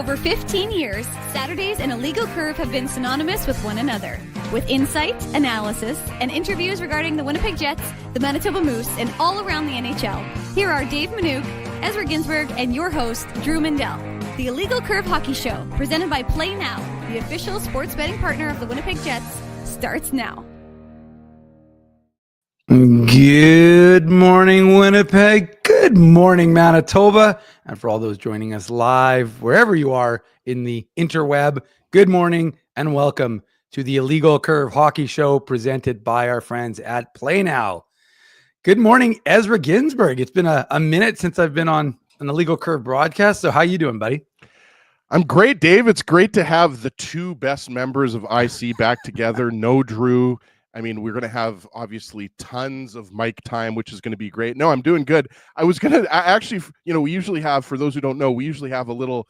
over 15 years, Saturdays and Illegal Curve have been synonymous with one another. With insight, analysis, and interviews regarding the Winnipeg Jets, the Manitoba Moose, and all around the NHL, here are Dave Manouk, Ezra Ginsburg, and your host, Drew Mindell. The Illegal Curve Hockey Show, presented by Play Now, the official sports betting partner of the Winnipeg Jets, starts now. Good morning, Winnipeg. Good morning, Manitoba. And for all those joining us live, wherever you are in the interweb, good morning and welcome to the Illegal Curve Hockey Show presented by our friends at Play Now. Good morning, Ezra Ginsburg. It's been a minute since I've been on an Illegal Curve broadcast. So how you doing, buddy? I'm great, Dave. It's great to have the two best members of IC back together. No Drew. I mean, we're going to have obviously tons of mic time, which is going to be great. No, I'm doing good. I actually, we usually have, for those who don't know, we usually have a little,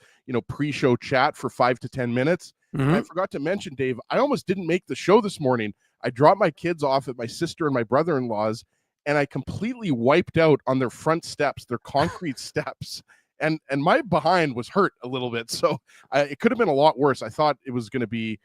pre-show chat for 5 to 10 minutes. Mm-hmm. I forgot to mention, Dave, I almost didn't make the show this morning. I dropped my kids off at my sister and my brother-in-law's, and I completely wiped out on their front steps, their concrete steps. And my behind was hurt a little bit. So it could have been a lot worse. I thought it was going to be,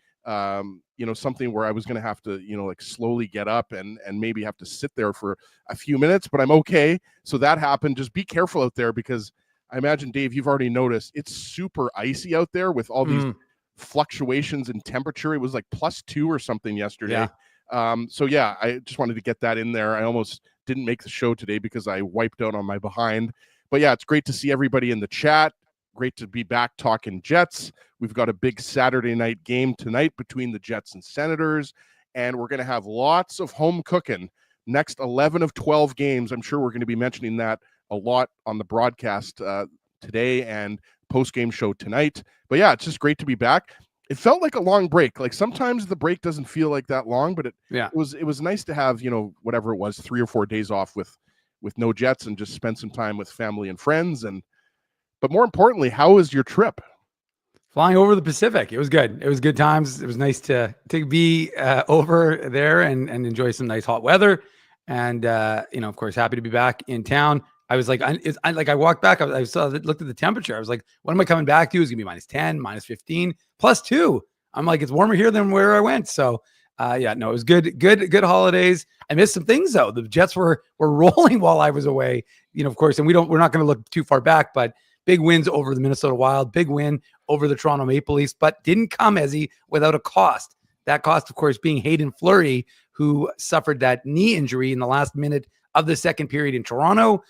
something where I was going to have to, slowly get up and maybe have to sit there for a few minutes, but I'm okay. So that happened. Just be careful out there because I imagine, Dave, you've already noticed it's super icy out there with all these fluctuations in temperature. It was like +2 or something yesterday. Yeah. I just wanted to get that in there. I almost didn't make the show today because I wiped out on my behind. But yeah, it's great to see everybody in the chat. Great to be back talking Jets. We've got a big Saturday night game tonight between the Jets and Senators, and we're going to have lots of home cooking. Next 11 of 12 games, I'm sure we're going to be mentioning that a lot on the broadcast today and post-game show tonight. But yeah, it's just great to be back. It felt like a long break. Like sometimes the break doesn't feel like that long, but it was nice to have, whatever it was, 3 or 4 days off with no Jets and just spend some time with family and friends. But more importantly, how was your trip? Flying over the Pacific. It was good. It was good times. It was nice to be over there and enjoy some nice hot weather. And, of course, happy to be back in town. I was like, I walked back. I looked at the temperature. I was like, what am I coming back to? It's going to be -10, -15, +2. I'm like, it's warmer here than where I went. So, it was good holidays. I missed some things, though. The Jets were rolling while I was away, of course, and we're not going to look too far back, but big wins over the Minnesota Wild, big win over the Toronto Maple Leafs, but didn't come, Ezzy, without a cost. That cost, of course, being Haydn Fleury, who suffered that knee injury in the last minute of the second period in Toronto.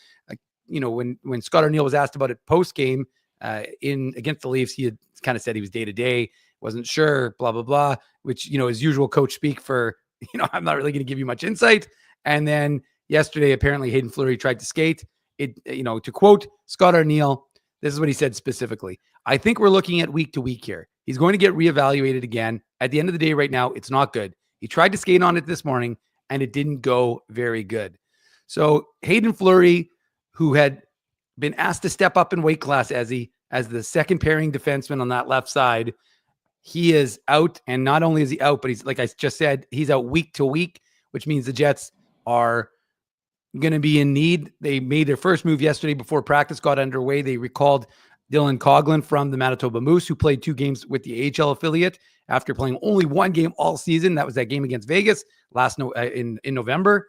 When Scott Arniel was asked about it post-game against the Leafs, he had kind of said he was day-to-day, wasn't sure, blah, blah, blah, which, his usual coach speak for, I'm not really going to give you much insight. And then yesterday, apparently Haydn Fleury tried to skate. To quote Scott Arniel, this is what he said specifically. I think we're looking at week to week here. He's going to get reevaluated again. At the end of the day right now, it's not good. He tried to skate on it this morning, and it didn't go very good. So Haydn Fleury, who had been asked to step up in weight class as the second pairing defenseman on that left side, he is out. And not only is he out, but he's, like I just said, he's out week to week, which means the Jets are going to be in need. They made their first move yesterday before practice got underway. They recalled Dylan Coughlin from the Manitoba Moose, who played 2 games with the AHL affiliate after playing only 1 game all season. That was that game against Vegas in November.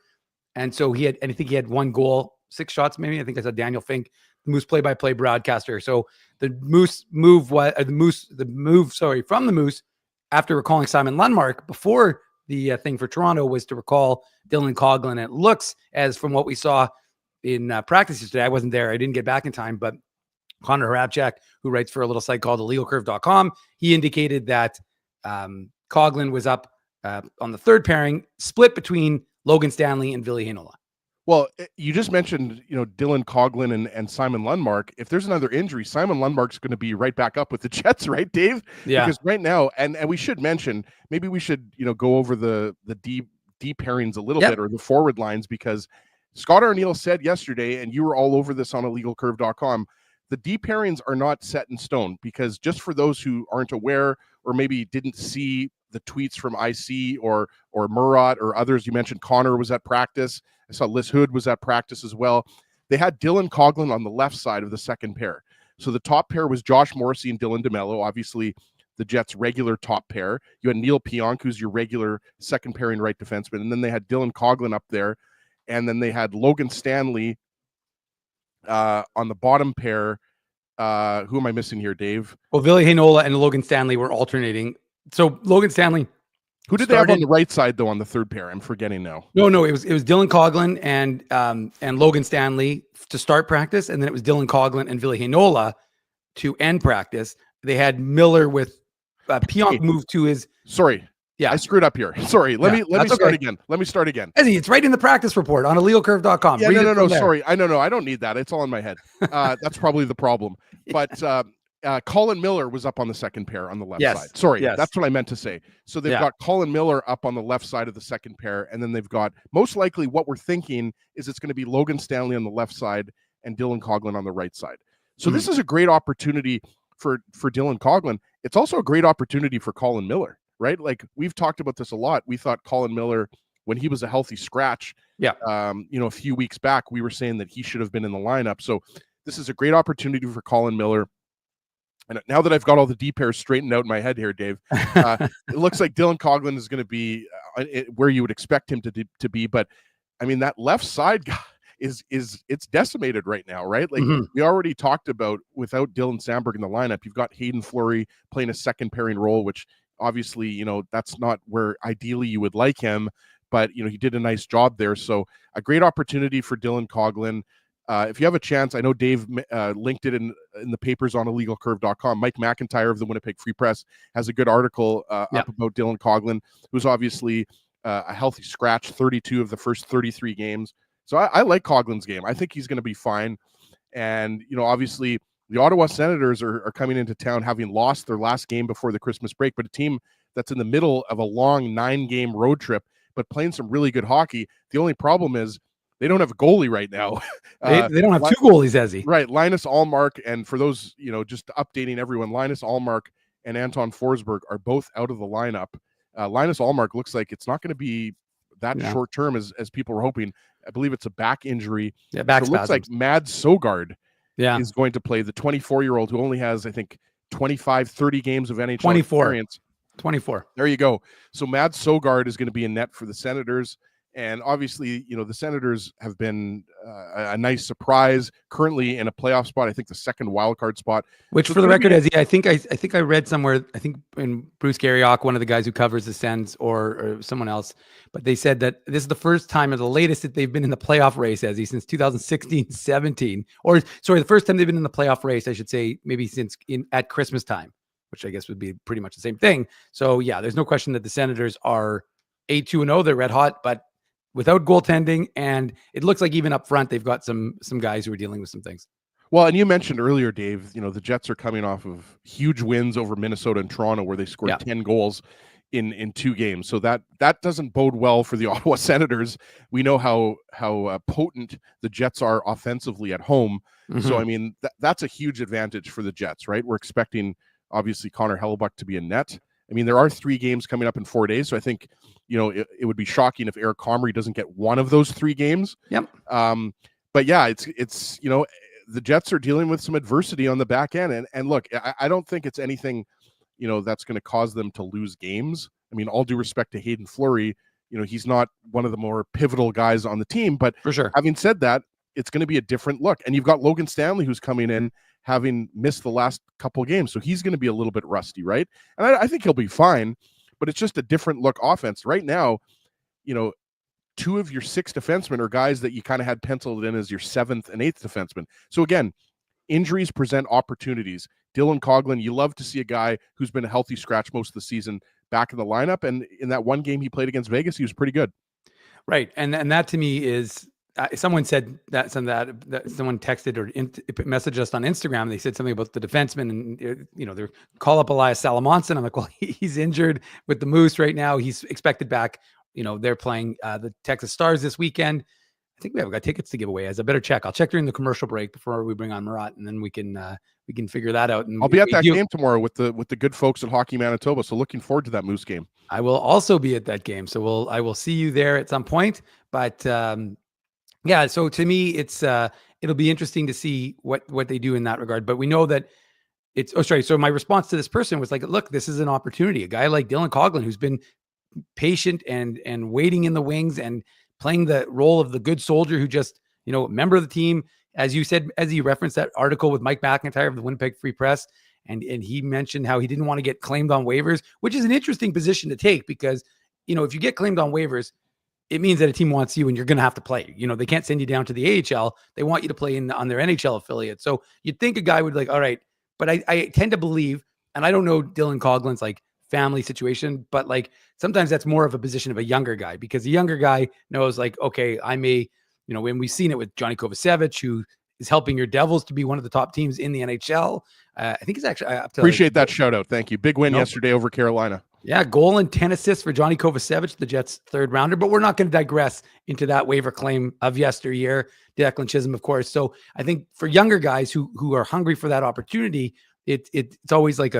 And so I think he had 1 goal, 6 shots maybe. I think I said Daniel Fink, the Moose play-by-play broadcaster. So the move from the Moose after recalling Simon Lundmark before the thing for Toronto was to recall Dylan Coughlin. It looks as from what we saw in practice yesterday, I wasn't there. I didn't get back in time, but Connor Harapchak, who writes for a little site called illegalcurve.com, he indicated that Coughlin was up on the third pairing, split between Logan Stanley and Ville Heinola. Well, you just mentioned, Dylan Coughlin and Simon Lundmark. If there's another injury, Simon Lundmark's going to be right back up with the Jets, right, Dave? Yeah. Because right now, and we should mention, maybe we should, go over the D pairings a little bit, or the forward lines, because Scott Arniel said yesterday, and you were all over this on illegalcurve.com, the D pairings are not set in stone, because just for those who aren't aware or maybe didn't see the tweets from IC or Murat or others, you mentioned Connor was at practice. I saw Liz Hood was at practice as well. They had Dylan Coughlin on the left side of the second pair. So the top pair was Josh Morrissey and Dylan DeMello, obviously the Jets' regular top pair. You had Neil Pionk, who's your regular second pairing right defenseman. And then they had Dylan Coghlan up there. And then they had Logan Stanley on the bottom pair. Who am I missing here, Dave? Well, Ville Heinola and Logan Stanley were alternating. So Logan Stanley. Who did they have on the right side, though, on the third pair? I'm forgetting now. No, it was Dylan Coghlan and Logan Stanley to start practice. And then it was Dylan Coghlan and Ville Heinola to end practice. They had Miller with Pionk moved to his. Sorry. Yeah, I screwed up here. Sorry. Let me start again. Let me start again. It's right in the practice report on illegalcurve.com. Yeah, no. Sorry. I don't need that. It's all in my head. That's probably the problem. But Colin Miller was up on the second pair on the left side. Sorry, that's what I meant to say. So they've got Colin Miller up on the left side of the second pair, and then they've got, most likely what we're thinking is it's going to be Logan Stanley on the left side and Dylan Coghlan on the right side. So this is a great opportunity for Dylan Coghlan. It's also a great opportunity for Colin Miller, right? Like, we've talked about this a lot. We thought Colin Miller, when he was a healthy scratch, a few weeks back, we were saying that he should have been in the lineup. So this is a great opportunity for Colin Miller. And now that I've got all the D pairs straightened out in my head here, Dave, it looks like Dylan Coghlan is going to be where you would expect him to be. But I mean, that left side guy it's decimated right now, right? Like we already talked about, without Dylan Samberg in the lineup, you've got Haydn Fleury playing a second pairing role, which obviously, that's not where ideally you would like him, but he did a nice job there. So a great opportunity for Dylan Coghlan. If you have a chance, I know Dave linked it in the papers on illegalcurve.com. Mike McIntyre of the Winnipeg Free Press has a good article up about Dylan Coghlan, who's obviously a healthy scratch, 32 of the first 33 games. So I like Coghlan's game. I think he's going to be fine. And, obviously the Ottawa Senators are coming into town having lost their last game before the Christmas break, but a team that's in the middle of a long 9-game road trip, but playing some really good hockey. The only problem is they don't have a goalie right now. They don't have two goalies, Ezzy. Right. Linus Allmark, and for those, just updating everyone, Linus Allmark and Anton Forsberg are both out of the lineup. Linus Allmark looks like it's not going to be that short term as people were hoping. I believe it's a back injury. Yeah, back so it looks like Mads Sogard is going to play, the 24-year-old who only has, I think, 30 games of NHL experience. 24. There you go. So Mads Sogard is going to be in net for the Senators. And obviously, the Senators have been a nice surprise, currently in a playoff spot. I think the second wildcard spot. Which, so for the record, Ezzy, I think I read somewhere, I think in Bruce Garriock, one of the guys who covers the Sens, or someone else, but they said that this is the first time, or the latest, that they've been in the playoff race, Ezzy, since 2016-17. Or, sorry, the first time they've been in the playoff race, I should say, maybe since at Christmas time, which I guess would be pretty much the same thing. So, yeah, there's no question that the Senators are 8-2-0. They're red hot, but without goaltending, and it looks like even up front, they've got some guys who are dealing with some things. Well, and you mentioned earlier, Dave, the Jets are coming off of huge wins over Minnesota and Toronto, where they scored 10 goals in 2 games. So that doesn't bode well for the Ottawa Senators. We know how potent the Jets are offensively at home. So, I mean, that's a huge advantage for the Jets, right? We're expecting, obviously, Connor Hellebuck to be in net. I mean, there are 3 games coming up in 4 days. So I think, it would be shocking if Eric Comrie doesn't get one of those 3 games. Yep. But yeah, it's the Jets are dealing with some adversity on the back end. And look, I don't think it's anything, that's going to cause them to lose games. I mean, all due respect to Haydn Fleury, he's not one of the more pivotal guys on the team. But for sure, having said that, it's going to be a different look. And you've got Logan Stanley, who's coming in, having missed the last couple of games. So he's going to be a little bit rusty, right? And I think he'll be fine, but it's just a different look offense. Right now, 2 of your 6 defensemen are guys that you kind of had penciled in as your 7th and 8th defenseman. So again, injuries present opportunities. Dylan Coghlan, you love to see a guy who's been a healthy scratch most of the season back in the lineup. And in that one game he played against Vegas, he was pretty good. Right. And that to me is, someone said that someone texted or messaged us on Instagram. They said something about the defenseman, and they call up Elias Salamonson. I'm like, well, he's injured with the Moose right now. He's expected back. They're playing the Texas Stars this weekend. I think we've got tickets to give away. As I better check. I'll check during the commercial break before we bring on Murat, and then we can figure that out. And I'll be at that game tomorrow with the good folks at Hockey Manitoba. So looking forward to that Moose game. I will also be at that game. So I will see you there at some point. But Yeah. So to me, it'll be interesting to see what they do in that regard. But we know that sorry. So my response to this person was like, look, this is an opportunity. A guy like Dylan Coughlin, who's been patient and waiting in the wings and playing the role of the good soldier who just, member of the team. As you said, as you referenced that article with Mike McIntyre of the Winnipeg Free Press, and he mentioned how he didn't want to get claimed on waivers, which is an interesting position to take because, if you get claimed on waivers, it means that a team wants you and you're going to have to play. They can't send you down to the AHL. They want you to play on their NHL affiliate. So you'd think a guy would like, all right, but I tend to believe, and I don't know Dylan Coughlin's like family situation, but like sometimes that's more of a position of a younger guy because the younger guy knows like, okay, I may, when we've seen it with Johnny Kovacevic, who is helping your Devils to be one of the top teams in the NHL. I think he's actually up to appreciate that shout out. Thank you. Big win yesterday over Carolina. Yeah, goal and 10 assists for Johnny Kovacevic, the Jets' third rounder. But we're not going to digress into that waiver claim of yesteryear. Declan Chisholm, of course. So I think for younger guys who are hungry for that opportunity, it's always like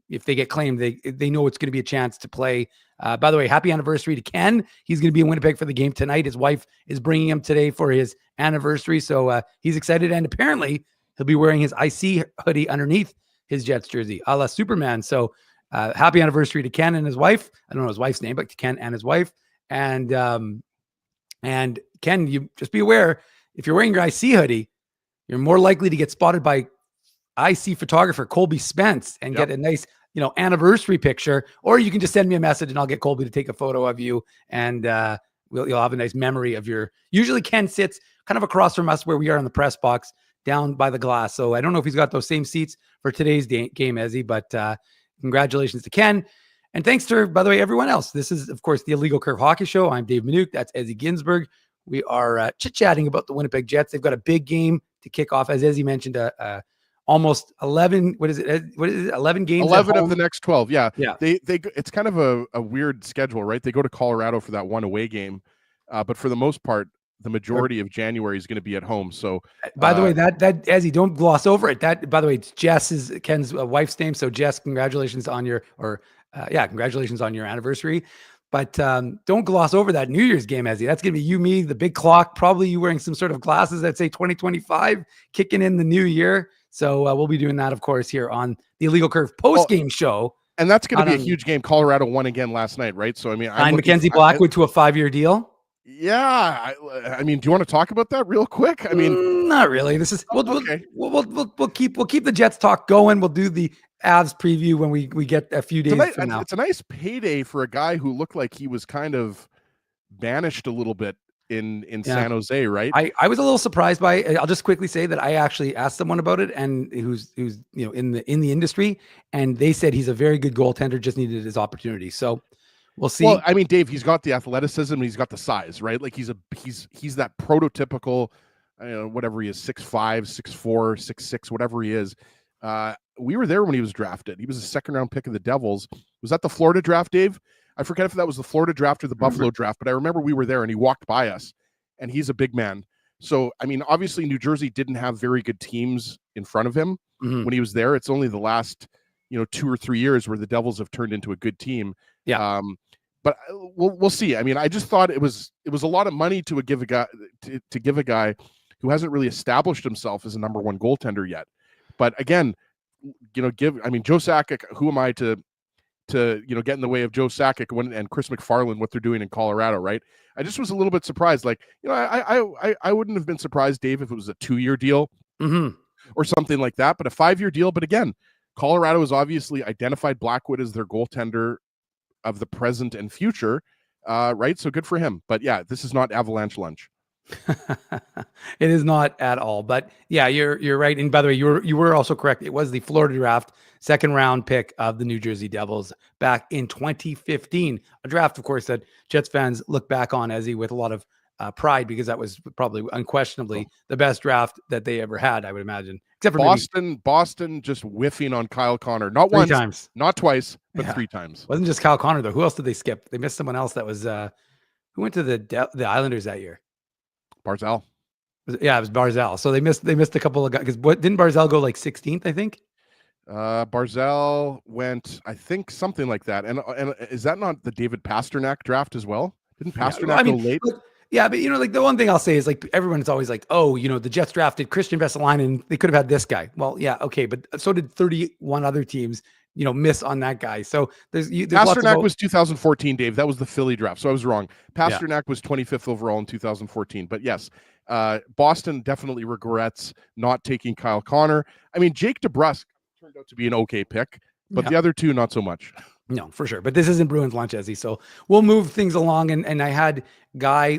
if they get claimed, they know it's going to be a chance to play. By the way, happy anniversary to Ken. He's going to be in Winnipeg for the game tonight. His wife is bringing him today for his anniversary. So he's excited. And apparently he'll be wearing his IC hoodie underneath his Jets jersey, a la Superman. So happy anniversary to Ken and his wife. I don't know his wife's name, but to Ken and his wife. And Ken, you just be aware, if you're wearing your IC hoodie, you're more likely to get spotted by IC photographer Colby Spence and get a nice, anniversary picture. Or you can just send me a message and I'll get Colby to take a photo of you, and you'll have a nice memory of your. Usually Ken sits kind of across from us where we are in the press box, down by the glass. So I don't know if he's got those same seats for today's game, Ezzy, but congratulations to Ken. And thanks to, by the way, everyone else. This is, of course, the Illegal Curve Hockey Show. I'm Dave Minuk. That's Ezzy Ginsberg. We are chit-chatting about the Winnipeg Jets. They've got a big game to kick off. As Ezzy mentioned, almost 11. What is it? 11 games. 11 of the next 12. Yeah. They it's kind of a weird schedule, right? They go to Colorado for that one away game. But for the most part, the majority of January is going to be at home. So, by the way, that Ezzy, don't gloss over it. That, by the way, Jess is Ken's wife's name. So, Jess, congratulations on your anniversary. But don't gloss over that New Year's game, Ezzy. That's going to be you, me, the big clock. Probably you wearing some sort of glasses that say 2025, kicking in the new year. So we'll be doing that, of course, here on the Illegal Curve post-game show. And that's going to be a huge game. Colorado won again last night, right? So, I mean, signed Mackenzie Blackwood to a 5-year deal. Yeah, I mean, do you want to talk about that real quick? I mean, not really. This is okay. We'll keep the Jets talk going. We'll do the Avs preview when we get a few days from now. It's a nice payday for a guy who looked like he was kind of banished a little bit in San Jose, right? I was a little surprised by it. I'll just quickly say that I actually asked someone about it, and who's in the industry, and they said he's a very good goaltender, just needed his opportunity. So we'll see. Well, I mean, Dave, he's got the athleticism, he's got the size, right? Like he's that prototypical, whatever he is, 6'5", 6'4", 6'6", whatever he is. We were there when he was drafted. He was a second-round pick of the Devils. Was that the Florida draft, Dave? I forget if that was the Florida draft or the Buffalo draft, but I remember we were there and he walked by us, and he's a big man. So, I mean, obviously New Jersey didn't have very good teams in front of him when he was there. It's only the last, 2 or 3 years where the Devils have turned into a good team. Yeah. But we'll see. I mean, I just thought it was a lot of money to give a guy who hasn't really established himself as a number one goaltender yet. But again, Joe Sakic, who am I to get in the way of Joe Sakic and Chris McFarland, what they're doing in Colorado, right? I just was a little bit surprised. Like, I wouldn't have been surprised, Dave, if it was a 2-year deal or something like that, but a 5-year deal. But again, Colorado has obviously identified Blackwood as their goaltender of the present and future, right? So good for him. But yeah, this is not Avalanche lunch. It is not at all. But yeah, you're right. And by the way, you were also correct. It was the Florida draft, second round pick of the New Jersey Devils back in 2015. A draft, of course, that Jets fans look back on, Ezzy, with a lot of pride, because that was probably unquestionably the best draft that they ever had, I would imagine. Except for Boston just whiffing on Kyle Connor. Not three once, times, not twice, but 3 times. Wasn't just Kyle Connor though. Who else did they skip? They missed someone else that was who went to the Islanders that year? Barzal. Yeah, it was Barzal. So they missed a couple of guys, because didn't Barzal go like 16th, I think? Barzal went, I think, something like that. And is that not the David Pasternak draft as well? Didn't Pasternak go late? Look, Yeah, but like the one thing I'll say is like everyone's always like, oh, the Jets drafted Christian Vesalainen and they could have had this guy. Well, yeah, okay, but so did 31 other teams, miss on that guy. So there's Pasternak was 2014, Dave. That was the Philly draft, so I was wrong. Pasternak Yeah. was 25th overall in 2014. But yes, Boston definitely regrets not taking Kyle Connor. I mean, Jake DeBrusk turned out to be an okay pick, but the other two not so much. No, for sure. But this isn't Bruins lunch, Ezzy. So we'll move things along. And I had Guy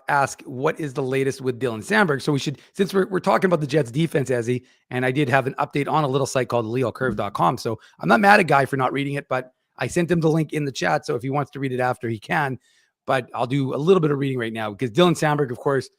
ask, what is the latest with Dylan Samberg? So we should, since we're talking about the Jets defense, Ezzy, and I did have an update on a little site called leocurve.com. So I'm not mad at Guy for not reading it, but I sent him the link in the chat. So if he wants to read it after, he can. But I'll do a little bit of reading right now because Dylan Samberg, of course,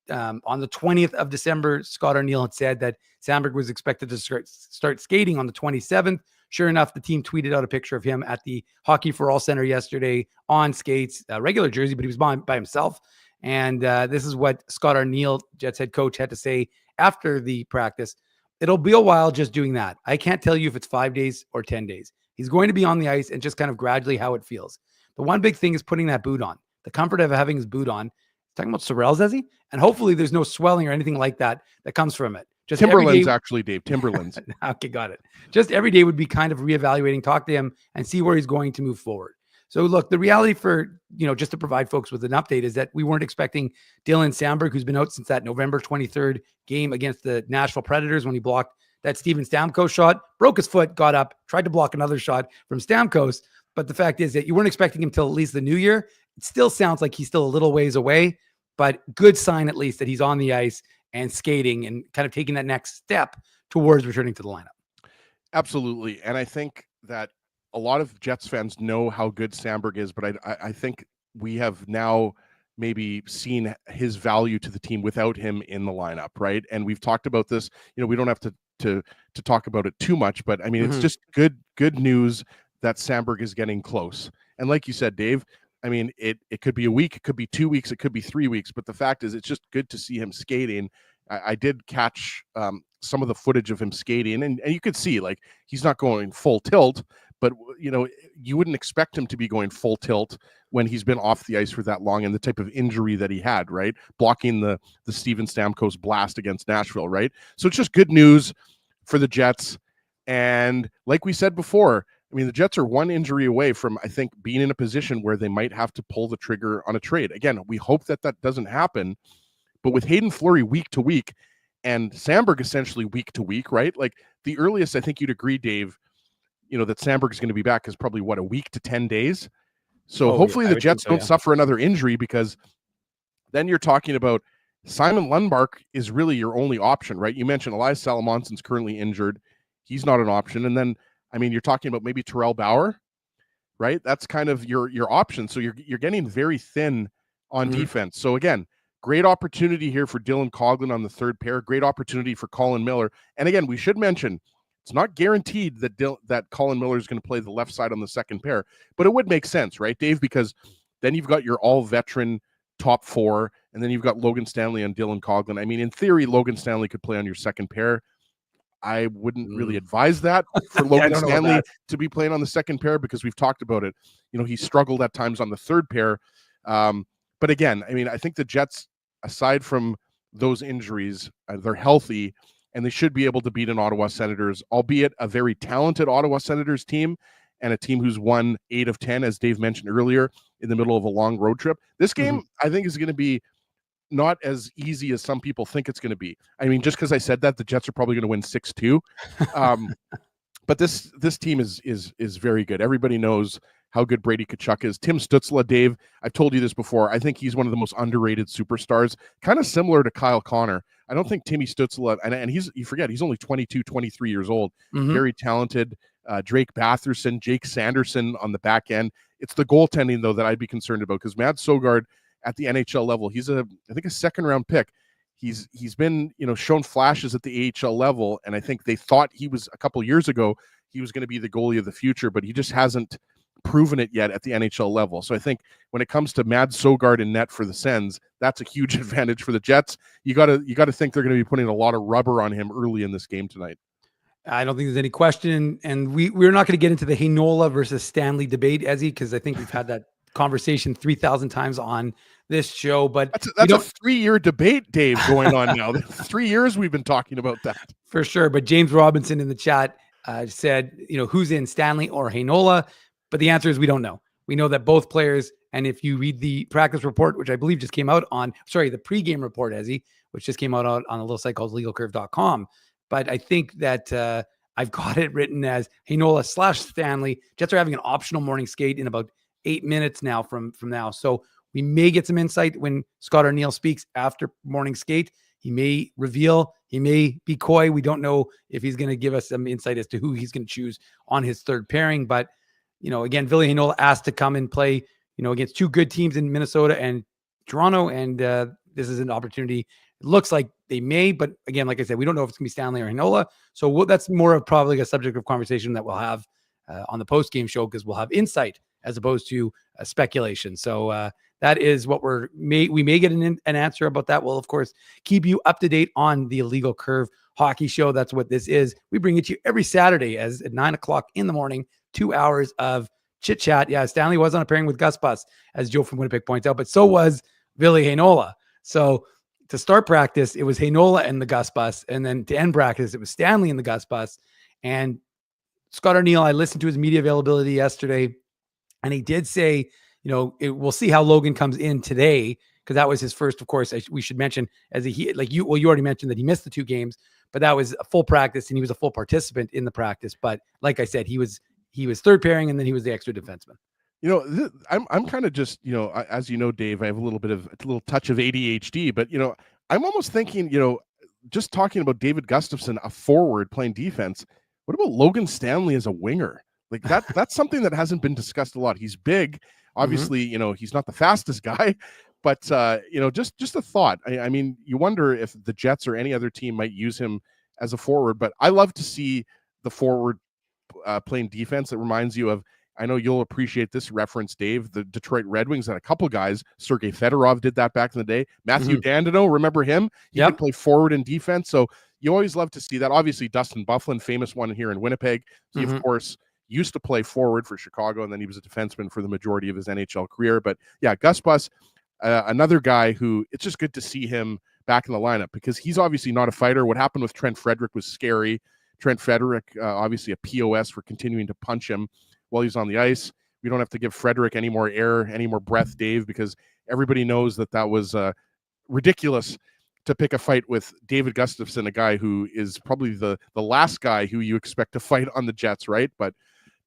on the 20th of December, Scott Arniel had said that Samberg was expected to start skating on the 27th. Sure enough, the team tweeted out a picture of him at the Hockey for All Center yesterday on skates, regular jersey, but he was by himself. And this is what Scott Arniel, Jets head coach, had to say after the practice. It'll be a while just doing that. I can't tell you if it's 5 days or 10 days. He's going to be on the ice and just kind of gradually how it feels. The one big thing is putting that boot on. The comfort of having his boot on. Talking about Sorrells, Ezzy? And hopefully there's no swelling or anything like that comes from it. Just Timberlands, actually, Dave. Timberlands. Okay, got it. Just every day would be kind of reevaluating, talk to him, and see where he's going to move forward. So look, the reality for, just to provide folks with an update is that we weren't expecting Dylan Samberg, who's been out since that November 23rd game against the Nashville Predators when he blocked that Steven Stamkos shot, broke his foot, got up, tried to block another shot from Stamkos. But the fact is that you weren't expecting him till at least the new year. It still sounds like he's still a little ways away, but good sign at least that he's on the ice and skating and kind of taking that next step towards returning to the lineup. Absolutely. And I think that a lot of Jets fans know how good Samberg is, but I think we have now maybe seen his value to the team without him in the lineup, right? And we've talked about this, we don't have to talk about it too much, but I mean, it's just good news that Samberg is getting close. And like you said, Dave, I mean, it could be a week, it could be 2 weeks, it could be 3 weeks, but the fact is it's just good to see him skating. I did catch some of the footage of him skating, and you could see, like, he's not going full tilt, but, you wouldn't expect him to be going full tilt when he's been off the ice for that long and the type of injury that he had, right? Blocking the Steven Stamkos blast against Nashville, right? So it's just good news for the Jets. And like we said before, I mean, the Jets are one injury away from, I think, being in a position where they might have to pull the trigger on a trade. Again, we hope that doesn't happen. But with Haydn Fleury week to week and Samberg essentially week to week, right? Like the earliest, I think you'd agree, Dave, that Samberg is going to be back is probably a week to 10 days. So hopefully the Jets don't suffer another injury, because then you're talking about Simon Lundmark is really your only option, right? You mentioned Elias Salomonson's currently injured. He's not an option. And then, I mean, you're talking about maybe Terrell Bauer, right? That's kind of your option. So you're getting very thin on defense. So again, great opportunity here for Dylan Coghlan on the third pair. Great opportunity for Colin Miller. And again, we should mention it's not guaranteed that Colin Miller is going to play the left side on the second pair, but it would make sense, right, Dave? Because then you've got your all-veteran top four, and then you've got Logan Stanley and Dylan Coghlan. I mean, in theory, Logan Stanley could play on your second pair. I wouldn't really advise that for Logan Stanley to be playing on the second pair, because we've talked about it. He struggled at times on the third pair. But again, I mean, I think the Jets, aside from those injuries, they're healthy, and they should be able to beat an Ottawa Senators, albeit a very talented Ottawa Senators team and a team who's won 8 of 10, as Dave mentioned earlier, in the middle of a long road trip. This game, I think, is going to be not as easy as some people think it's going to be. I mean, just because I said that, the Jets are probably going to win 6-2. But this team is very good. Everybody knows how good Brady Tkachuk is. Tim Stutzle, Dave, I've told you this before. I think he's one of the most underrated superstars, kind of similar to Kyle Connor. I don't think Timmy Stutzle, and you forget, he's only 22, 23 years old, very talented. Drake Batherson, Jake Sanderson on the back end. It's the goaltending, though, that I'd be concerned about, because Mads Søgaard at the NHL level, he's I think a second-round pick. He's been, shown flashes at the AHL level, and I think they thought he was, a couple years ago, he was going to be the goalie of the future, but he just hasn't proven it yet at the NHL level. So I think when it comes to Mads Søgaard in net for the Sens, that's a huge advantage for the Jets. You got to think they're going to be putting a lot of rubber on him early in this game tonight. I don't think there's any question, and we're not going to get into the Heinola versus Stanley debate, Ezzy, because I think we've had that conversation 3,000 times on this show. But that's a 3-year debate, Dave, going on now. 3 years we've been talking about that. For sure. But James Robinson in the chat said, who's in, Stanley or Heinola? But the answer is we don't know. We know that both players, and if you read the practice report, which I believe just came out on, the pregame report, which just came out on a little site called legalcurve.com. But I think that I've got it written as Heinola / Stanley. Jets are having an optional morning skate in about 8 minutes now from now. So we may get some insight when Scott Arniel speaks after morning skate. He may reveal, he may be coy. We don't know if he's going to give us some insight as to who he's going to choose on his third pairing. But, again, Ville Heinola asked to come and play, against two good teams in Minnesota and Toronto. And this is an opportunity. It looks like they may, but again, like I said, we don't know if it's going to be Stanley or Heinola. So that's more of probably a subject of conversation that we'll have on the post-game show, because we'll have insight as opposed to speculation. So that is what we may get an answer about that. We'll, of course, keep you up to date on the Illegal Curve Hockey Show. That's what this is. We bring it to you every Saturday at 9:00 in the morning, 2 hours of chit chat. Yeah, Stanley was on a pairing with Gus Bus, as Joe from Winnipeg points out, but so was Ville Heinola. So to start practice, it was Heinola and the Gus Bus, and then to end practice, it was Stanley and the Gus Bus. And Scott Arniel, I listened to his media availability yesterday, and he did say, we'll see how Logan comes in today, because that was his first, of course. We should mention, you already mentioned that he missed the 2 games, but that was a full practice, and he was a full participant in the practice. But like I said, he was third pairing, and then he was the extra defenseman. I'm kind of just, as you know, Dave, I have a little touch of ADHD, but, I'm almost thinking, just talking about David Gustafsson, a forward playing defense. What about Logan Stanley as a winger? Like that's something that hasn't been discussed a lot. He's big, obviously, he's not the fastest guy, but, just a thought. I mean, you wonder if the Jets or any other team might use him as a forward, but I love to see the forward playing defense. It reminds you of, I know you'll appreciate this reference, Dave, the Detroit Red Wings had a couple guys. Sergei Fedorov did that back in the day. Matthew Dandino, remember him? He could play forward and defense. So you always love to see that. Obviously, Dustin Byfuglien, famous one here in Winnipeg. He, of course, used to play forward for Chicago, and then he was a defenseman for the majority of his NHL career. But yeah, Gus Bus, another guy who it's just good to see him back in the lineup, because he's obviously not a fighter. What happened with Trent Frederick was scary. Trent Frederick, obviously a POS for continuing to punch him while he's on the ice. We don't have to give Frederick any more air, any more breath, Dave, because everybody knows that was ridiculous to pick a fight with David Gustafsson, a guy who is probably the last guy who you expect to fight on the Jets, right? But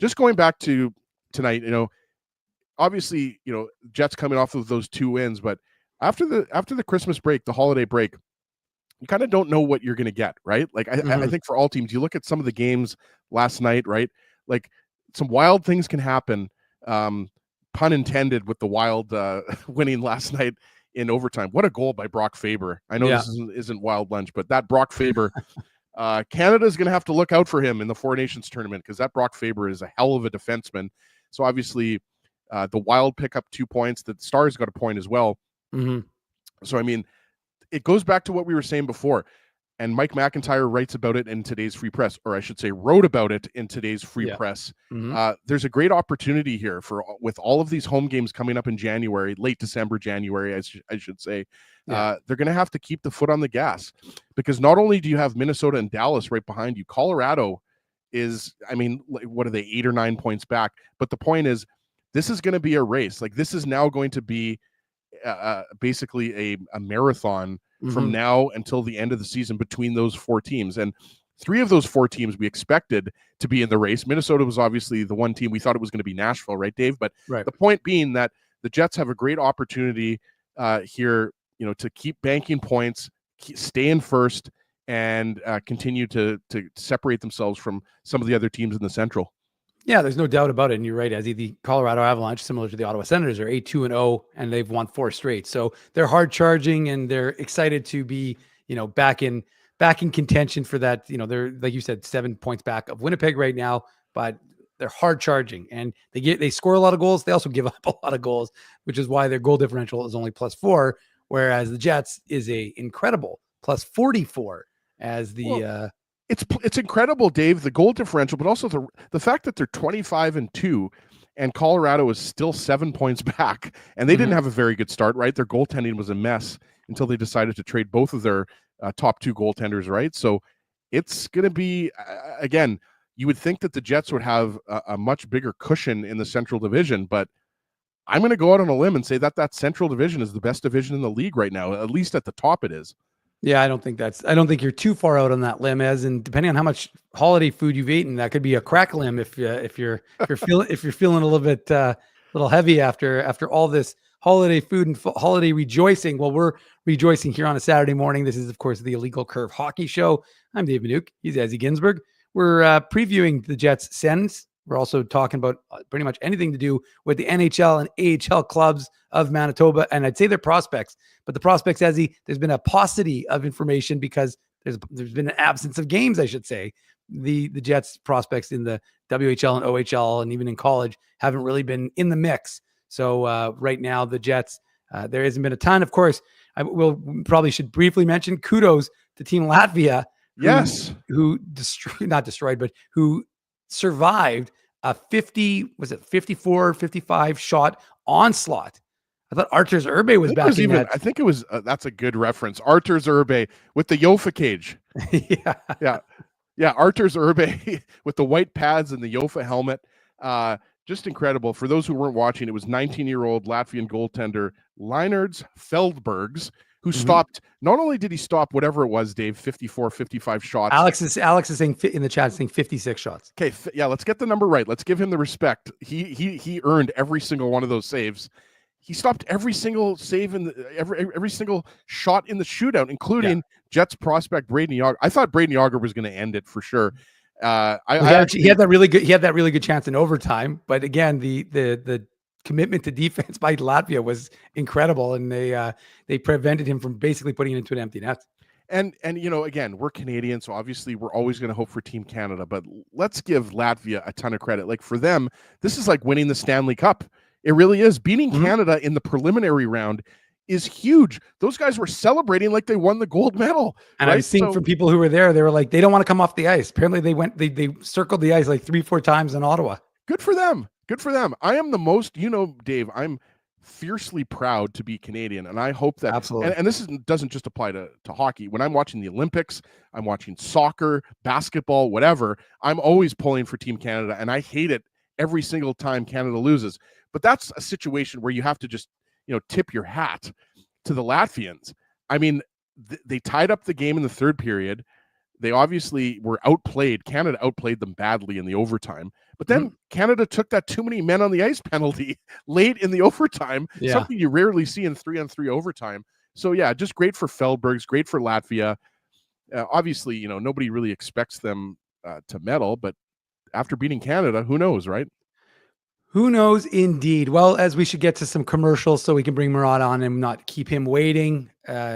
just going back to tonight, obviously, Jets coming off of those 2 wins, but after the Christmas break, the holiday break, you kind of don't know what you're going to get, right? Like I think for all teams, you look at some of the games last night, right? Like some wild things can happen, pun intended, with the Wild winning last night in overtime. What a goal by Brock Faber. I know this isn't Wild Lunch, but that Brock Faber, Canada's going to have to look out for him in the Four Nations tournament, because that Brock Faber is a hell of a defenseman. So obviously the Wild pick up 2 points. The Stars got a point as well. So, I mean, it goes back to what we were saying before. And Mike McIntyre writes about it in today's Free Press, or I should say wrote about it in today's Free Press. There's a great opportunity here with all of these home games coming up in January, late December, January, I should say. They're going to have to keep the foot on the gas, because not only do you have Minnesota and Dallas right behind you, Colorado is, I mean, what are they, 8 or 9 points back? But the point is, this is going to be a race. Like, this is now going to be basically a marathon from now until the end of the season between those 4 teams. And 3 of those 4 teams we expected to be in the race. Minnesota was obviously the one team we thought it was going to be Nashville, right, Dave? But the point being that the Jets have a great opportunity here, to keep banking points, stay in first, and continue to separate themselves from some of the other teams in the Central. Yeah, there's no doubt about it. And you're right, Ezzy. The Colorado Avalanche, similar to the Ottawa Senators, are 8-2-0, and they've won 4 straight. So they're hard charging, and they're excited to be, back in contention for that. They're, like you said, 7 points back of Winnipeg right now, but they're hard charging, and they score a lot of goals. They also give up a lot of goals, which is why their goal differential is only +4, whereas the Jets is a incredible +44 as the. It's incredible, Dave, the goal differential, but also the fact that they're 25-2, and Colorado is still 7 points back, and they didn't have a very good start, right? Their goaltending was a mess until they decided to trade both of their top 2 goaltenders, right? So it's going to be, again, you would think that the Jets would have a much bigger cushion in the Central Division, but I'm going to go out on a limb and say that that Central Division is the best division in the league right now. At least at the top it is. Yeah, I don't think you're too far out on that limb, and depending on how much holiday food you've eaten, that could be a crack limb if you're feeling a little bit little heavy after all this holiday food and holiday rejoicing. Well, we're rejoicing here on a Saturday morning. This is, of course, the Illegal Curve Hockey Show. I'm Dave Minuk. He's Ezzy Ginsberg. We're previewing the Jets' Sens. We're also talking about pretty much anything to do with the NHL and AHL clubs of Manitoba, and I'd say they're prospects. But the prospects, Ezzy, there's been a paucity of information because there's been an absence of games, I should say. The Jets prospects in the WHL and OHL and even in college haven't really been in the mix. So right now, the Jets, there hasn't been a ton. Of course, we'll probably should briefly mention kudos to Team Latvia. Who survived a 55 shot onslaught. I thought Arturs Urbe was back in that. I think it was, that's a good reference. Arturs Urbe with the Yofa cage. Yeah. Arturs Urbe with the white pads and the Yofa helmet. Just incredible. For those who weren't watching, it was 19-year-old Latvian goaltender Leonards Feldbergs who stopped. Not only did he stop whatever it was, Dave, 55 shots. Alex is saying in the chat, saying 56 shots. Okay, yeah, let's get the number right. Let's give him the respect. He earned every single one of those saves. He stopped every single save in every single shot in the shootout, including Jets prospect Brady Tkachuk. I thought Brady Tkachuk was going to end it for sure. He had that really good chance in overtime, but again, the commitment to defense by Latvia was incredible, and they prevented him from basically putting it into an empty net. And again, we're Canadian, so obviously we're always going to hope for Team Canada, but let's give Latvia a ton of credit. Like, for them, this is like winning the Stanley Cup. It really is. Beating Canada in the preliminary round is huge. Those guys were celebrating like they won the gold medal. And right? I was seeing from people who were there, they were like, they don't want to come off the ice. Apparently they circled the ice like 3-4 times in Ottawa. Good for them. I am the most, Dave, I'm fiercely proud to be Canadian. And I hope that, absolutely. And this doesn't just apply to hockey. When I'm watching the Olympics, I'm watching soccer, basketball, whatever, I'm always pulling for Team Canada. And I hate it every single time Canada loses. But that's a situation where you have to just, tip your hat to the Latvians. I mean, they tied up the game in the third period. They obviously were outplayed. Canada outplayed them badly in the overtime. But then Canada took that too many men on the ice penalty late in the overtime, something you rarely see in 3-on-3 overtime. So, yeah, just great for Feldbergs, great for Latvia. Obviously, nobody really expects them to medal, but after beating Canada, who knows, right? Who knows indeed. Well, as we should get to some commercials so we can bring Murat on and not keep him waiting,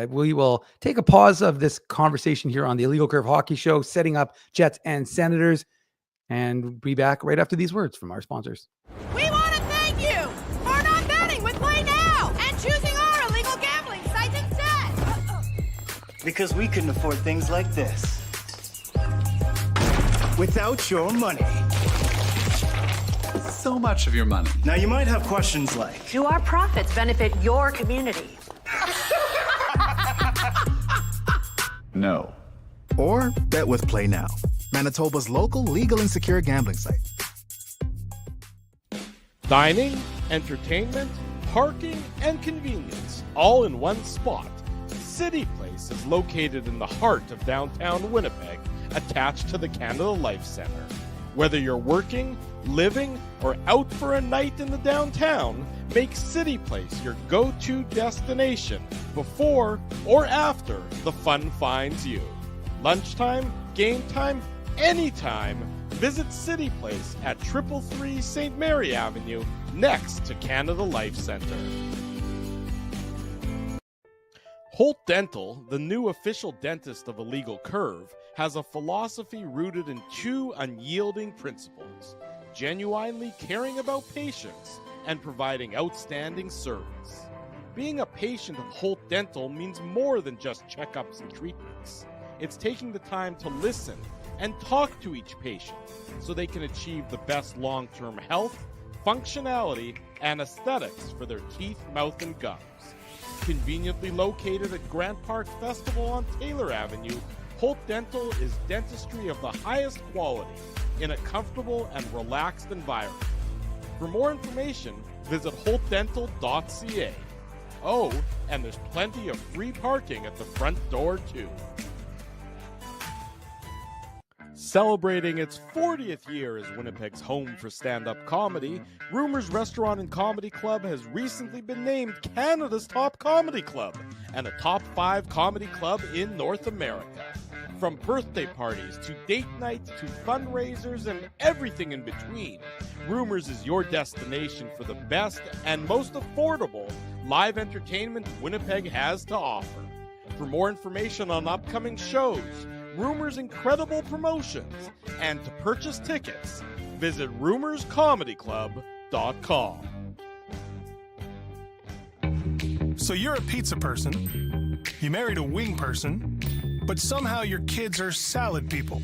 we will take a pause of this conversation here on the Illegal Curve Hockey Show, setting up Jets and Senators, and be back right after these words from our sponsors. We want to thank you for not betting with Play Now and choosing our illegal gambling sites instead. Because we couldn't afford things like this without your money. So much of your money. Now, you might have questions like, do our profits benefit your community? No. Or bet with Play Now, Manitoba's local legal and secure gambling site. Dining, entertainment, parking, and convenience, all in one spot. City Place is located in the heart of downtown Winnipeg, attached to the Canada Life Centre. Whether you're working, living, or out for a night in the downtown, make City Place your go-to destination before or after the fun finds you. Lunchtime, game time, anytime, visit City Place at 333 St. Mary Avenue, next to Canada Life Centre. Holt Dental, the new official dentist of Illegal Curve, has a philosophy rooted in 2 unyielding principles: genuinely caring about patients and providing outstanding service. Being a patient of Holt Dental means more than just checkups and treatments. It's taking the time to listen and talk to each patient so they can achieve the best long-term health, functionality, and aesthetics for their teeth, mouth, and gums. Conveniently located at Grant Park Festival on Taylor Avenue, Holt Dental is dentistry of the highest quality in a comfortable and relaxed environment. For more information, visit holtdental.ca. Oh, and there's plenty of free parking at the front door, too. Celebrating its 40th year as Winnipeg's home for stand-up comedy, Rumors Restaurant and Comedy Club has recently been named Canada's top comedy club and a top 5 comedy club in North America. From birthday parties to date nights to fundraisers and everything in between, Rumors is your destination for the best and most affordable live entertainment Winnipeg has to offer. For more information on upcoming shows, Rumors' incredible promotions, and to purchase tickets, visit rumorscomedyclub.com. So you're a pizza person, you married a wing person, but somehow your kids are salad people.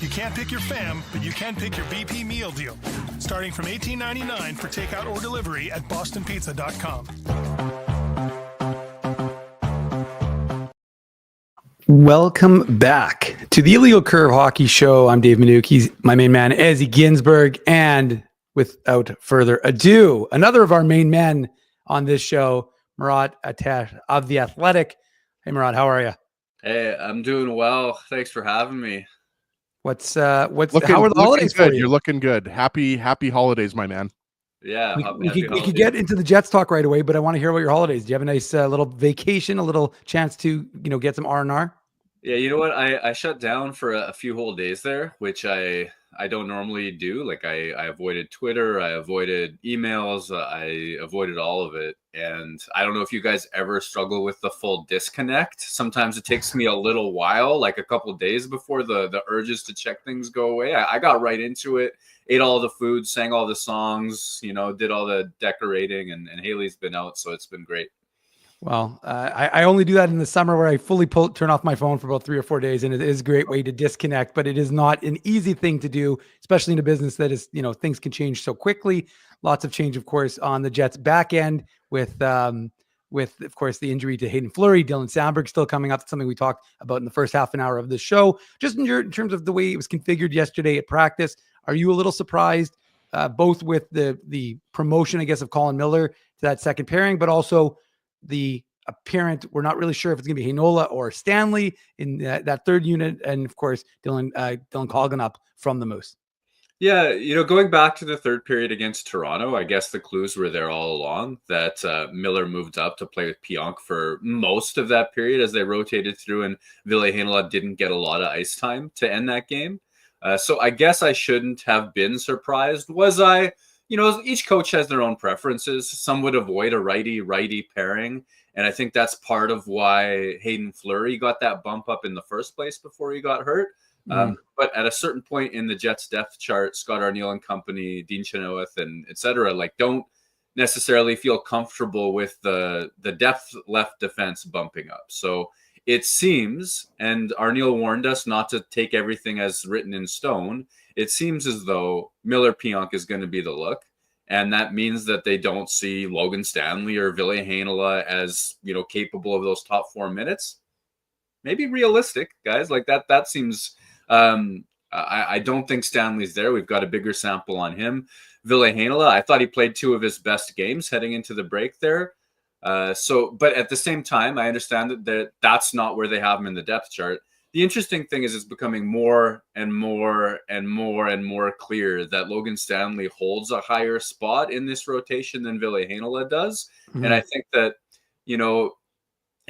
You can't pick your fam, but you can pick your BP meal deal, starting from $18.99 for takeout or delivery at bostonpizza.com. Welcome back to the Illegal Curve Hockey Show. I'm Dave Minuk. He's my main man, Ezzy Ginsberg. And without further ado, another of our main men on this show, Murat Ates of The Athletic. Hey, Murat, how are you? Hey, I'm doing well. Thanks for having me. How are the holidays for you? You're looking good. Happy holidays, my man. Yeah, we could get into the Jets talk right away, but I want to hear about your holidays. Do you have a nice little vacation, a little chance to get some R&R? Yeah, you know what? I shut down for a few whole days there, which I don't normally do. Like I avoided Twitter, I avoided emails, I avoided all of it. And I don't know if you guys ever struggle with the full disconnect. Sometimes it takes me a little while, like a couple of days before the urges to check things go away. I got right into it, ate all the food, sang all the songs, did all the decorating, and Haley's been out, so it's been great. Well, I only do that in the summer where I fully turn off my phone for about 3 or 4 days, and it is a great way to disconnect, but it is not an easy thing to do, especially in a business that is, things can change so quickly. Lots of change, of course, on the Jets back end with of course, the injury to Haydn Fleury, Dylan Samberg still coming up. That's something we talked about in the first half an hour of the show. Just in terms of the way it was configured yesterday at practice, are you a little surprised, both with the promotion, I guess, of Colin Miller to that second pairing, but also the apparent, we're not really sure if it's going to be Heinola or Stanley in that third unit, and of course Dylan Colgan up from the Moose. Yeah, going back to the third period against Toronto, I guess the clues were there all along that Miller moved up to play with Pionk for most of that period as they rotated through, and Ville Heinola didn't get a lot of ice time to end that game. So I guess I shouldn't have been surprised. Was I? Each coach has their own preferences. Some would avoid a righty-righty pairing, and I think that's part of why Haydn Fleury got that bump up in the first place before he got hurt. But at a certain point in the Jets depth chart, Scott Arniel and company, Dean Chenoweth, and et cetera, don't necessarily feel comfortable with the depth left defense bumping up. So it seems, and Arniel warned us not to take everything as written in stone, it seems as though Miller Pionk is going to be the look. And that means that they don't see Logan Stanley or Ville Heinola as, capable of those top 4 minutes. Maybe realistic, guys. That seems, I don't think Stanley's there. We've got a bigger sample on him. Ville Heinola, I thought he played 2 of his best games heading into the break there. But at the same time, I understand that's not where they have him in the depth chart. The interesting thing is it's becoming more and more and more and more clear that Logan Stanley holds a higher spot in this rotation than Ville Heinola does. Mm-hmm. And I think that,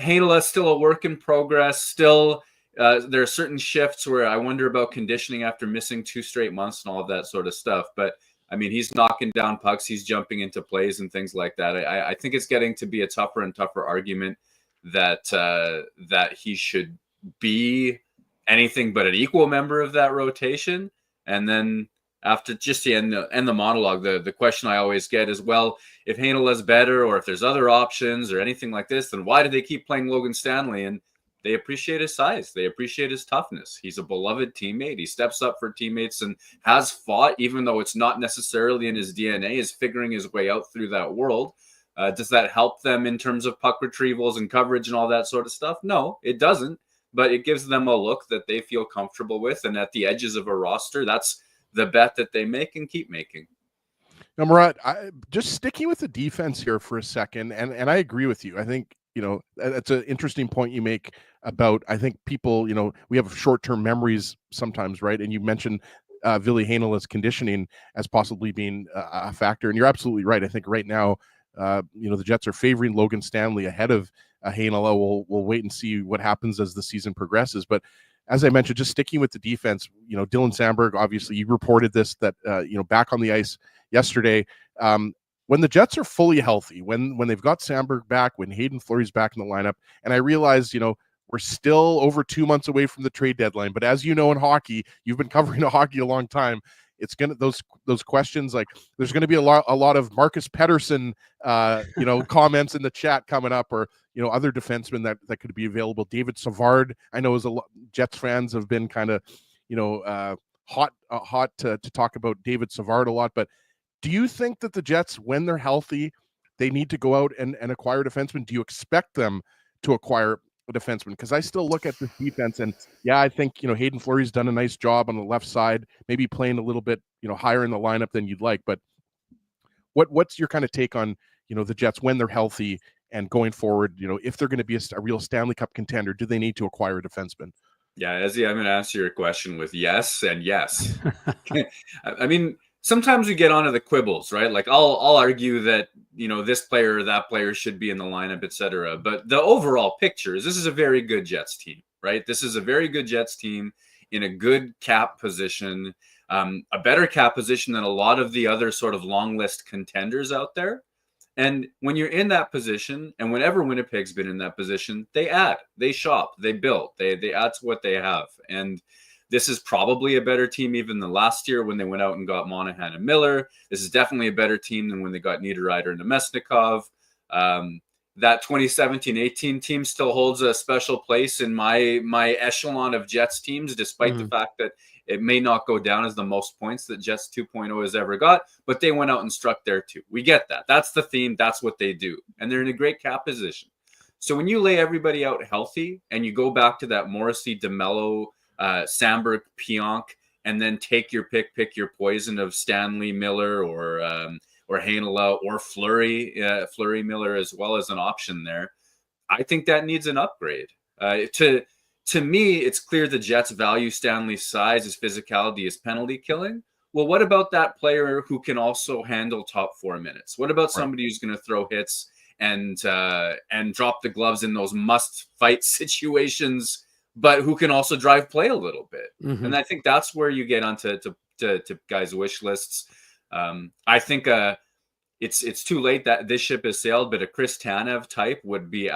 Heinola is still a work in progress. Still, there are certain shifts where I wonder about conditioning after missing 2 straight months and all of that sort of stuff. But I mean, he's knocking down pucks, he's jumping into plays and things like that. I think it's getting to be a tougher and tougher argument that he should be anything but an equal member of that rotation. And then after just the end the monologue, the question I always get is, well, if Heinola's better or if there's other options or anything like this, then why do they keep playing Logan Stanley? And They appreciate his size. They appreciate his toughness. He's a beloved teammate. He steps up for teammates and has fought, even though it's not necessarily in his DNA, is figuring his way out through that world. Does that help them in terms of puck retrievals and coverage and all that sort of stuff? No, it doesn't. But it gives them a look that they feel comfortable with. And at the edges of a roster, that's the bet that they make and keep making. Now, Murat, just sticking with the defense here for a second, and I agree with you. I think, that's an interesting point you make about, I think people, we have short-term memories sometimes, right? And you mentioned Ville Heinola's conditioning as possibly being a factor. And you're absolutely right. I think right now, the Jets are favoring Logan Stanley ahead of Heinola. We'll wait and see what happens as the season progresses. But as I mentioned, just sticking with the defense, Dylan Samberg, obviously you reported this, that, back on the ice yesterday, when the Jets are fully healthy, when they've got Samberg back, when Haydn Fleury's back in the lineup, and I realize, we're still over 2 months away from the trade deadline, but as you know, in hockey, you've been covering hockey a long time. It's gonna those questions, like there's gonna be a lot of Marcus Pettersson, comments in the chat coming up, or other defensemen that could be available. David Savard, I know, as Jets fans have been kind of hot to talk about David Savard a lot. But do you think that the Jets, when they're healthy, they need to go out and acquire defensemen? Do you expect them to acquire a defenseman? Because I still look at this defense, and yeah, I think Haydn Fleury's done a nice job on the left side, maybe playing a little bit higher in the lineup than you'd like. But what's your kind of take on the Jets when they're healthy and going forward? If they're going to be a real Stanley Cup contender, do they need to acquire a defenseman? Yeah, Ezzy, I'm going to answer your question with yes and yes. I mean, sometimes we get onto the quibbles, right? Like I'll argue that, this player or that player should be in the lineup, etc. But the overall picture is this is a very good Jets team, right? This is a very good Jets team in a good cap position, a better cap position than a lot of the other sort of long list contenders out there. And when you're in that position, and whenever Winnipeg's been in that position, they add, they shop, they build, they add to what they have. And this is probably a better team even than last year when they went out and got Monahan and Miller. This is definitely a better team than when they got Niederreiter and Nemesnikov. That 2017-18 team still holds a special place in my echelon of Jets teams, despite the fact that it may not go down as the most points that Jets 2.0 has ever got, but they went out and struck there too. We get that. That's the theme. That's what they do. And they're in a great cap position. So when you lay everybody out healthy and you go back to that Morrissey, DeMello, Samberg, Pionk, and then take your pick your poison of Stanley, Miller, or Heinola, or Fleury Miller as well as an option there. I think that needs an upgrade. To me, it's clear the Jets value Stanley's size, his physicality, his penalty killing. Well, what about that player who can also handle top 4 minutes? What about somebody who's going to throw hits and drop the gloves in those must fight situations, but who can also drive play a little bit? And I think that's where you get onto to guys' wish lists. I think it's too late that this ship has sailed, but a Chris Tanev type would be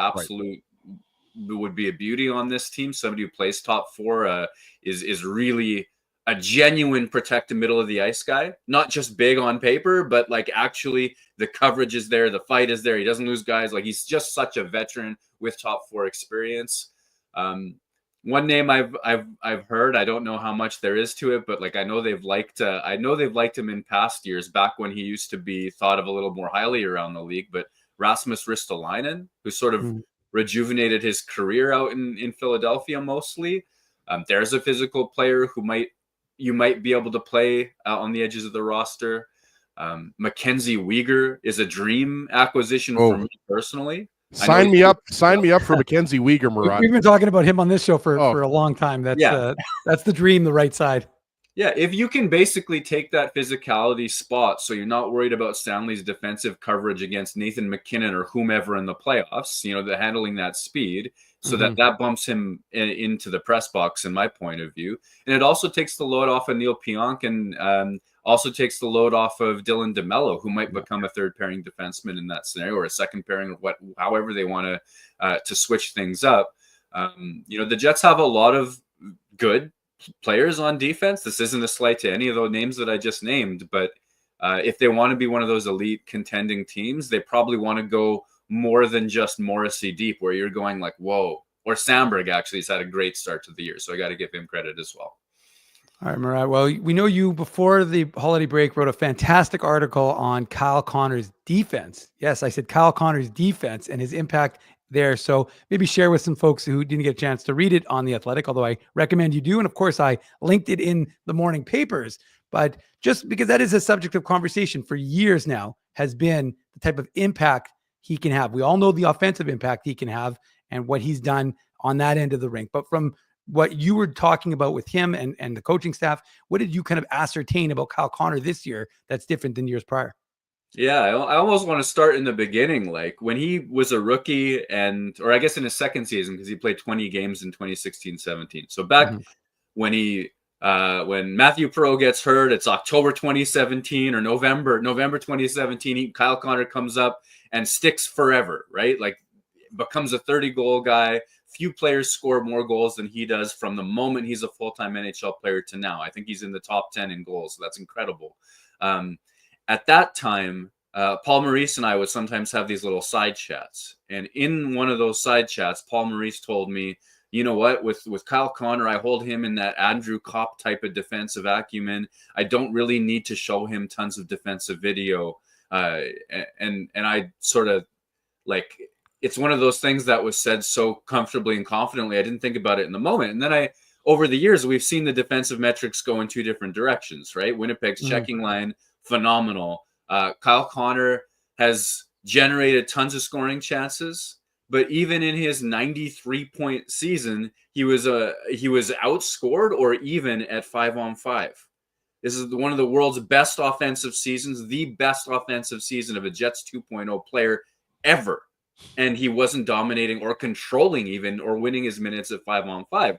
would be a beauty on this team. Somebody who plays top 4 is really a genuine protect the middle of the ice guy, not just big on paper, but like actually the coverage is there, the fight is there. He doesn't lose guys. Like he's just such a veteran with top 4 experience. One name I've heard, I don't know how much there is to it, but like I know they've liked him in past years, back when he used to be thought of a little more highly around the league. But Rasmus Ristolainen, who sort of rejuvenated his career out in Philadelphia mostly. There's a physical player who you might be able to play on the edges of the roster. Mackenzie Weegar is a dream acquisition for me personally. Sign me up for Mackenzie Weegar, Murat. We've been talking about him on this show for a long time. That's the dream, the right side. Yeah, if you can basically take that physicality spot, so you're not worried about Stanley's defensive coverage against Nathan McKinnon or whomever in the playoffs, the handling that speed, so that bumps him into the press box, in my point of view. And it also takes the load off of Neil Pionk, and also takes the load off of Dylan DeMello, who might become a third pairing defenseman in that scenario, or a second pairing, or however they want to switch things up. The Jets have a lot of good players on defense. This isn't a slight to any of those names that I just named, but if they want to be one of those elite contending teams, they probably want to go more than just Morrissey deep, where you're going like, whoa, Or Samberg actually has had a great start to the year. So I got to give him credit as well. All right, Murat. Well, we know you before the holiday break wrote a fantastic article on Kyle Connor's defense. Yes, I said Kyle Connor's defense and his impact there. So maybe share with some folks who didn't get a chance to read it on The Athletic, although I recommend you do. And of course, I linked it in the morning papers. But just because that is a subject of conversation for years now, has been the type of impact he can have. We all know the offensive impact he can have and what he's done on that end of the rink. But from what you were talking about with him and the coaching staff, what did you kind of ascertain about Kyle Connor this year that's different than years prior? Yeah, I almost want to start in the beginning, like when he was a rookie or I guess in his second season, because he played 20 games in 2016-17. So back when when Matthew Perreault gets hurt, it's October 2017 or November 2017, Kyle Connor comes up and sticks forever, right? Like becomes a 30-goal guy. Few players score more goals than he does from the moment he's a full-time NHL player to now. I think he's in the top 10 in goals. So that's incredible. At that time, Paul Maurice and I would sometimes have these little side chats. And in one of those side chats, Paul Maurice told me, you know what, with Kyle Connor, I hold him in that Andrew Kopp type of defensive acumen. I don't really need to show him tons of defensive video. And I sort of like, it's one of those things that was said so comfortably and confidently. I didn't think about it in the moment. And then over the years, we've seen the defensive metrics go in two different directions, right? Winnipeg's checking line, phenomenal. Kyle Connor has generated tons of scoring chances, but even in his 93-point season, he was outscored or even at 5-on-5. This is one of the world's best offensive seasons, the best offensive season of a Jets 2.0 player ever. And he wasn't dominating or controlling even or winning his minutes at 5-on-5,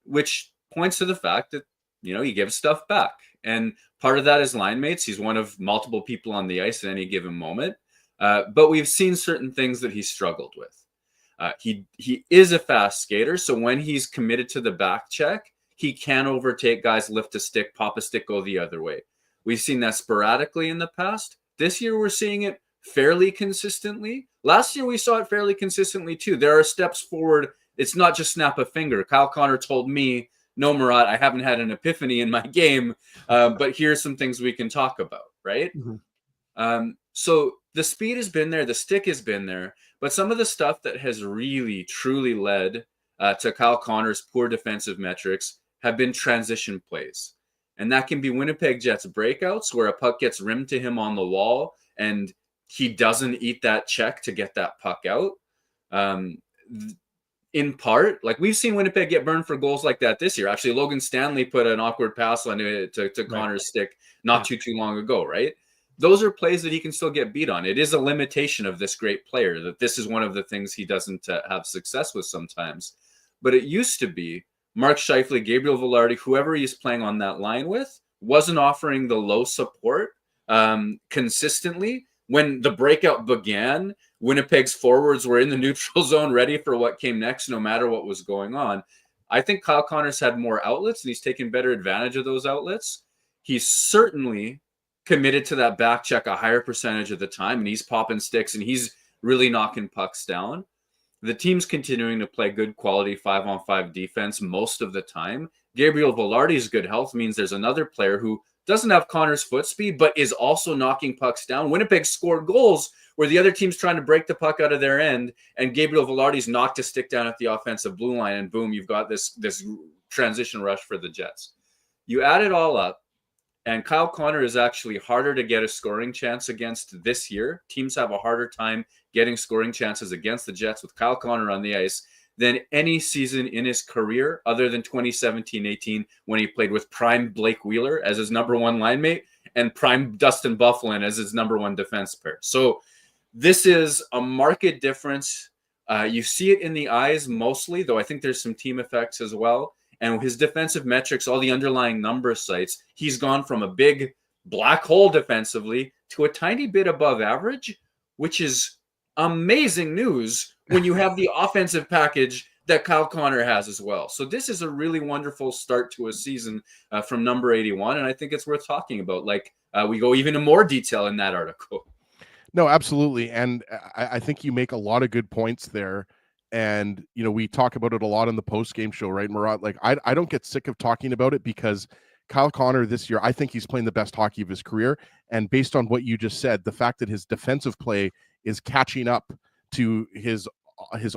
which points to the fact that, he gives stuff back. And part of that is line mates. He's one of multiple people on the ice at any given moment. But we've seen certain things that he struggled with. He is a fast skater. So when he's committed to the back check, he can overtake guys, lift a stick, pop a stick, go the other way. We've seen that sporadically in the past. This year, we're seeing it fairly consistently. Last year, we saw it fairly consistently too. There are steps forward. It's not just snap a finger. Kyle Connor told me, no, Murat, I haven't had an epiphany in my game, but here's some things we can talk about, right? So the speed has been there. The stick has been there. But some of the stuff that has really, truly led to Kyle Connor's poor defensive metrics have been transition plays. And that can be Winnipeg Jets breakouts where a puck gets rimmed to him on the wall and he doesn't eat that check to get that puck out. In part, like we've seen Winnipeg get burned for goals like that this year. Actually, Logan Stanley put an awkward pass on it to Connor's stick not too long ago, right? Those are plays that he can still get beat on. It is a limitation of this great player that this is one of the things he doesn't have success with sometimes. But it used to be Mark Scheifele, Gabriel Vilardi, whoever he's playing on that line with, wasn't offering the low support consistently. When the breakout began, Winnipeg's forwards were in the neutral zone ready for what came next, no matter what was going on. I think Kyle Connor's had more outlets, and he's taken better advantage of those outlets. He's certainly committed to that back check a higher percentage of the time, and he's popping sticks, and he's really knocking pucks down. The team's continuing to play good quality 5-on-5 defense most of the time. Gabriel Vilardi's good health means there's another player who doesn't have Connor's foot speed, but is also knocking pucks down. Winnipeg scored goals where the other team's trying to break the puck out of their end, and Gabriel Vilardi's knocked a stick down at the offensive blue line, and boom, you've got this transition rush for the Jets. You add it all up, and Kyle Connor is actually harder to get a scoring chance against this year. Teams have a harder time getting scoring chances against the Jets with Kyle Connor on the ice than any season in his career other than 2017-18 when he played with prime Blake Wheeler as his number one line mate and prime Dustin Byfuglien as his number one defense pair. So this is a marked difference. You see it in the eyes mostly, though I think there's some team effects as well. And his defensive metrics, all the underlying number sites, he's gone from a big black hole defensively to a tiny bit above average, which is amazing news when you have the offensive package that Kyle Connor has as well. So this is a really wonderful start to a season from number 81. And I think it's worth talking about. Like we go even in more detail in that article. No, absolutely. And I think you make a lot of good points there. And, we talk about it a lot on the post-game show, right, Murat? Like, I don't get sick of talking about it because Kyle Connor this year, I think he's playing the best hockey of his career. And based on what you just said, the fact that his defensive play is catching up to his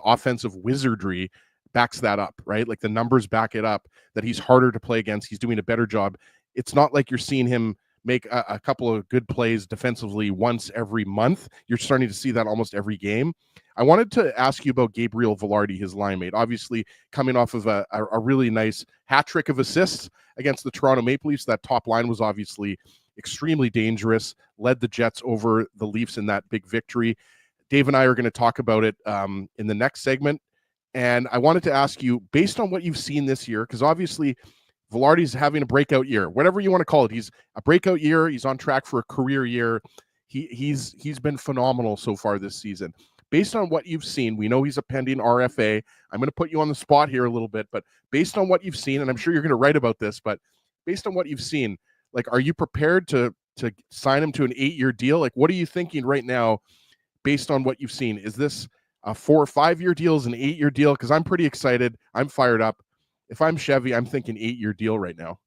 offensive wizardry backs that up, right? Like the numbers back it up, that he's harder to play against. He's doing a better job. It's not like you're seeing him make a couple of good plays defensively once every month. You're starting to see that almost every game. I wanted to ask you about Gabriel Vilardi, his line mate, obviously coming off of a really nice hat trick of assists against the Toronto Maple Leafs. That top line was obviously extremely dangerous, led the Jets over the Leafs in that big victory. Dave and I are going to talk about it in the next segment. And I wanted to ask you, based on what you've seen this year, because obviously Vilardi's having a breakout year, whatever you want to call it. He's a breakout year. He's on track for a career year. He's been phenomenal so far this season. Based on what you've seen, we know he's a pending RFA. I'm going to put you on the spot here a little bit, but based on what you've seen, and I'm sure you're going to write about this, but based on what you've seen, like, are you prepared to sign him to an 8-year deal? Like, what are you thinking right now based on what you've seen? Is this a 4 or 5 year deal? Is an 8-year deal? Because I'm pretty excited. I'm fired up. If I'm Chevy, I'm thinking 8-year deal right now.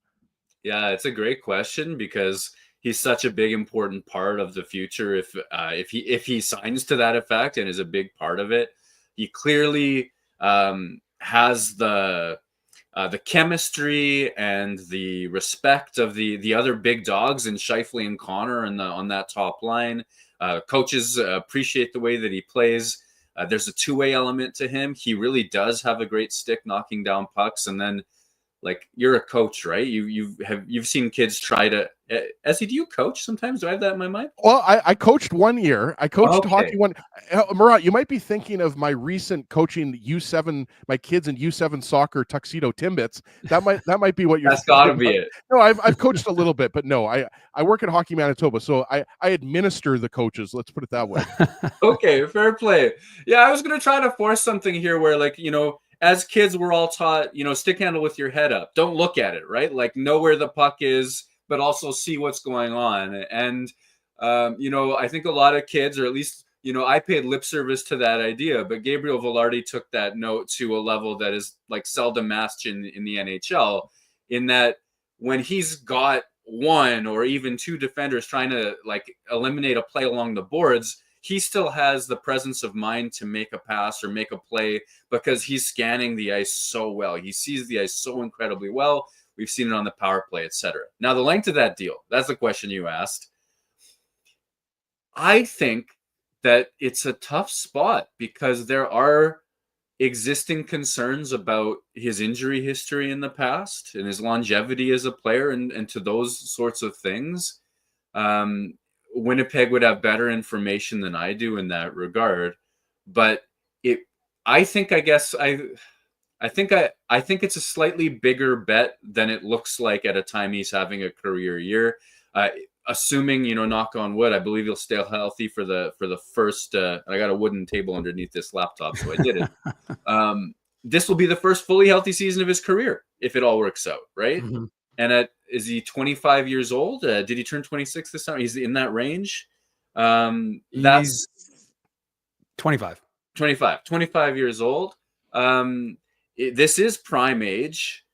Yeah, it's a great question because he's such a big, important part of the future. If he signs to that effect and is a big part of it, he clearly has the chemistry and the respect of the other big dogs in Scheifele and Connor on that top line. Coaches appreciate the way that he plays. There's a two-way element to him. He really does have a great stick knocking down pucks. And then, like, you're a coach, right? You've seen kids try to. Essie, do you coach sometimes? Do I have that in my mind? Well, I coached 1 year. I coached hockey one. Murat, you might be thinking of my recent coaching U7, my kids in U7 soccer tuxedo Timbits. That might be what you're. That's got to be it. No, I've coached a little bit, but no, I work at Hockey Manitoba, so I administer the coaches. Let's put it that way. Okay, fair play. Yeah, I was gonna try to force something here where, like, as kids, we're all taught, stick handle with your head up. Don't look at it, right? Like, know where the puck is, but also see what's going on. And, I think a lot of kids, or at least, I paid lip service to that idea, but Gabriel Vilardi took that note to a level that is, like, seldom matched in the NHL, in that when he's got one or even two defenders trying to, like, eliminate a play along the boards, he still has the presence of mind to make a pass or make a play because he's scanning the ice so well. He sees the ice so incredibly well. We've seen it on the power play, etc. Now, the length of that deal, that's the question you asked. I think that it's a tough spot because there are existing concerns about his injury history in the past and his longevity as a player and to those sorts of things. Winnipeg would have better information than I do in that regard, but I think it's a slightly bigger bet than it looks like at a time he's having a career year. Assuming, knock on wood, I believe he'll stay healthy for the first. I got a wooden table underneath this laptop, so I did it. This will be the first fully healthy season of his career if it all works out, right? Mm-hmm. And is he 25 years old? Did he turn 26 this time? He's in that range. That's 25 years old. This is prime age.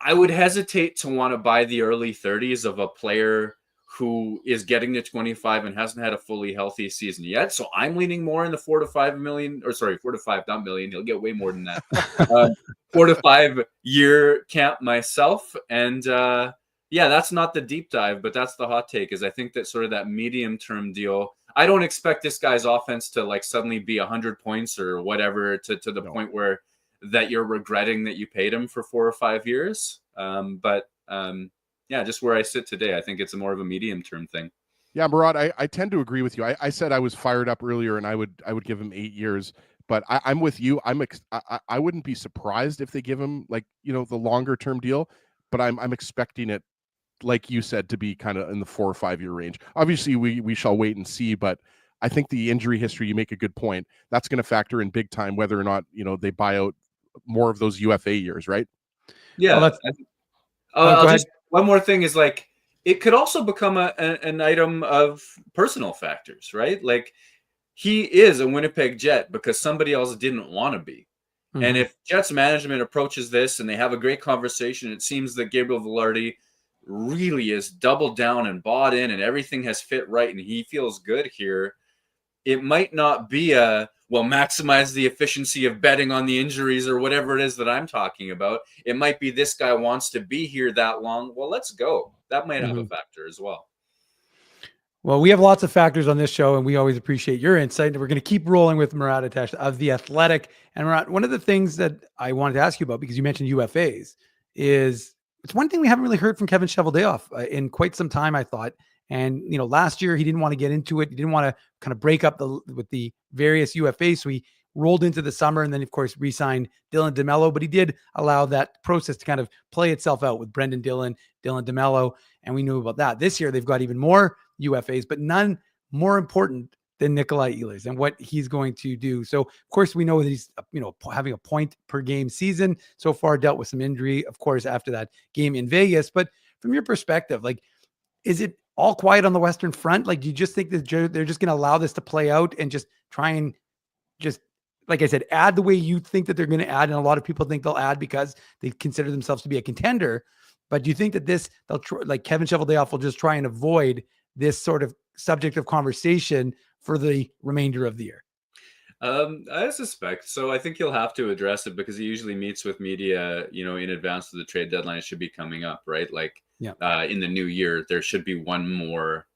I would hesitate to want to buy the early 30s of a player who is getting to 25 and hasn't had a fully healthy season yet. So I'm leaning more in the 4 to 5 million, or sorry, 4 to 5, not million. He'll get way more than that. 4 to 5 year camp myself. And that's not the deep dive, but that's the hot take, is I think that sort of that medium term deal. I don't expect this guy's offense to, like, suddenly be 100 points or whatever to the point where that you're regretting that you paid him for 4 or 5 years. Just where I sit today, I think it's more of a medium term thing. Yeah, Murat, I tend to agree with you. I said I was fired up earlier, and I would give him 8 years. But I'm with you. I wouldn't be surprised if they give him, like, the longer term deal. But I'm expecting it, like you said, to be kind of in the 4 or 5 year range. Obviously, we shall wait and see. But I think the injury history, you make a good point. That's going to factor in big time whether or not they buy out more of those UFA years, right? Yeah. Just one more thing is, like, it could also become an item of personal factors, right? Like, he is a Winnipeg Jet because somebody else didn't want to be. Mm-hmm. And if Jets management approaches this and they have a great conversation, it seems that Gabriel Vilardi really is doubled down and bought in and everything has fit right and he feels good here. It might not be maximize the efficiency of betting on the injuries or whatever it is that I'm talking about. It might be this guy wants to be here that long. Well, let's go. That might have a factor as well. Well, we have lots of factors on this show, and we always appreciate your insight. We're going to keep rolling with Murat Ates of The Athletic. And Murat, one of the things that I wanted to ask you about, because you mentioned UFAs, is it's one thing we haven't really heard from Kevin Cheveldayoff in quite some time, I thought. And, last year he didn't want to get into it. He didn't want to kind of break up with the various UFAs. So he rolled into the summer and then, of course, re-signed Dylan DeMello. But he did allow that process to kind of play itself out with Brendan Dillon, Dylan DeMello. And we knew about that. This year they've got even more UFAs, but none more important than Nikolaj Ehlers and what he's going to do. So, of course, we know that he's, having a point per game season so far, dealt with some injury, of course, after that game in Vegas. But from your perspective, is it all quiet on the Western Front? Do you just think that they're just going to allow this to play out and just try and like I said, add the way you think that they're going to add? And a lot of people think they'll add because they consider themselves to be a contender. But do you think that Kevin Cheveldayoff will just try and avoid this sort of subject of conversation for the remainder of the year? I suspect so. I think he'll have to address it because he usually meets with media, in advance of the trade deadline. It should be coming up, right? In the new year, there should be one more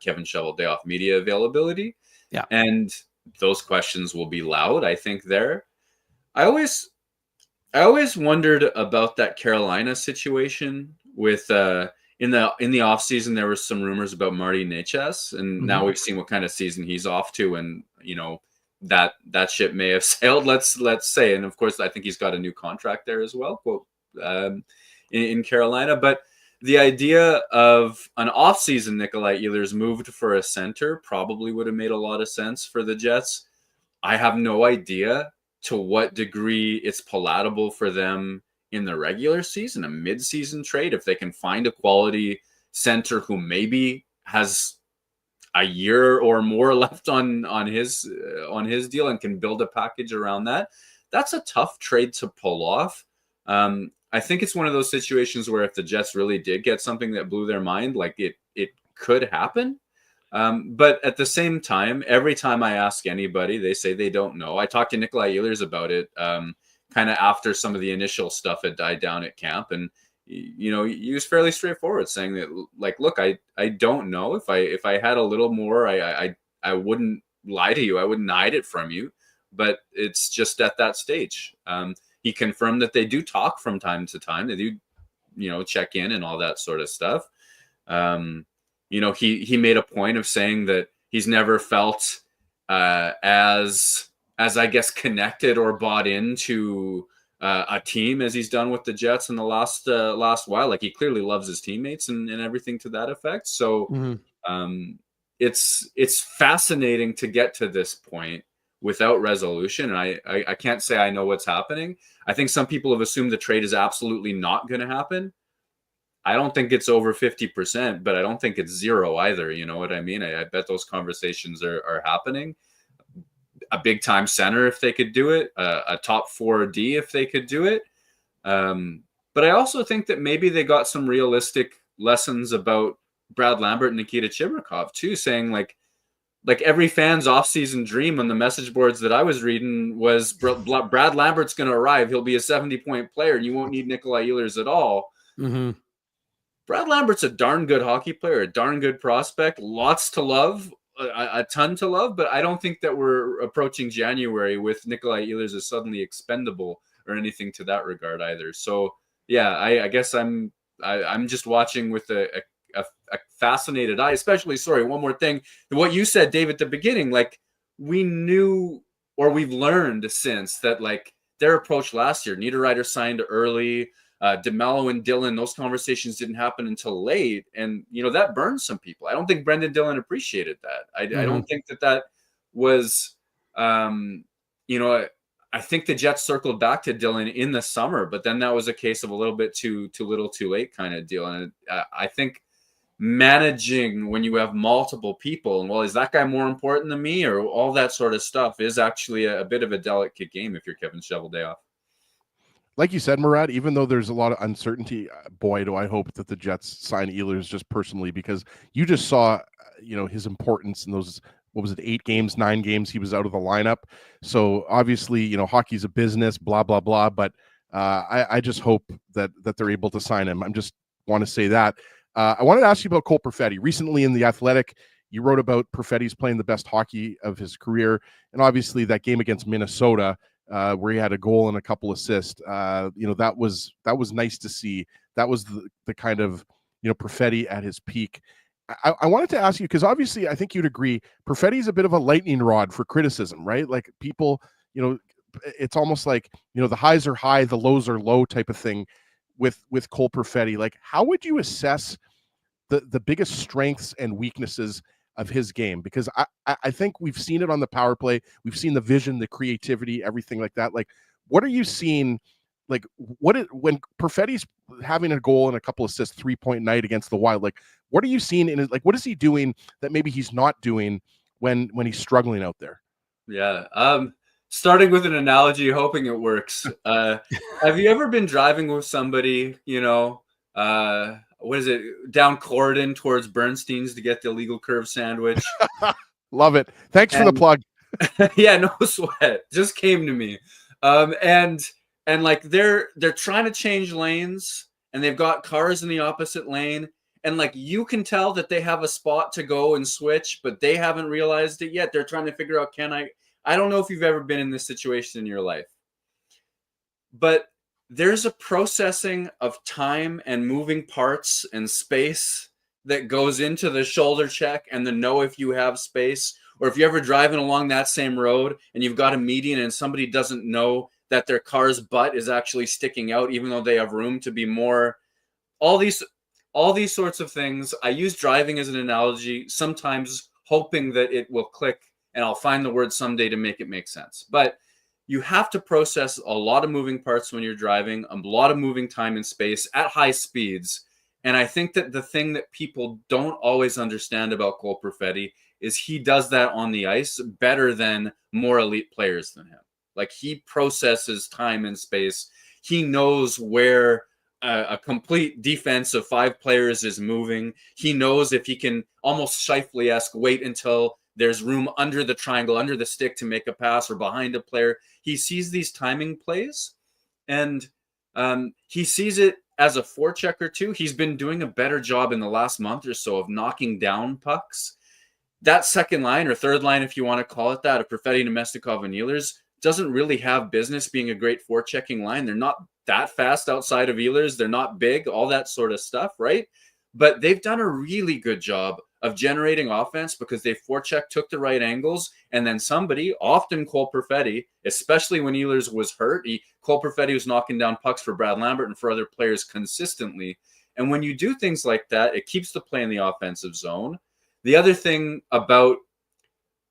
Kevin Cheveldayoff media availability. Yeah. And those questions will be loud, I think, there. I always wondered about that Carolina situation with in the offseason, there were some rumors about Marty Necas, and now we've seen what kind of season he's off to, and that ship may have sailed, let's say. And of course, I think he's got a new contract there as well, in Carolina. But the idea of an offseason Nikolaj Ehlers moved for a center probably would have made a lot of sense for the Jets. I have no idea to what degree it's palatable for them in the regular season, a mid-season trade, if they can find a quality center who maybe has a year or more left on his deal and can build a package around that. That's a tough trade to pull off. I think it's one of those situations where if the Jets really did get something that blew their mind, it could happen. But at the same time, every time I ask anybody, they say they don't know. I talked to Nikolaj Ehlers about it kind of after some of the initial stuff had died down at camp. And, he was fairly straightforward, saying that, look, I don't know. If I had a little more, I wouldn't lie to you. I wouldn't hide it from you. But it's just at that stage. He confirmed that they do talk from time to time. They do, check in and all that sort of stuff. He made a point of saying that he's never felt as I guess connected or bought into a team as he's done with the Jets in the last while. He clearly loves his teammates and everything to that effect. So it's fascinating to get to this point without resolution. And I can't say I know what's happening. I think some people have assumed the trade is absolutely not going to happen. I don't think it's over 50%, but I don't think it's zero either. You know what I mean? I bet those conversations are happening. A big time center, if they could do it, a top 4D, if they could do it. But I also think that maybe they got some realistic lessons about Brad Lambert and Nikita Chibrikov too, saying like every fan's offseason dream on the message boards that I was reading was Brad Lambert's going to arrive. He'll be a 70-point player and you won't need Nikolaj Ehlers at all. Mm-hmm. Brad Lambert's a darn good hockey player, a darn good prospect, lots to love, a ton to love, but I don't think that we're approaching January with Nikolaj Ehlers as suddenly expendable or anything to that regard either. So yeah, I guess I'm just watching with a fascinated eye, especially, one more thing, what you said, Dave, at the beginning, we knew, or we've learned since that, their approach last year, Niederreiter signed early, DeMello and Dillon, those conversations didn't happen until late. And, that burned some people. I don't think Brendan Dillon appreciated that. I don't think that was, I think the Jets circled back to Dillon in the summer, but then that was a case of a little bit too little, too late kind of deal. And I think managing when you have multiple people, and well, is that guy more important than me, or all that sort of stuff is actually a bit of a delicate game if you're Kevin Cheveldayoff. Like you said, Murat, even though there's a lot of uncertainty, boy, do I hope that the Jets sign Ehlers just personally, because you just saw, his importance in those, 8 games, 9 games he was out of the lineup. So obviously, hockey's a business, blah, blah, blah. But I just hope that they're able to sign him. I just want to say that. I wanted to ask you about Cole Perfetti. Recently in The Athletic, you wrote about Perfetti's playing the best hockey of his career. And obviously that game against Minnesota, where he had a goal and a couple assists, that was nice to see. That was the kind of, Perfetti at his peak. I wanted to ask you, because obviously I think you'd agree, Perfetti's a bit of a lightning rod for criticism, right? Like people, it's almost like, the highs are high, the lows are low type of thing with Cole Perfetti. Like, how would you assess the biggest strengths and weaknesses of his game? Because I think we've seen it on the power play. We've seen the vision, the creativity, everything like that. Like, what are you seeing? Like, when Perfetti's having a goal and a couple assists, 3-point night against the Wild, like, what are you seeing in it? Like, what is he doing that maybe he's not doing when he's struggling out there? Yeah. Starting with an analogy, hoping it works. Have you ever been driving with somebody, what is it, down Corridon towards Bernstein's to get the illegal curve sandwich? Love it. Thanks for the plug. Yeah, no sweat. Just came to me. And like they're trying to change lanes, and they've got cars in the opposite lane, and like you can tell that they have a spot to go and switch, but they haven't realized it yet. They're trying to figure out, I don't know if you've ever been in this situation in your life, but there's a processing of time and moving parts and space that goes into the shoulder check and the know if you have space, or if you're ever driving along that same road and you've got a median and somebody doesn't know that their car's butt is actually sticking out, even though they have room to be more, all these sorts of things. I use driving as an analogy, sometimes hoping that it will click and I'll find the word someday to make it make sense. But you have to process a lot of moving parts when you're driving, a lot of moving time and space at high speeds. And I think that the thing that people don't always understand about Cole Perfetti is he does that on the ice better than more elite players than him. Like, he processes time and space. He knows where a complete defense of 5 players is moving. He knows if he can, almost Scheifele-esque, wait until there's room under the triangle, under the stick to make a pass, or behind a player. He sees these timing plays, and he sees it as a forechecker too. He's been doing a better job in the last month or so of knocking down pucks. That second line, or third line, if you want to call it that, of Perfetti, Nemestikov, and Ehlers, doesn't really have business being a great forechecking line. They're not that fast outside of Ehlers. They're not big, all that sort of stuff, right? But they've done a really good job of generating offense because they forecheck, took the right angles, and then somebody, often Cole Perfetti, especially when Ehlers was hurt, Cole Perfetti was knocking down pucks for Brad Lambert and for other players consistently. And when you do things like that, it keeps the play in the offensive zone. The other thing about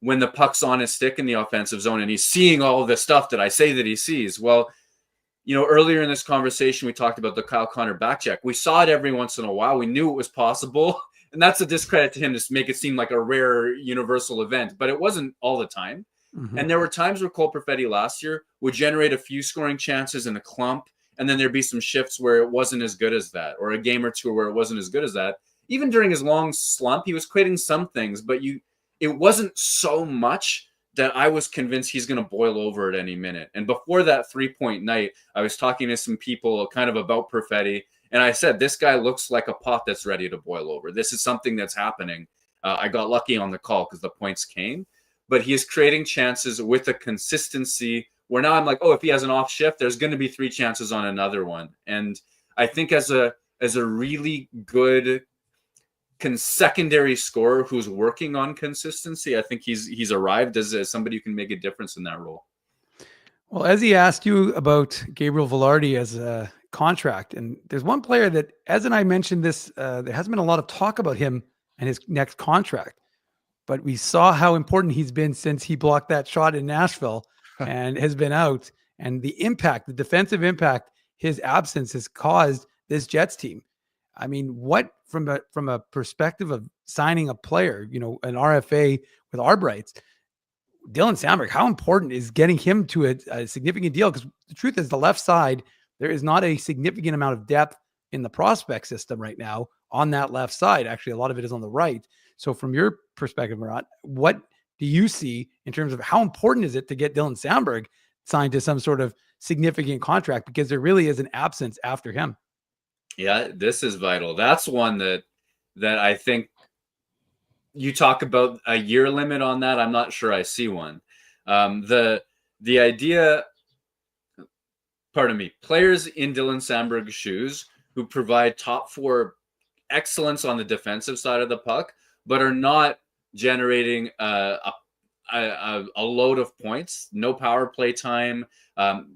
when the puck's on his stick in the offensive zone and he's seeing all of the stuff that I say that he sees, well, earlier in this conversation, we talked about the Kyle Connor back check. We saw it every once in a while. We knew it was possible. And that's a discredit to him to make it seem like a rare universal event, but it wasn't all the time. Mm-hmm. And there were times where Cole Perfetti last year would generate a few scoring chances in a clump, and then there'd be some shifts where it wasn't as good as that, or a game or two where it wasn't as good as that. Even during his long slump, he was creating some things, but it wasn't so much that I was convinced he's going to boil over at any minute. And before that 3-point night, I was talking to some people kind of about Perfetti, and I said, this guy looks like a pot that's ready to boil over. This is something that's happening. I got lucky on the call because the points came, but he is creating chances with a consistency where now I'm like, oh, if he has an off shift, there's going to be 3 chances on another one. And I think as a really good secondary scorer who's working on consistency, I think he's arrived as somebody who can make a difference in that role. Well, as he asked you about Gabriel Vilardi as a contract, and there's one player that, as and I mentioned this, there hasn't been a lot of talk about him and his next contract, but we saw how important he's been since he blocked that shot in Nashville and has been out, and the impact, the defensive impact his absence has caused this Jets team. I mean, what from a perspective of signing a player, you know, an RFA with arb rights, Dylan Samberg, how important is getting him to a significant deal? Because the truth is, the left side, there is not a significant amount of depth in the prospect system right now on that left side. Actually, a lot of it is on the right. So from your perspective, Murat, what do you see in terms of how important is it to get Dylan Samberg signed to some sort of significant contract? Because there really is an absence after him. Yeah, this is vital. That's one that I think you talk about a year limit on that. I'm not sure I see one. The idea, pardon me, players in Dylan Samberg's shoes who provide top four excellence on the defensive side of the puck, but are not generating a load of points, no power play time,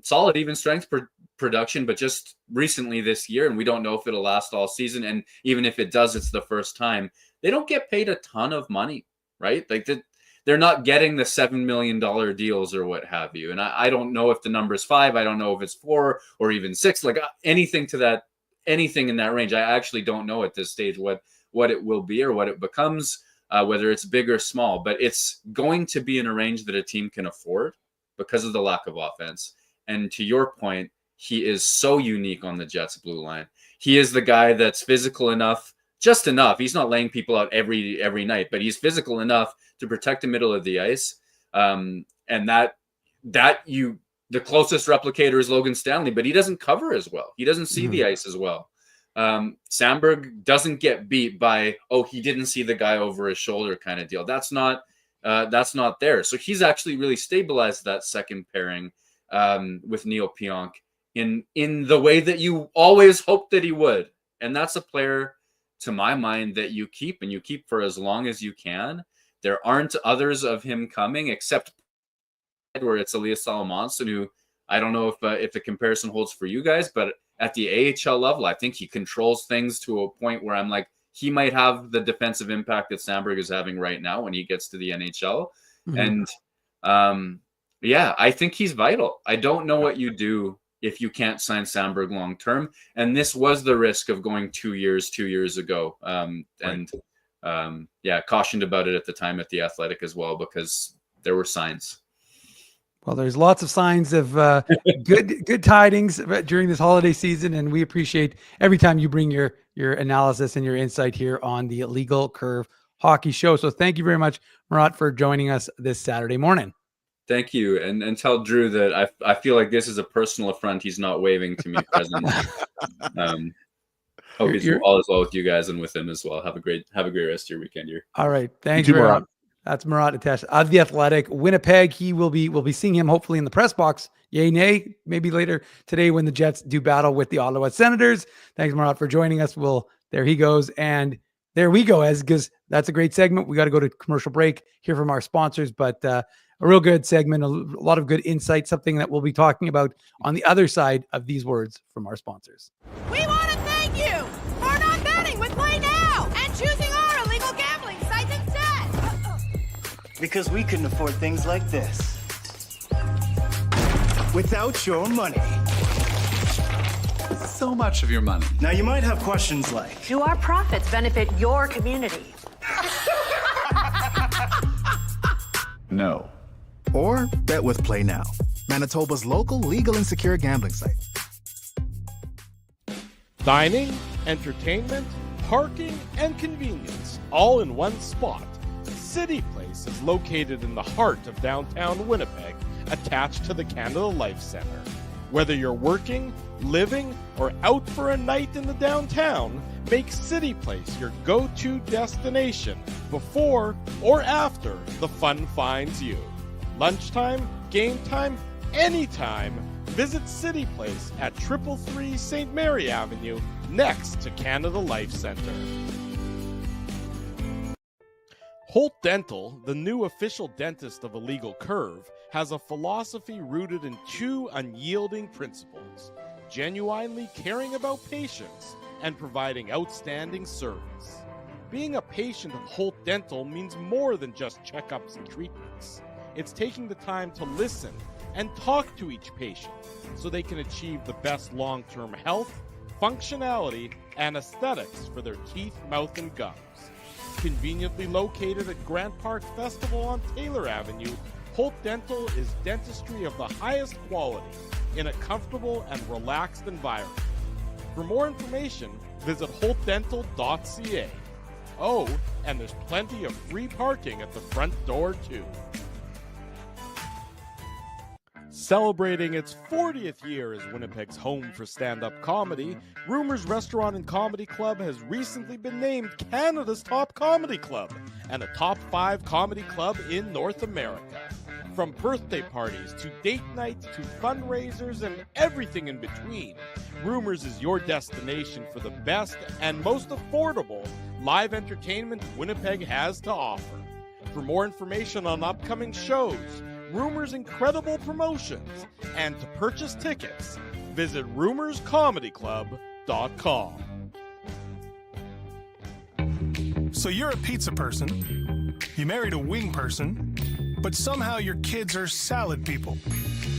solid even strength production, but just recently this year, and we don't know if it'll last all season. And even if it does, it's the first time. They don't get paid a ton of money, right? Like they're not getting the $7 million deals or what have you. And I don't know if the number is 5. I don't know if it's 4 or even 6. Like anything in that range. I actually don't know at this stage what it will be or what it becomes, whether it's big or small. But it's going to be in a range that a team can afford because of the lack of offense. And to your point, he is so unique on the Jets blue line. He is the guy that's physical enough, just enough. He's not laying people out every night, but he's physical enough to protect the middle of the ice. And the closest replicator is Logan Stanley, but he doesn't cover as well. He doesn't see the ice as well. Samberg doesn't get beat by, he didn't see the guy over his shoulder kind of deal. That's not there. So he's actually really stabilized that second pairing with Neil Pionk in the way that you always hoped that he would. And that's a player, to my mind, that you keep for as long as you can. There aren't others of him coming except where it's Elias Salamonson, who I don't know if the comparison holds for you guys, but at the AHL level, I think he controls things to a point where I'm like, he might have the defensive impact that Samberg is having right now when he gets to the NHL. Mm-hmm. And I think he's vital. I don't know what you do if you can't sign Samberg long term. And this was the risk of going 2 years ago. Cautioned about it at the time at The Athletic as well, because there were signs. Well, there's lots of signs of good tidings during this holiday season, and we appreciate every time you bring your analysis and your insight here on the Legal Curve Hockey Show. So thank you very much, Murat, for joining us this Saturday morning. Thank you, and tell Drew that I feel like this is a personal affront. He's not waving to me presently. Hope he's all is well with you guys and with him as well. Have a great rest of your weekend here. All right, thanks, Murat. That's Murat Ates of The Athletic. Winnipeg, we'll be seeing him hopefully in the press box. Yay, nay, maybe later today when the Jets do battle with the Ottawa Senators. Thanks, Murat, for joining us. There he goes. And there we go, because that's a great segment. We got to go to commercial break, hear from our sponsors, but a real good segment, a lot of good insight, something that we'll be talking about on the other side of these words from our sponsors. We want to thank you for not betting with Play Now and choosing our illegal gambling sites instead. Because we couldn't afford things like this without your money. So much of your money. Now you might have questions like, do our profits benefit your community? No. Or bet with Play Now, Manitoba's local legal and secure gambling site. Dining, entertainment, parking, and convenience, all in one spot. City Place is located in the heart of downtown Winnipeg, attached to the Canada Life Centre. Whether you're working, living, or out for a night in the downtown, make City Place your go-to destination before or after the fun finds you. Lunchtime, game time, anytime, visit City Place at 333 St. Mary Avenue, next to Canada Life Centre. Holt Dental, the new official dentist of Illegal Curve, has a philosophy rooted in 2 unyielding principles: genuinely caring about patients and providing outstanding service. Being a patient of Holt Dental means more than just checkups and treatments. It's taking the time to listen and talk to each patient so they can achieve the best long-term health, functionality, and aesthetics for their teeth, mouth, and gums. Conveniently located at Grant Park Festival on Taylor Avenue, Holt Dental is dentistry of the highest quality in a comfortable and relaxed environment. For more information, visit holtdental.ca. Oh, and there's plenty of free parking at the front door, too. Celebrating its 40th year as Winnipeg's home for stand-up comedy, Rumors Restaurant and Comedy Club has recently been named Canada's top comedy club and a top 5 comedy club in North America. From birthday parties to date nights to fundraisers and everything in between, Rumors is your destination for the best and most affordable live entertainment Winnipeg has to offer. For more information on upcoming shows, Rumors' incredible promotions, and to purchase tickets, visit rumorscomedyclub.com. So you're a pizza person, you married a wing person, but somehow your kids are salad people.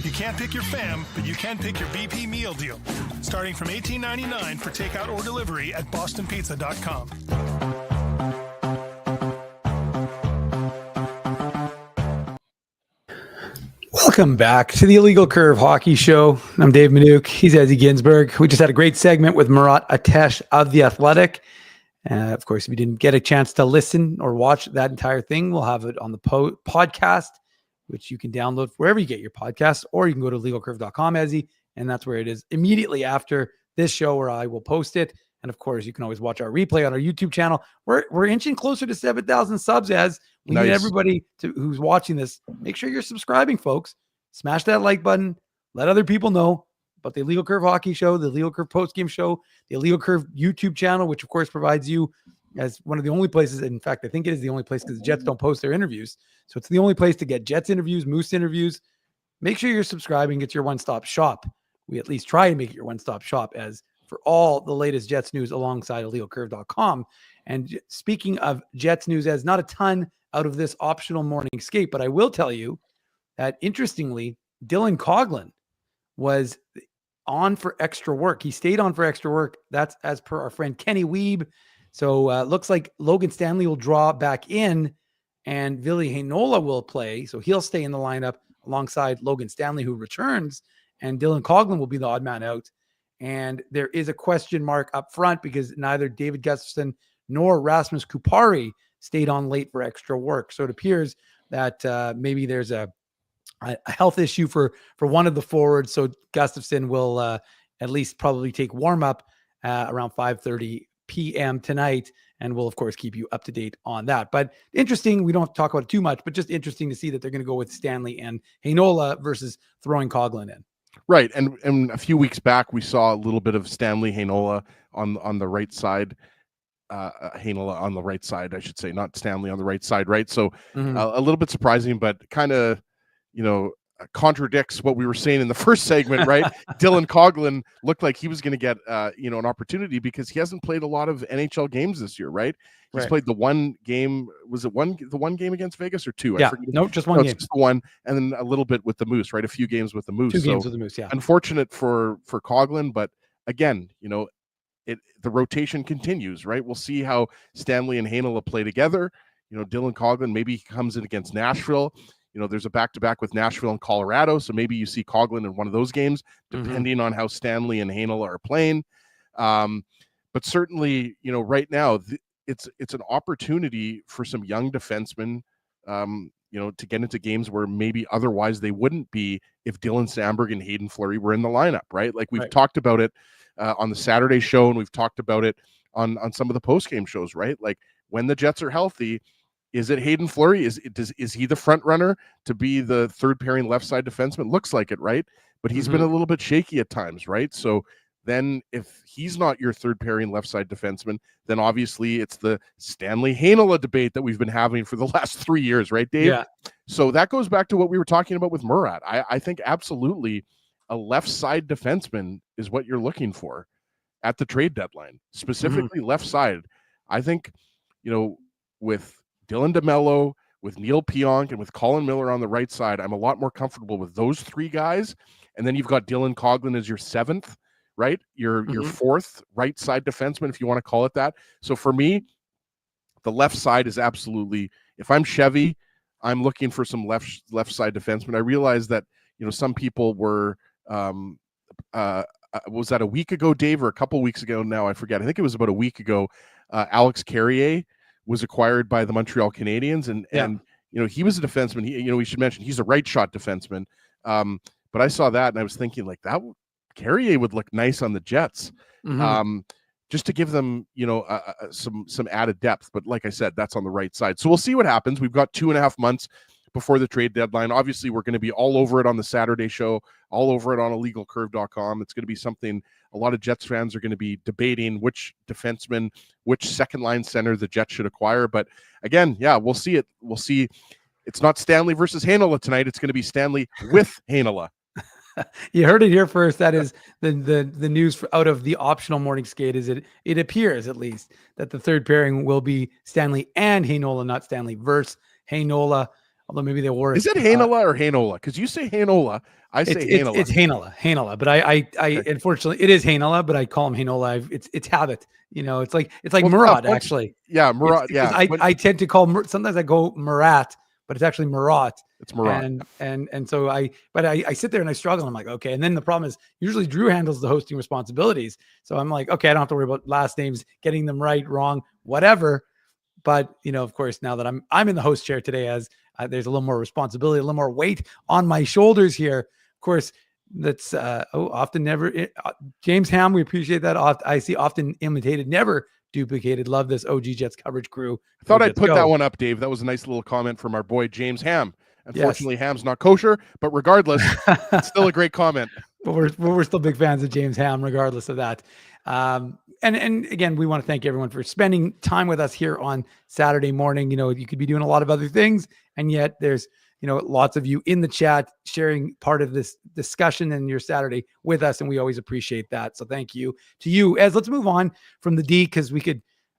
You can't pick your fam, but you can pick your BP meal deal. Starting from $18.99 for takeout or delivery at bostonpizza.com. Welcome back to the Illegal Curve Hockey Show. I'm Dave Minuk. He's Ezzy Ginsberg. We just had a great segment with Murat Ates of The Athletic. Of course, if you didn't get a chance to listen or watch that entire thing, we'll have it on the podcast, which you can download wherever you get your podcasts, or you can go to legalcurve.com, Ezzy, and that's where it is immediately after this show where I will post it. And of course, you can always watch our replay on our YouTube channel. We're inching closer to 7,000 subs, as we need everybody who's watching this. Make sure you're subscribing, folks. Smash that like button. Let other people know about the Illegal Curve Hockey Show, the Illegal Curve Postgame Show, the Illegal Curve YouTube channel, which of course provides you as one of the only places. In fact, I think it is the only place because the Jets don't post their interviews. So it's the only place to get Jets interviews, Moose interviews. Make sure you're subscribing. It's your one-stop shop. We at least try to make it your one-stop shop as for all the latest Jets news alongside illegalcurve.com. And speaking of Jets news, as not a ton out of this optional morning skate, but I will tell you that interestingly, Dylan Coghlan was on for extra work. He stayed on for extra work. That's as per our friend Kenny Weeb. So looks like Logan Stanley will draw back in and Ville Heinola will play. So he'll stay in the lineup alongside Logan Stanley, who returns, and Dylan Coghlan will be the odd man out. And there is a question mark up front because neither David Gustafsson nor Rasmus Kupari stayed on late for extra work. So it appears that maybe there's a health issue for one of the forwards. So Gustafsson will at least probably take warm up around 5:30 p.m. tonight. And we'll, of course, keep you up to date on that. But interesting, we don't have to talk about it too much, but just interesting to see that they're going to go with Stanley and Heinola versus throwing Coghlan in. Right. And a few weeks back, we saw a little bit of Stanley Heinola on the right side. Heinola on the right side, I should say, not Stanley on the right side, right? So a little bit surprising, but kind of, contradicts what we were saying in the first segment, right? Dylan Coghlan looked like he was going to get, an opportunity because he hasn't played a lot of NHL games this year, right? He's played the one game. Was it the one game against Vegas or two? Yeah, just one game. Just the one, and then a little bit with the Moose, right? A few games with the Moose. 2 games with the Moose, yeah. Unfortunate for Coghlan, but again, the rotation continues, right? We'll see how Stanley and Heinola play together. Dylan Coghlan, maybe he comes in against Nashville. There's a back-to-back with Nashville and Colorado, so maybe you see Coghlan in one of those games, depending on how Stanley and Heinola are playing. But certainly, right now, it's an opportunity for some young defensemen, to get into games where maybe otherwise they wouldn't be if Dylan Samberg and Haydn Fleury were in the lineup, right? Like we've talked about it on the Saturday show, and we've talked about it on some of the post-game shows, right? Like when the Jets are healthy, is it Haydn Fleury? Is he the front runner to be the third pairing left side defenseman? Looks like it, right? But he's been a little bit shaky at times, right? So then if he's not your third pairing left side defenseman, then obviously it's the Stanley Heinola debate that we've been having for the last 3 years, right, Dave? Yeah. So that goes back to what we were talking about with Murat. I think absolutely a left side defenseman is what you're looking for at the trade deadline, specifically left side. I think, with Dylan DeMello, with Neil Pionk, and with Colin Miller on the right side, I'm a lot more comfortable with those 3 guys. And then you've got Dylan Coghlan as your 7th, right? Your fourth right side defenseman, if you want to call it that. So for me, the left side is absolutely, if I'm Chevy, I'm looking for some left side defenseman. I realized that, some people were, was that a week ago, Dave, or a couple weeks ago now? I forget. I think it was about a week ago. Alex Carrier was acquired by the Montreal Canadiens, and he was a defenseman. We should mention he's a right shot defenseman. But I saw that and I was thinking like that Carrier would look nice on the Jets. Just to give them, some added depth. But like I said, that's on the right side. So we'll see what happens. We've got 2.5 months before the trade deadline. Obviously, we're going to be all over it on the Saturday show, all over it on illegalcurve.com. It's going to be something a lot of Jets fans are going to be debating, which defenseman, which second line center the Jets should acquire. But again, we'll see it. We'll see. It's not Stanley versus Heinola tonight. It's going to be Stanley with Heinola. You heard it here first. That is the news out of the optional morning skate. Is it appears at least that the third pairing will be Stanley and Heinola, not Stanley versus Heinola. Although maybe they were. Is it Heinola or Heinola? Because you say Heinola, I say Heinola. It's Heinola. But I unfortunately it is Heinola, but I call him Heinola. It's habit. It's like Murat actually. Yeah, Murat. I tend to call sometimes I go Murat, but it's actually Murat. It's Murat. And so I sit there and I struggle. I'm like, okay. And then the problem is usually Drew handles the hosting responsibilities. So I'm like, okay, I don't have to worry about last names, getting them right, wrong, whatever. But of course, now that I'm in the host chair today, as there's a little more responsibility, a little more weight on my shoulders here. Of course, that's often never James Ham. We appreciate that. I see often imitated, never duplicated. Love this OG Jets coverage crew. I thought I'd put that one up, Dave. That was a nice little comment from our boy James Ham. Unfortunately, Ham's not kosher, but regardless, it's still a great comment. But we're still big fans of James Ham, regardless of that. And again, we want to thank everyone for spending time with us here on Saturday morning. You could be doing a lot of other things, and yet there's lots of you in the chat sharing part of this discussion and your Saturday with us, and we always appreciate that. So thank you to you. As let's move on from the D, because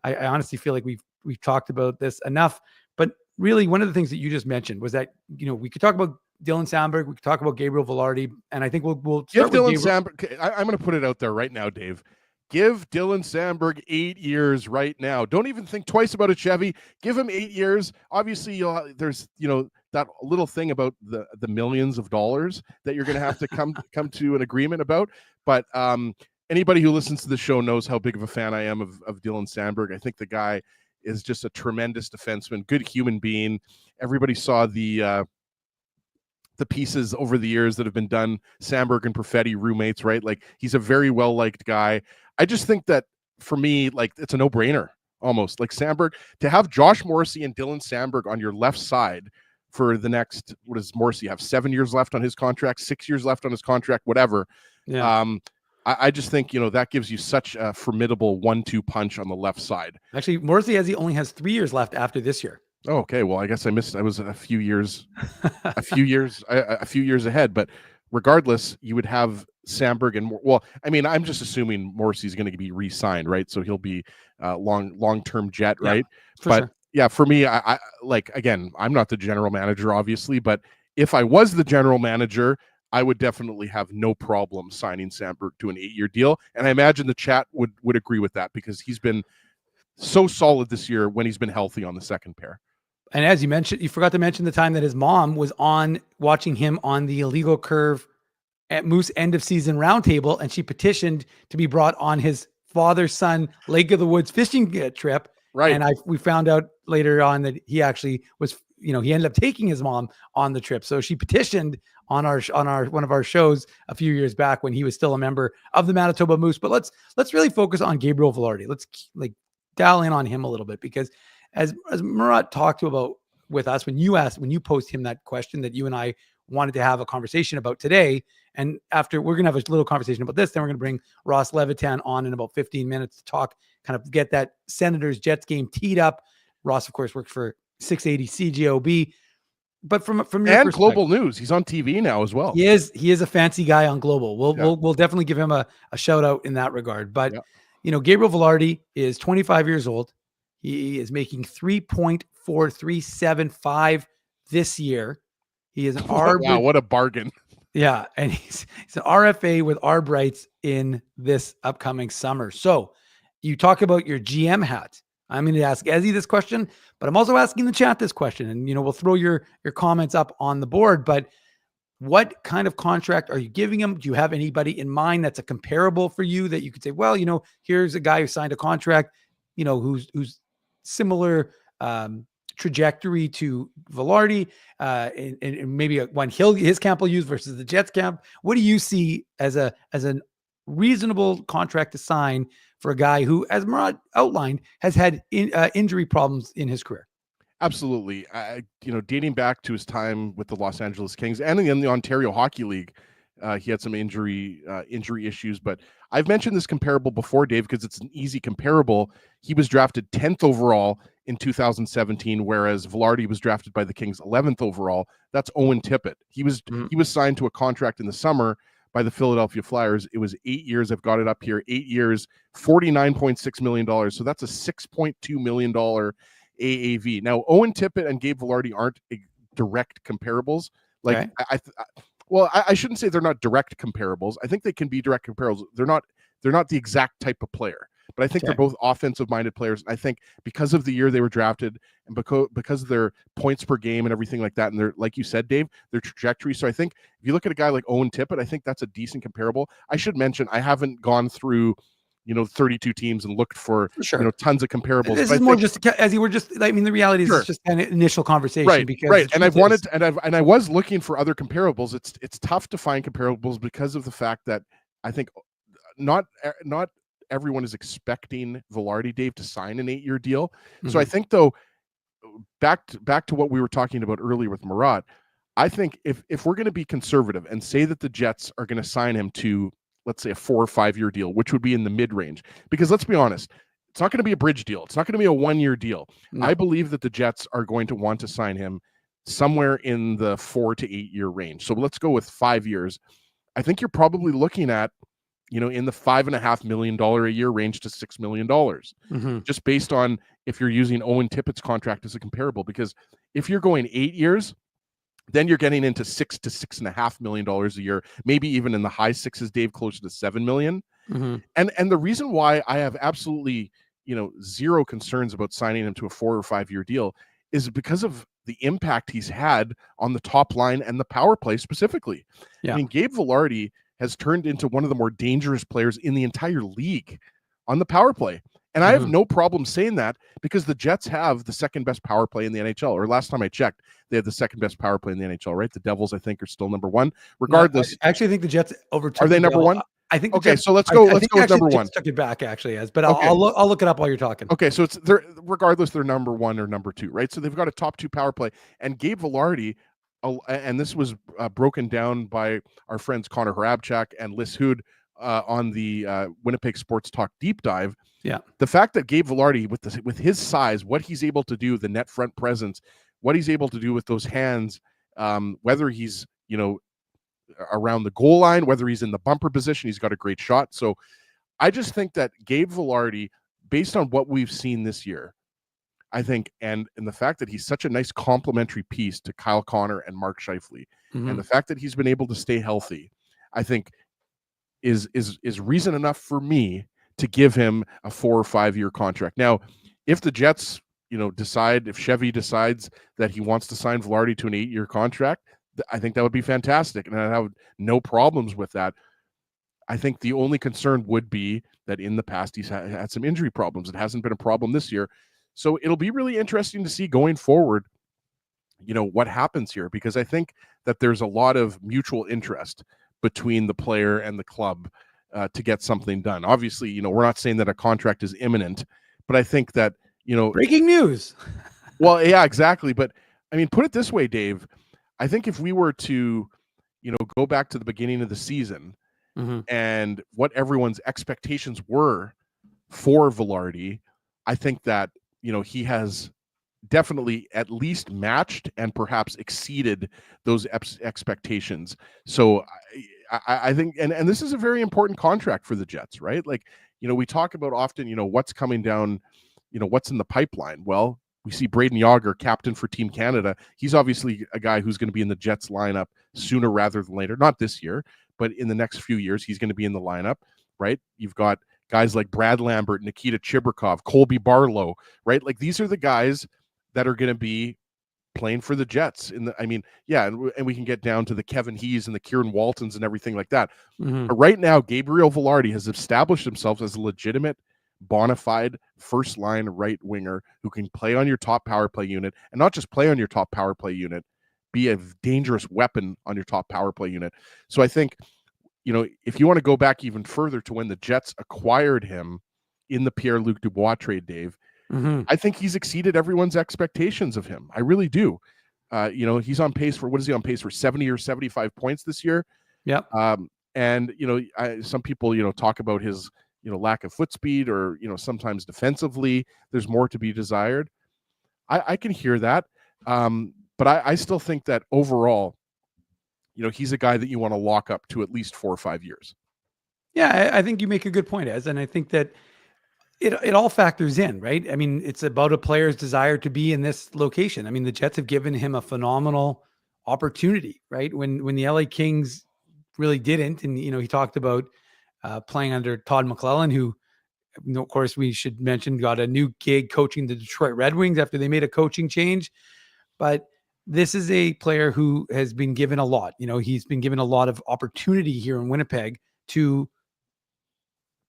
I honestly feel like we've talked about this enough. But really, one of the things that you just mentioned was that we could talk about Dylan Samberg, we could talk about Gabriel Vilardi, and I think we'll start give with Dylan Samberg. I'm going to put it out there right now, Dave. Give Dylan Samberg 8 years right now. Don't even think twice about it, Chevy. Give him 8 years. Obviously, there's that little thing about the millions of dollars that you're going to have to come to an agreement about. But anybody who listens to the show knows how big of a fan I am of Dylan Samberg. I think the guy is just a tremendous defenseman, good human being. Everybody saw the pieces over the years that have been done. Samberg and Perfetti roommates, right? Like he's a very well-liked guy. I just think that for me, like it's a no-brainer almost. Like Samberg, to have Josh Morrissey and Dylan Samberg on your left side for the next, what does Morrissey have? 7 years left on his contract, 6 years left on his contract, whatever. Yeah. I just think, that gives you such a formidable 1-2 punch on the left side. Actually, Morrissey only has 3 years left after this year. Oh, okay. Well, I guess I was a few years ahead, but regardless, you would have Samberg and I'm just assuming Morrissey's going to be re-signed, right? So he'll be long-term Jet, right? But sure. For me, I like, again, I'm not the general manager, obviously, but if I was the general manager, I would definitely have no problem signing Samberg to an 8-year deal. And I imagine the chat would agree with that because he's been so solid this year when he's been healthy on the second pair. And as you mentioned, you forgot to mention the time that his mom was on watching him on the Illegal Curve at Moose end of season roundtable, and she petitioned to be brought on his father-son Lake of the Woods fishing trip. Right. And we found out later on that he actually was, he ended up taking his mom on the trip. So she petitioned on our one of our shows a few years back when he was still a member of the Manitoba Moose. But let's really focus on Gabriel Vilardi. Let's dial in on him a little bit, because as Murat talked about with us, when you posed him that question that you and I wanted to have a conversation about today, and after we're going to have a little conversation about this, then we're going to bring Ross Levitan on in about 15 minutes to talk, kind of get that Senators Jets game teed up. Ross, of course, works for 680 CJOB, but from your and Global News, he's on TV now as well. He is a fancy guy on Global. We'll definitely give him a shout out in that regard. But Gabriel Vilardi is 25 years old. He is making $3.4375 this year. He is an Wow, what a bargain. Yeah, and he's an RFA with ARB rights in this upcoming summer. So you talk about your GM hat. I'm going to ask Ezzy this question, but I'm also asking the chat this question. And, we'll throw your comments up on the board. But what kind of contract are you giving him? Do you have anybody in mind that's a comparable for you that you could say, well, here's a guy who signed a contract, who's similar trajectory to Vilardi, and maybe one his camp will use versus the Jets camp. What do you see as a reasonable contract to sign for a guy who, as Murat outlined, has had injury problems in his career? Absolutely. Dating back to his time with the Los Angeles Kings and in the Ontario Hockey League, he had some injury issues. But I've mentioned this comparable before, Dave, because it's an easy comparable. He was drafted 10th overall in 2017, whereas Vilardi was drafted by the Kings 11th overall. That's Owen Tippett. He was signed to a contract in the summer by the Philadelphia Flyers. It was 8 years. I've got it up here. 8 years, $49.6 million. So that's a $6.2 million AAV. Now, Owen Tippett and Gabe Vilardi aren't direct comparables. Like, okay. I shouldn't say they're not direct comparables. I think they can be direct comparables. They're not the exact type of player, but I think they're both offensive-minded players. I think because of the year they were drafted and because of their points per game and everything like that, and their, like you said, Dave, their trajectory. So I think if you look at a guy like Owen Tippett, I think that's a decent comparable. I should mention I haven't gone through 32 teams and looked for tons of comparables. This is more just as you were just. I mean, the reality is it's just an initial conversation, right? Because right, and I was looking for other comparables. It's tough to find comparables because of the fact that I think not everyone is expecting Vilardi, Dave, to sign an 8-year deal. Mm-hmm. So I think, though, back to what we were talking about earlier with Murat, I think if we're going to be conservative and say that the Jets are going to sign him to, let's say, a 4 or 5 year deal, which would be in the mid-range, because let's be honest, it's not going to be a bridge deal. It's not going to be a 1-year deal. No. I believe that the Jets are going to want to sign him somewhere in the 4 to 8 year range. So let's go with 5 years. I think you're probably looking at, in the $5.5 million a year range to $6 million, just based on if you're using Owen Tippett's contract as a comparable. Because if you're going 8 years, then you're getting into $6 to $6.5 million a year, maybe even in the high sixes, Dave, closer to $7 million. Mm-hmm. And the reason why I have absolutely, zero concerns about signing him to a 4 or 5 year deal is because of the impact he's had on the top line and the power play specifically. Yeah. I mean, Gabe Vilardi has turned into one of the more dangerous players in the entire league on the power play. And I have no problem saying that because the Jets have the second best power play in the NHL. Or last time I checked, they have the second best power play in the NHL, right? The Devils, I think, are still number one. Regardless, no, I actually think the Jets overtook. Are they number one? I think. Okay, so let's go. Let's go with number one. Took it back actually, but I'll look it up while you're talking. Okay, so regardless, they're number one or number two, right? So they've got a top 2 power play, and Gabe Vilardi. And this was broken down by our friends Connor Hrabchak and Liz Hood on the Winnipeg Sports Talk Deep Dive. Yeah, the fact that Gabe Vilardi, with his size, what he's able to do, the net front presence, what he's able to do with those hands, whether he's around the goal line, whether he's in the bumper position, he's got a great shot. So I just think that Gabe Vilardi, based on what we've seen this year, I think, and the fact that he's such a nice complementary piece to Kyle Connor and Mark Scheifele, and the fact that he's been able to stay healthy, I think is reason enough for me to give him a 4 or 5 year contract. Now, if the Jets, if Chevy decides that he wants to sign Vilardi to an 8-year contract, I think that would be fantastic, and I have no problems with that. I think the only concern would be that in the past he's had some injury problems. It hasn't been a problem this year. So it'll be really interesting to see going forward, what happens here, because I think that there's a lot of mutual interest between the player and the club to get something done. Obviously, we're not saying that a contract is imminent, but I think that, breaking news. Well, yeah, exactly. But I mean, put it this way, Dave, I think if we were to, go back to the beginning of the season and what everyone's expectations were for Vilardi, I think that, he has definitely at least matched and perhaps exceeded those expectations. So I think, and this is a very important contract for the Jets, right? Like, we talk about often, what's coming down, what's in the pipeline. Well, We see Braden Yager, captain for Team Canada. He's obviously a guy who's going to be in the Jets lineup sooner rather than later. Not this year, but in the next few years, he's going to be in the lineup, right? You've got guys like Brad Lambert, Nikita Chibrikov, Colby Barlow, right? Like these are the guys that are going to be playing for the Jets. And we can get down to the Kevin Hees and the Kieran Waltons and everything like that. Mm-hmm. But right now, Gabriel Vilardi has established himself as a legitimate, bona fide first-line right winger who can play on your top power play unit, and not just play on your top power play unit, be a dangerous weapon on your top power play unit. So I think, if you want to go back even further to when the Jets acquired him in the Pierre-Luc Dubois trade, Dave, I think he's exceeded everyone's expectations of him. I really do. He's on pace for, what is he on pace for, 70 or 75 points this year? Yep. Some people, talk about his, lack of foot speed or, sometimes defensively, there's more to be desired. I can hear that. But I still think that overall, he's a guy that you want to lock up to at least 4 or 5 years. Yeah, I think you make a good point, Ez, and I think that it all factors in, right? I mean, it's about a player's desire to be in this location. I mean, the Jets have given him a phenomenal opportunity, right? When the LA Kings really didn't, and he talked about playing under Todd McClellan, who, of course, we should mention got a new gig coaching the Detroit Red Wings after they made a coaching change. But this is a player who has been given a lot. He's been given a lot of opportunity here in Winnipeg to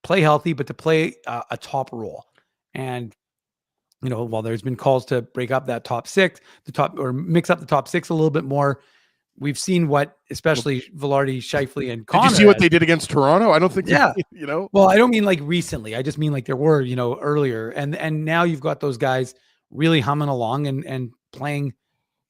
play healthy, but to play a top role. And, while there's been calls to break up that top six, or mix up the top six a little bit more, we've seen what, especially Vilardi, Scheifele, and Connor. Did you see what they did against Toronto? I don't think. Yeah. Well, I don't mean like recently. I just mean like there were, earlier. And now you've got those guys really humming along and playing,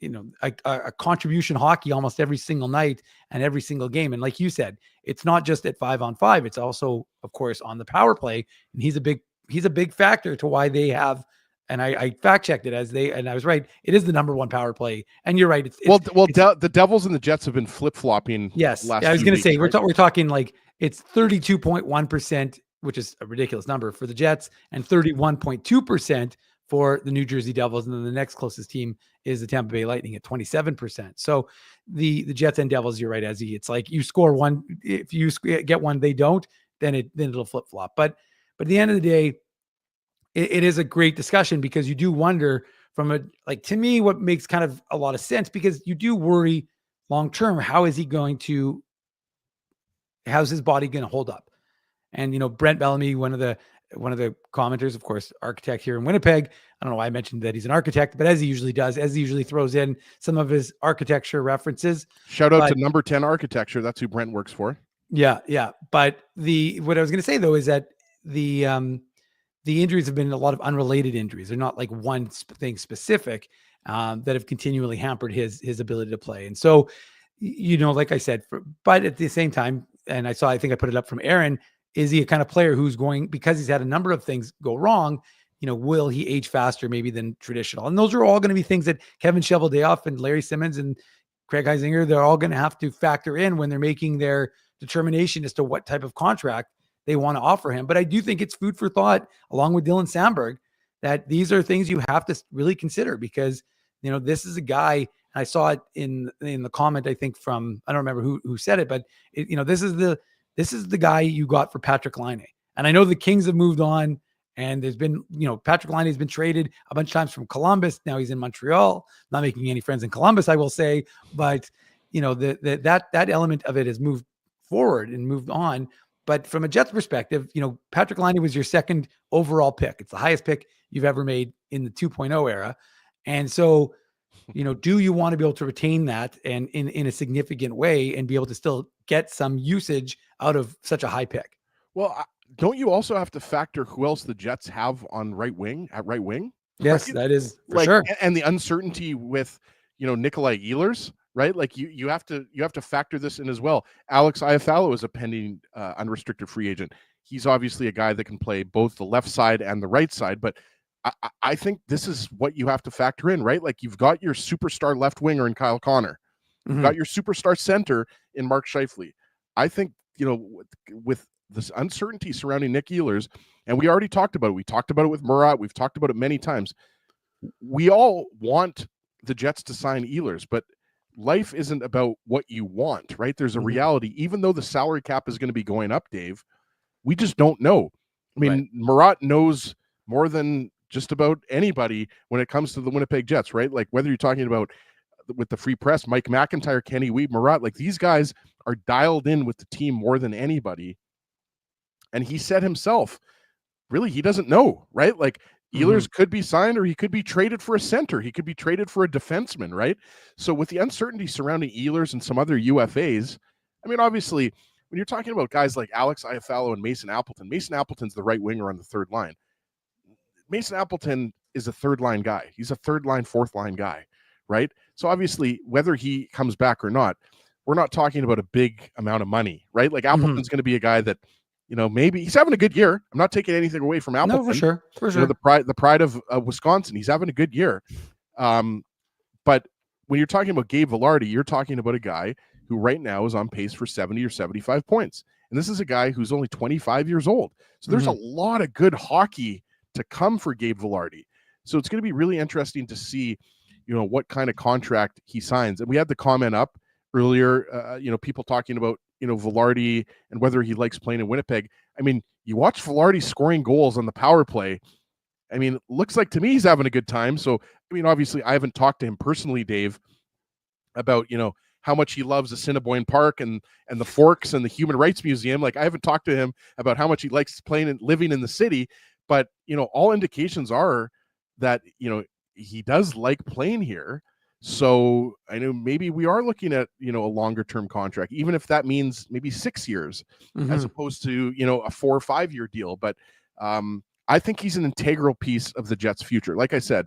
a contribution hockey almost every single night and every single game. And like you said, it's not just at 5-on-5. It's also, of course, on the power play. And he's a big factor to why they have. And I fact checked it and I was right. It is the number one power play. And you're right. The Devils and the Jets have been flip flopping. Yes, I was going to say, right? we're talking like it's 32.1%, which is a ridiculous number for the Jets, and 31.2% for the New Jersey Devils. And then the next closest team is the Tampa Bay Lightning at 27%. So the Jets and Devils, you're right, Ezzy. It's like you score one, if you get one, they don't, then it'll flip flop. But at the end of the day, it is a great discussion, because you do wonder to me, what makes kind of a lot of sense, because you do worry long-term, how's his body going to hold up? And, Brent Bellamy, one of the commenters, of course, architect here in Winnipeg. I don't know why I mentioned that he's an architect, but as he usually does, as he usually throws in some of his architecture references. Shout out to number 10 architecture. That's who Brent works for. Yeah. Yeah. But what I was going to say though, is that the injuries have been a lot of unrelated injuries. They're not like one thing specific that have continually hampered his ability to play. And so, like I said, but at the same time, and I think I put it up from Aaron, is he a kind of player who's going, because he's had a number of things go wrong, will he age faster maybe than traditional? And those are all going to be things that Kevin Cheveldayoff and Larry Simmons and Craig Heisinger, they're all going to have to factor in when they're making their determination as to what type of contract they want to offer him. But I do think it's food for thought, along with Dylan Samberg, that these are things you have to really consider, because, this is a guy, and I saw it in the comment, I think from, I don't remember who said it, but this is the guy you got for Patrik Laine. And I know the Kings have moved on, and there's been, Patrik Laine has been traded a bunch of times from Columbus. Now he's in Montreal, not making any friends in Columbus, I will say, but that element of it has moved forward and moved on. But from a Jets perspective, Patrik Laine was your second overall pick. It's the highest pick you've ever made in the 2.0 era. And so, do you want to be able to retain that and in a significant way and be able to still get some usage out of such a high pick? Well, don't you also have to factor who else the Jets have on right wing? Yes, right? That is for sure. And the uncertainty with, Nikolaj Ehlers, right? Like you have to factor this in as well. Alex Iafallo is a pending unrestricted free agent. He's obviously a guy that can play both the left side and the right side, but I think this is what you have to factor in, right? Like you've got your superstar left winger in Kyle Connor. You've got your superstar center in Mark Scheifele. I think, with this uncertainty surrounding Nick Ehlers, and we already talked about it. We talked about it with Murat. We've talked about it many times. we all want the Jets to sign Ehlers, but life isn't about what you want, right? There's a reality. Even though the salary cap is going to be going up, Dave, we just don't know. I mean, Murat knows more than just about anybody when it comes to the Winnipeg Jets, right? Like whether you're talking about with the Free Press, Mike McIntyre, Kenny Weeb, Murat, like these guys are dialed in with the team more than anybody. And he said himself, really, he doesn't know, right? Like Ehlers could be signed or he could be traded for a center. He could be traded for a defenseman, right? So with the uncertainty surrounding Ehlers and some other UFAs, I mean, obviously, when you're talking about guys like Alex Iafallo and Mason Appleton's the right winger on the third line. Mason Appleton is a third line guy. He's a third line, fourth line guy, right? So obviously, whether he comes back or not, we're not talking about a big amount of money, right? Like Appleton's going to be a guy that, you know, maybe he's having a good year. I'm not taking anything away from Appleton. No, for sure. You know, the pride of Wisconsin. He's having a good year. But when you're talking about Gabe Vilardi, you're talking about a guy who right now is on pace for 70 or 75 points. And this is a guy who's only 25 years old. So there's a lot of good hockey to come for Gabe Vilardi. So it's going to be really interesting to see, you know, what kind of contract he signs. And we had the comment up earlier, you know, people talking about, you know, Vilardi and whether he likes playing in Winnipeg. I mean, you watch Vilardi scoring goals on the power play. I mean, looks like to me he's having a good time. So, I mean, obviously I haven't talked to him personally, Dave, about, you know, how much he loves Assiniboine Park and the Forks and the Human Rights Museum. Like I haven't talked to him about how much he likes playing and living in the city, but, you know, all indications are that, you know, he does like playing here. So I know maybe we are looking at, you know, a longer term contract, even if that means maybe 6 years as opposed to, you know, a 4 or 5 year deal. But I think he's an integral piece of the Jets' future. Like I said,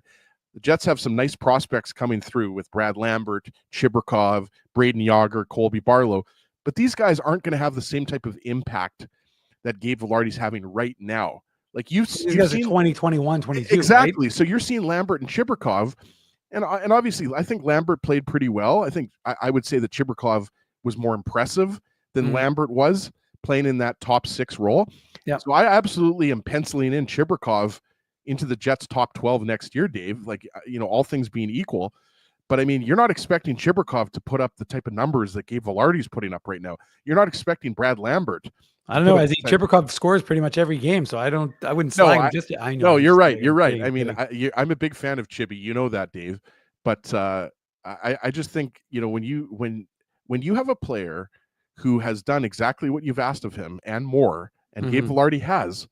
the Jets have some nice prospects coming through with Brad Lambert, Chibrikov, Braden Yager, Colby Barlow, but these guys aren't going to have the same type of impact that Gabe Vilardi's having right now. Like you've seen 20, 21, 22. Exactly. Right? So you're seeing Lambert and Chibrikov, and obviously I think Lambert played pretty well. I think I would say that Chibrikov was more impressive than Lambert was playing in that top 6 role. Yeah. So I absolutely am penciling in Chibrikov into the Jets top 12 next year, Dave, like, you know, all things being equal. But I mean, you're not expecting Chibrikov to put up the type of numbers that Gabe Vilardi's putting up right now. You're not expecting Brad Lambert. I don't know. I think Chibrikov scores pretty much every game, so I wouldn't slag him just yet. I know. No, you're right. You're right. I mean, I'm a big fan of Chibi. You know that, Dave. But I just think, you know, when you have a player who has done exactly what you've asked of him and more, and Gabe Vilardi has,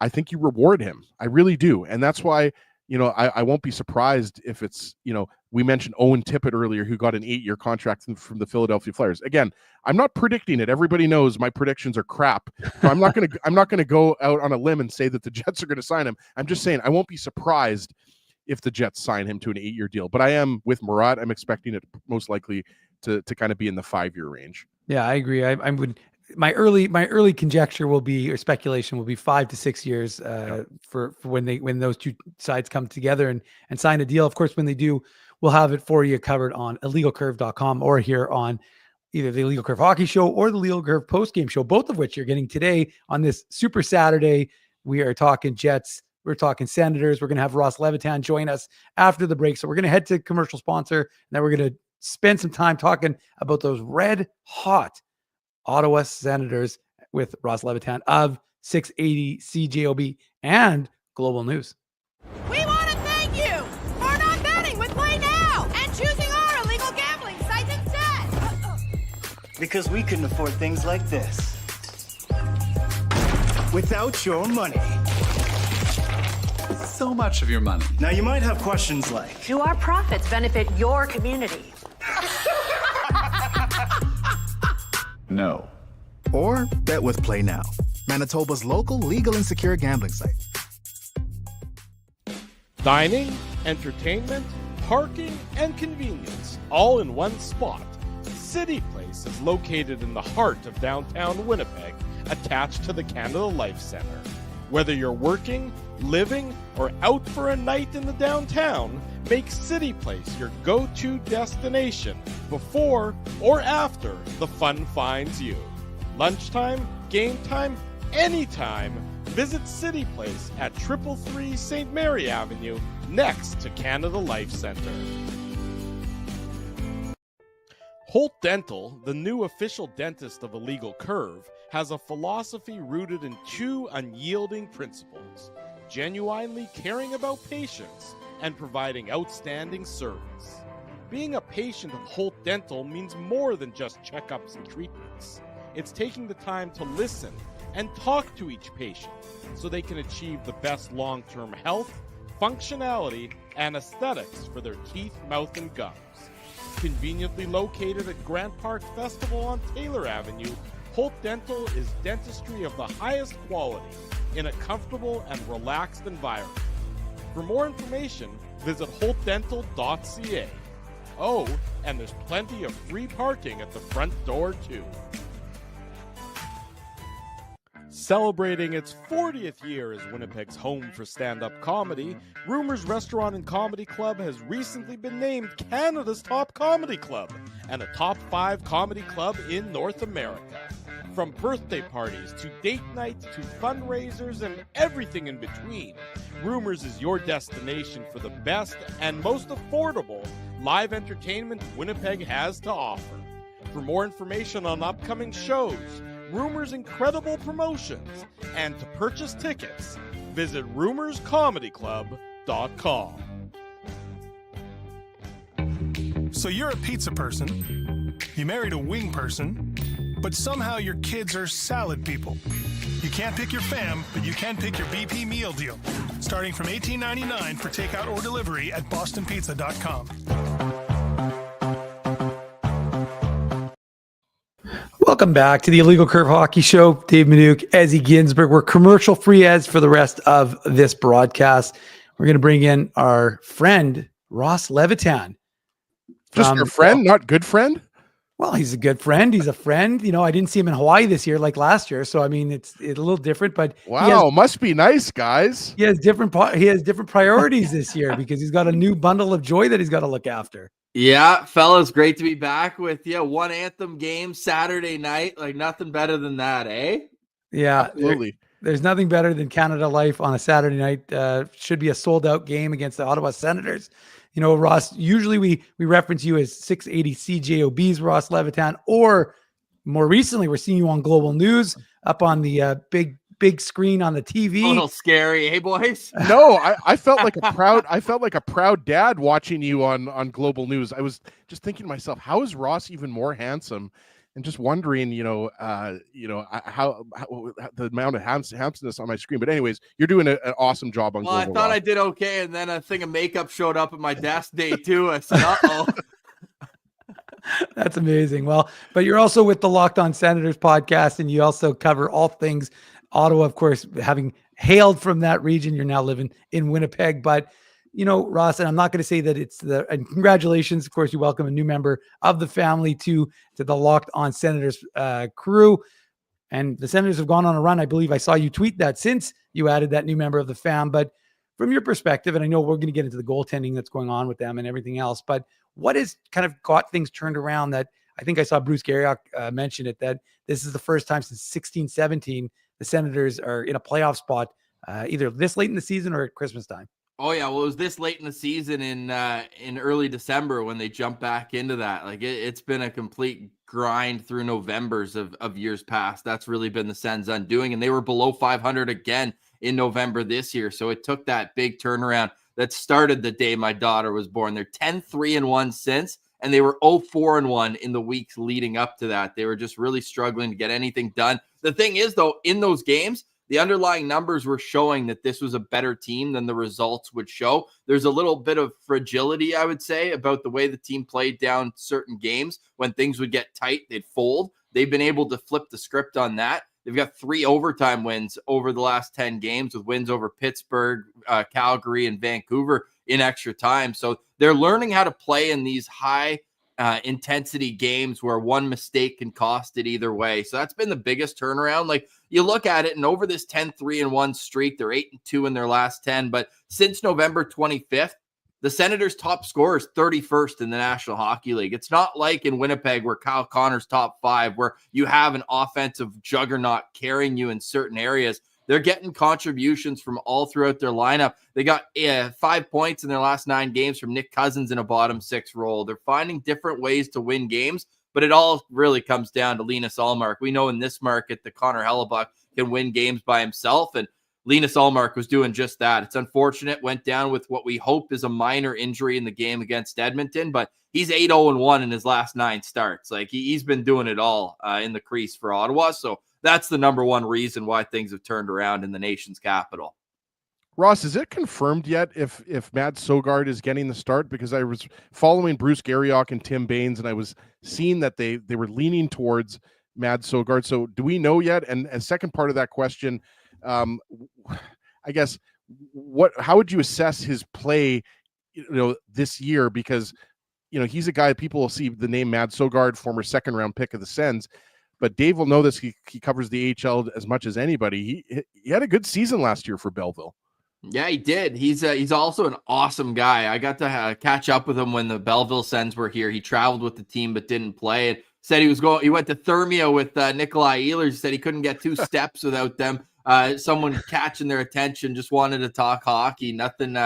I think you reward him. I really do. And that's why, you know, I won't be surprised if it's, you know, we mentioned Owen Tippett earlier, who got an 8-year contract from the Philadelphia Flyers. Again, I'm not predicting it. Everybody knows my predictions are crap. So I'm not going to go out on a limb and say that the Jets are going to sign him. I'm just saying I won't be surprised if the Jets sign him to an 8-year deal. But I am with Murat. I'm expecting it most likely to kind of be in the 5-year range. Yeah, I agree. I would. My early conjecture will be, or speculation will be, 5 to 6 years for when those two sides come together and sign a deal. Of course, when they do, we'll have it for you covered on illegalcurve.com or here on either the Illegal Curve Hockey Show or the Illegal Curve Postgame Show, both of which you're getting today on this Super Saturday. We are talking Jets. We're talking Senators. We're going to have Ross Levitan join us after the break. So we're going to head to commercial sponsor, and then we're going to spend some time talking about those red hot Ottawa Senators with Ross Levitan of 680 CJOB and Global News. We want to thank you for not betting with Play Now and choosing our illegal gambling site instead. Because we couldn't afford things like this without your money. So much of your money. Now you might have questions like, Do our profits benefit your community? No. Or bet with Play Now, Manitoba's local legal and secure gambling site. Dining, entertainment, parking, and convenience, all in one spot. City Place is located in the heart of downtown Winnipeg, attached to the Canada Life Centre. Whether you're working, living, or out for a night in the downtown, make City Place your go-to destination before or after the fun finds you. Lunchtime, game time, anytime, visit City Place at 333 St. Mary Avenue, next to Canada Life Centre. Holt Dental, the new official dentist of Illegal Curve, has a philosophy rooted in 2 unyielding principles: genuinely caring about patients and providing outstanding service. Being a patient of Holt Dental means more than just checkups and treatments. It's taking the time to listen and talk to each patient so they can achieve the best long-term health, functionality, and aesthetics for their teeth, mouth, and gums. Conveniently located at Grant Park Festival on Taylor Avenue, Holt Dental is dentistry of the highest quality in a comfortable and relaxed environment. For more information, visit holtdental.ca. Oh, and there's plenty of free parking at the front door, too. Celebrating its 40th year as Winnipeg's home for stand-up comedy, Rumors Restaurant and Comedy Club has recently been named Canada's top comedy club and a top 5 comedy club in North America. From birthday parties to date nights to fundraisers and everything in between, Rumors is your destination for the best and most affordable live entertainment Winnipeg has to offer. For more information on upcoming shows, Rumors' incredible promotions, and to purchase tickets, visit rumorscomedyclub.com. So you're a pizza person, you married a wing person, but somehow your kids are salad people. You can't pick your fam, but you can pick your BP meal deal. Starting from $18.99 for takeout or delivery at bostonpizza.com. Welcome back to the Illegal Curve Hockey Show. Dave Minuk, Ezzy Ginsberg. We're commercial free as for the rest of this broadcast. We're going to bring in our friend, Ross Levitan. Just your friend, not good friend? Well, he's a good friend. He's a friend. You know, I didn't see him in Hawaii this year like last year. So, I mean, it's a little different, but wow, must be nice, guys. He has different priorities this year because he's got a new bundle of joy that he's got to look after. Yeah, fellas, great to be back with you. One Anthem game Saturday night, like nothing better than that, eh? Yeah, absolutely. There's nothing better than Canada Life on a Saturday night. Should be a sold-out game against the Ottawa Senators. You know, Ross, usually we reference you as 680 CJOB's Ross Levitan, or more recently, we're seeing you on Global News up on the big screen on the TV. A little scary, hey boys? No, I felt like a proud dad watching you on Global News. I was just thinking to myself, how is Ross even more handsome? And just wondering, how the amount of handsomeness on my screen. But anyways, you're doing an awesome job on Global. I thought Ross. I did okay, and then a thing of makeup showed up at my desk day 2. I said, uh-oh. That's amazing. Well, but you're also with the Locked On Senators podcast, and you also cover all things Ottawa, of course, having hailed from that region. You're now living in Winnipeg. But, you know, Ross, and I'm not going to say that and congratulations. Of course, you welcome a new member of the family to the Locked On Senators crew. And the Senators have gone on a run. I believe I saw you tweet that since you added that new member of the fam. But from your perspective, and I know we're going to get into the goaltending that's going on with them and everything else, but what has kind of got things turned around that I think I saw Bruce Garriock mention it, that this is the first time since 16-17 the Senators are in a playoff spot either this late in the season or at Christmas time. Oh yeah, well, it was this late in the season in early December when they jumped back into that. Like it's been a complete grind through Novembers of years past. That's really been the Sens' undoing, and they were below 500 again in November this year. So it took that big turnaround that started the day my daughter was born. They're 10-3-1 since, and they were 0-4-1 in the weeks leading up to that. They were just really struggling to get anything done. The thing is, though, in those games, the underlying numbers were showing that this was a better team than the results would show. There's a little bit of fragility, I would say, about the way the team played down certain games. When things would get tight, they'd fold. They've been able to flip the script on that. They've got 3 overtime wins over the last 10 games, with wins over Pittsburgh, Calgary, and Vancouver in extra time. So they're learning how to play in these high intensity games where one mistake can cost it either way. So that's been the biggest turnaround. Like you look at it, and over this 10-3-1 streak, they're 8-2 in their last 10. But since November 25th, the Senators' top scorer is 31st in the National Hockey League. It's not like in Winnipeg where Kyle Connor's top 5, where you have an offensive juggernaut carrying you in certain areas. they're getting contributions from all throughout their lineup. They got 5 points in their last 9 games from Nick Cousins in a bottom 6 role. They're finding different ways to win games, but it all really comes down to Linus Ullmark. We know in this market that Connor Hellebuck can win games by himself, and Linus Ullmark was doing just that. It's unfortunate, went down with what we hope is a minor injury in the game against Edmonton, but he's 8-0-1 in his last 9 starts. Like he's been doing it all in the crease for Ottawa. So that's the number one reason why things have turned around in the nation's capital. Ross, is it confirmed yet if Matt Sogard is getting the start? Because I was following Bruce Garriock and Tim Baines, and I was seeing that they were leaning towards Matt Sogard. So do we know yet? And a second part of that question, I guess, how would you assess his play, this year? Because, he's a guy people will see the name Matt Sogard, former 2nd-round pick of the Sens, but Dave will know this. He covers the AHL as much as anybody. He had a good season last year for Belleville. Yeah, he did. He's also an awesome guy. I got to catch up with him when the Belleville Sens were here. He traveled with the team but didn't play. And said he went to Thermia with Nikolaj Ehlers. Said he couldn't get 2 steps without them. Someone catching their attention, just wanted to talk hockey. Nothing,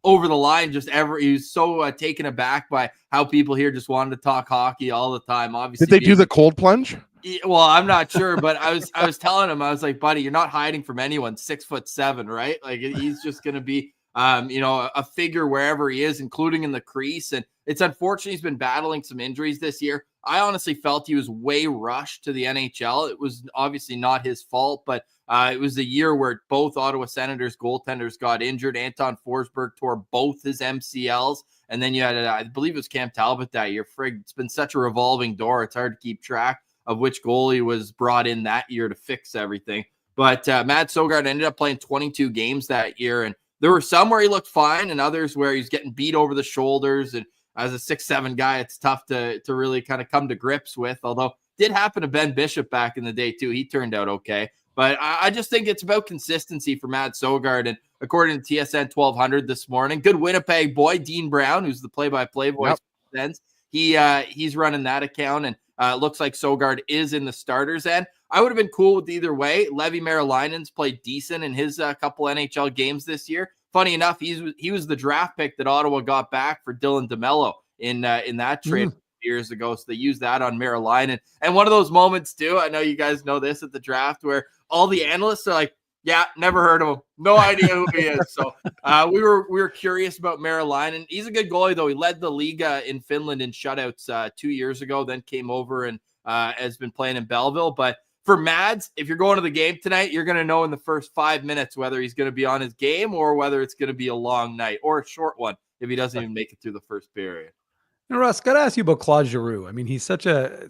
over the line. He was so taken aback by how people here just wanted to talk hockey all the time. Obviously, did they do the cold plunge? Well, I'm not sure, but I was telling him, I was like, buddy, you're not hiding from anyone. 6'7", right? Like he's just going to be, a figure wherever he is, including in the crease. And it's unfortunate he's been battling some injuries this year. I honestly felt he was way rushed to the NHL. It was obviously not his fault, but it was a year where both Ottawa Senators goaltenders got injured. Anton Forsberg tore both his MCLs. And then you had, I believe it was Cam Talbot that year. Frig, it's been such a revolving door. It's hard to keep track of which goalie was brought in that year to fix everything. But Matt Sogard ended up playing 22 games that year. And there were some where he looked fine and others where he's getting beat over the shoulders. And as a 6'7" guy, it's tough to really kind of come to grips with, although did happen to Ben Bishop back in the day too. He turned out okay. But I just think it's about consistency for Matt Sogard. And according to TSN 1200 this morning, good Winnipeg boy, Dean Brown, who's the play-by-play voice, he's running that account. And looks like Sogard is in the starters end. I would have been cool with either way. Levi Marilainen's played decent in his couple NHL games this year. Funny enough, he was the draft pick that Ottawa got back for Dylan DeMello in that trade years ago. So they used that on Marilainen. And one of those moments too, I know you guys know this at the draft, where all the analysts are like, yeah, never heard of him. No idea who he is. So we were curious about Marilainen. He's a good goalie, though. He led the league in Finland in shutouts 2 years ago, then came over and has been playing in Belleville. But for Mads, if you're going to the game tonight, you're going to know in the first 5 minutes whether he's going to be on his game or whether it's going to be a long night or a short one if he doesn't even make it through the first period. And Russ, got to ask you about Claude Giroux. I mean, he's such a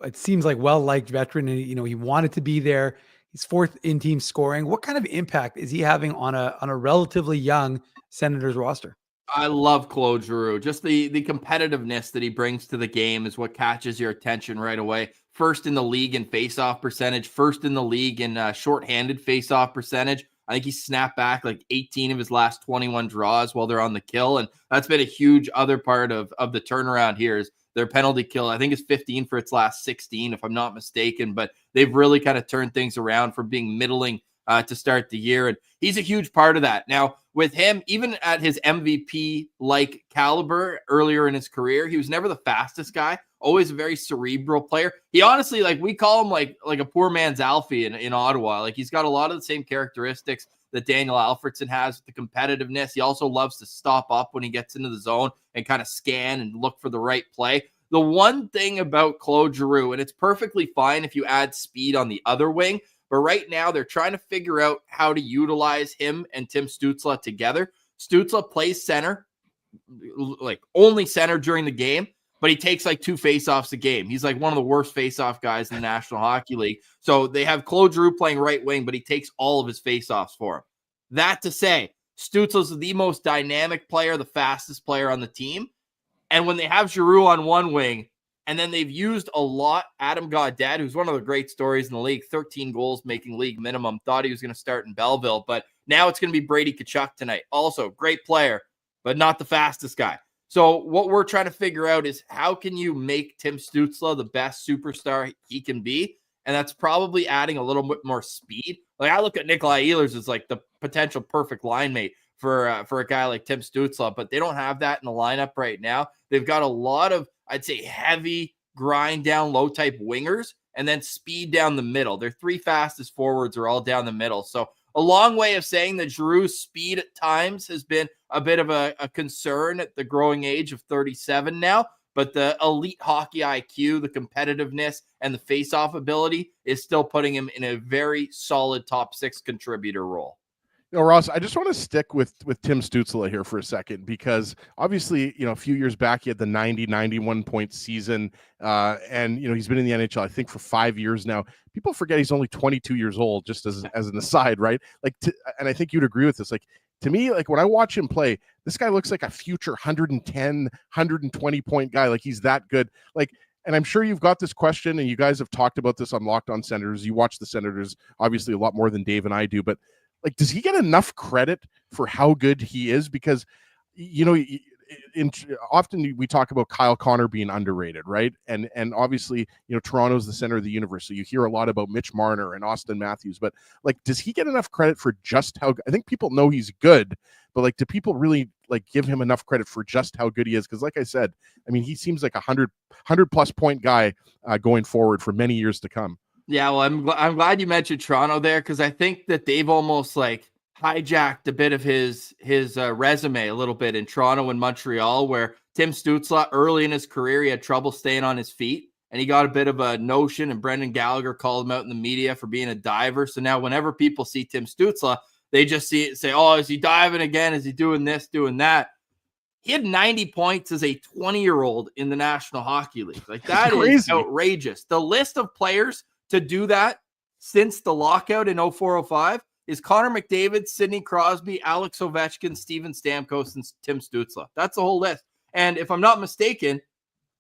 it seems like well-liked veteran, and he wanted to be there. He's 4th in team scoring. What kind of impact is he having on a relatively young Senators roster? I love Claude Giroux. Just the competitiveness that he brings to the game is what catches your attention right away. First in the league in faceoff percentage, first in the league in shorthanded faceoff percentage. I think he snapped back like 18 of his last 21 draws while they're on the kill. And that's been a huge other part of the turnaround here is their penalty kill. I think it's 15 for its last 16, if I'm not mistaken. But they've really kind of turned things around from being middling to start the year. And he's a huge part of that. Now, with him, even at his MVP-like caliber earlier in his career, he was never the fastest guy, always a very cerebral player. He honestly, we call him like a poor man's Alfie in Ottawa. Like, he's got a lot of the same characteristics that Daniel Alfredson has with the competitiveness. He also loves to stop up when he gets into the zone and kind of scan and look for the right play. The one thing about Claude Giroux, and it's perfectly fine if you add speed on the other wing, but right now they're trying to figure out how to utilize him and Tim Stutzle together. Stutzle plays center, like only center during the game, but he takes like 2 faceoffs a game. He's like one of the worst faceoff guys in the National Hockey League. So they have Claude Giroux playing right wing, but he takes all of his faceoffs for him. That to say, Stutzle's the most dynamic player, the fastest player on the team. And when they have Giroux on one wing, and then they've used a lot Adam Gaudette, who's one of the great stories in the league, 13 goals making league minimum, thought he was going to start in Belleville, but now it's going to be Brady Tkachuk tonight. Also, great player, but not the fastest guy. So what we're trying to figure out is how can you make Tim Stutzle the best superstar he can be? and that's probably adding a little bit more speed. Like I look at Nikolaj Ehlers as like the potential perfect line mate for a guy like Tim Stutzle, but they don't have that in the lineup right now. They've got a lot of, I'd say, heavy grind down low type wingers and then speed down the middle. Their three fastest forwards are all down the middle. So a long way of saying that Giroux's speed at times has been a bit of a concern at the growing age of 37 now, but the elite hockey IQ, the competitiveness, and the face-off ability is still putting him in a very solid top 6 contributor role. Ross, I just want to stick with Tim Stutzle here for a second, because obviously, a few years back, he had the 91 point season. And, he's been in the NHL, I think, for 5 years now. People forget he's only 22 years old, just as an aside, right? And I think you'd agree with this. Like, to me, like when I watch him play, this guy looks like a future 110, 120 point guy. Like he's that good. Like, and I'm sure you've got this question, and you guys have talked about this on Locked On Senators. You watch the Senators obviously a lot more than Dave and I do, but like, does he get enough credit for how good he is? Because, often we talk about Kyle Connor being underrated, right? And obviously, Toronto's the center of the universe. So you hear a lot about Mitch Marner and Austin Matthews, but like, does he get enough credit for just how, I think people know he's good, but like, do people really like give him enough credit for just how good he is? Because like I said, I mean, he seems like 100 plus point guy going forward for many years to come. Yeah, well, I'm glad you mentioned Toronto there, because I think that they've almost like hijacked a bit of his resume a little bit in Toronto and Montreal, where Tim Stutzle early in his career, he had trouble staying on his feet, and he got a bit of a notion, and Brendan Gallagher called him out in the media for being a diver. So now whenever people see Tim Stutzle, they just say, oh, is he diving again? Is he doing this, doing that? He had 90 points as a 20-year-old in the National Hockey League. Like, that is outrageous. The list of players to do that since the lockout in 04-05 is Connor McDavid, Sidney Crosby, Alex Ovechkin, Steven Stamkos, and Tim Stutzle. That's the whole list. And if I'm not mistaken,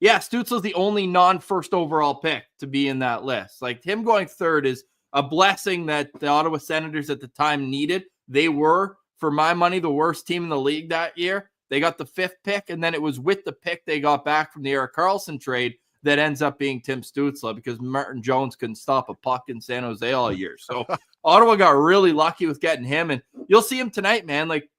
Stutzle's the only non-first overall pick to be in that list. Like, him going third is a blessing that the Ottawa Senators at the time needed. They were, for my money, the worst team in the league that year. They got the 5th pick, and then it was with the pick they got back from the Erik Karlsson trade that ends up being Tim Stutzle, because Martin Jones couldn't stop a puck in San Jose all year. So Ottawa got really lucky with getting him, and you'll see him tonight, man. Like,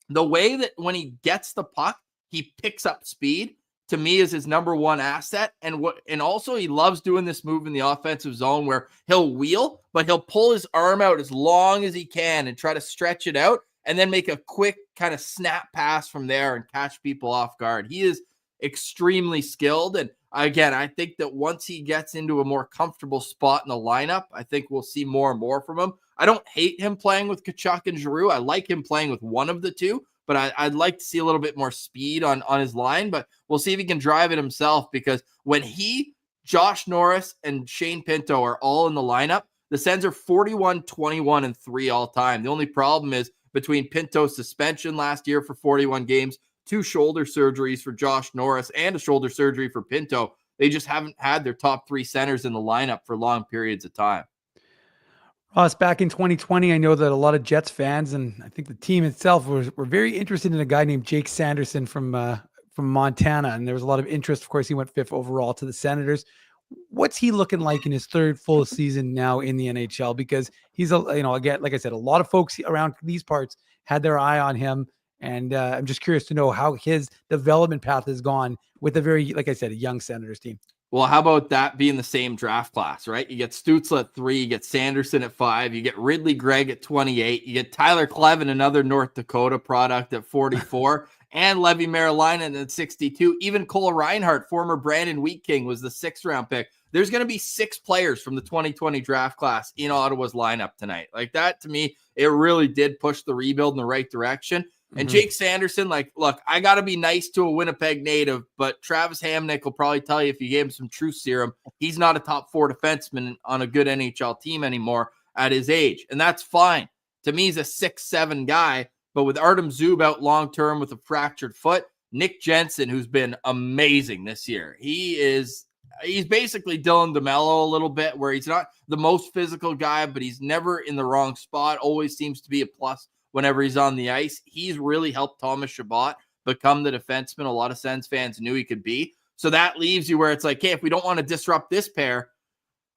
the way that when he gets the puck, he picks up speed, to me, is his number one asset. And also he loves doing this move in the offensive zone where he'll wheel, but he'll pull his arm out as long as he can and try to stretch it out, and then make a quick kind of snap pass from there and catch people off guard. He is extremely skilled. And again, I think that once he gets into a more comfortable spot in the lineup, I think we'll see more and more from him. I don't hate him playing with Tkachuk and Giroux. I like him playing with one of the two, but I'd like to see a little bit more speed on his line, but we'll see if he can drive it himself, because when Josh Norris, and Shane Pinto are all in the lineup, the Sens are 41, 21, and 3 all time. The only problem is between Pinto's suspension last year for 41 games, 2 shoulder surgeries for Josh Norris, and a shoulder surgery for Pinto, they just haven't had their top 3 centers in the lineup for long periods of time. Ross, back in 2020, I know that a lot of Jets fans, and I think the team itself, were very interested in a guy named Jake Sanderson from Montana, and there was a lot of interest. Of course, he went 5th overall to the Senators. What's he looking like in his 3rd full season now in the NHL? Because he's again, like I said, a lot of folks around these parts had their eye on him. And I'm just curious to know how his development path has gone with a very, like I said, a young Senators team. Well, how about that being the same draft class, right? You get Stutzle at 3, you get Sanderson at 5, you get Ridley Gregg at 28, you get Tyler Klevin, another North Dakota product, at 44, and Levi Merulainen at 62. Even Cole Reinhardt, former Brandon Wheat King, was the 6th round pick. There's going to be 6 players from the 2020 draft class in Ottawa's lineup tonight. Like, that, to me, it really did push the rebuild in the right direction. And Jake Sanderson, like, look, I got to be nice to a Winnipeg native, but Travis Hamnick will probably tell you, if you gave him some truth serum, he's not a top 4 defenseman on a good NHL team anymore at his age. And that's fine. To me, he's a 6'7" guy, but with Artem Zub out long-term with a fractured foot, Nick Jensen, who's been amazing this year, he's basically Dylan DeMello a little bit, where he's not the most physical guy, but he's never in the wrong spot, always seems to be a plus whenever he's on the ice. He's really helped Thomas Chabot become the defenseman a lot of Sens fans knew he could be. So that leaves you where it's like, hey, if we don't want to disrupt this pair,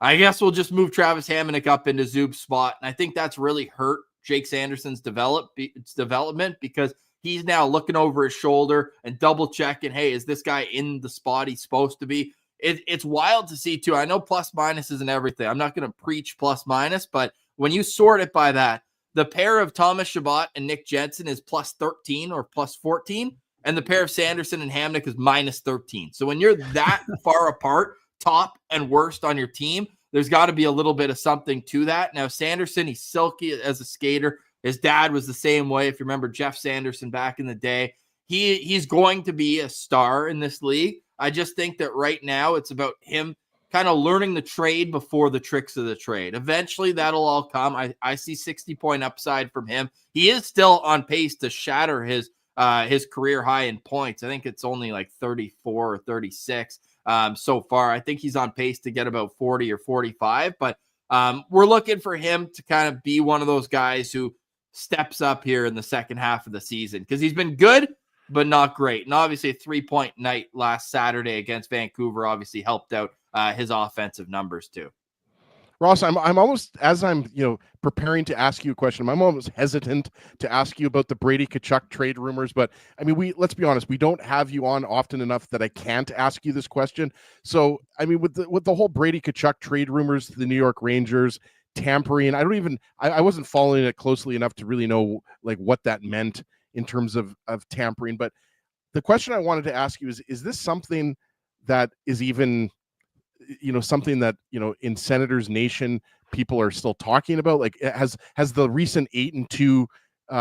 I guess we'll just move Travis Hamonic up into Zub's spot. And I think that's really hurt Jake Sanderson's development because he's now looking over his shoulder and double checking, hey, is this guy in the spot he's supposed to be? It's wild to see, too. I know plus minus isn't everything. I'm not going to preach plus minus, but when you sort it by that, the pair of Thomas Chabot and Nick Jensen is plus 13 or plus 14, and the pair of Sanderson and Hamonic is minus 13. So when you're that far apart, top and worst on your team, there's got to be a little bit of something to that. Now, Sanderson, he's silky as a skater. His dad was the same way. If you remember Jeff Sanderson back in the day, he's going to be a star in this league. I just think that right now it's about him kind of learning the trade before the tricks of the trade. Eventually, that'll all come. I see 60-point upside from him. He is still on pace to shatter his career high in points. I think it's only like 34 or 36 so far. I think he's on pace to get about 40 or 45. But we're looking for him to kind of be one of those guys who steps up here in the second half of the season because he's been good, but not great. And obviously a 3-point night last Saturday against Vancouver obviously helped out his offensive numbers too. Ross, I'm almost, as I'm preparing to ask you a question, I'm almost hesitant to ask you about the Brady Tkachuk trade rumors. But I mean, let's be honest, we don't have you on often enough that I can't ask you this question. So I mean, with the whole Brady Tkachuk trade rumors to the New York Rangers, tampering, I wasn't following it closely enough to really know like what that meant in terms of tampering. But the question I wanted to ask you is this something that is even something that in Senators Nation people are still talking about? Like, has the recent 8-2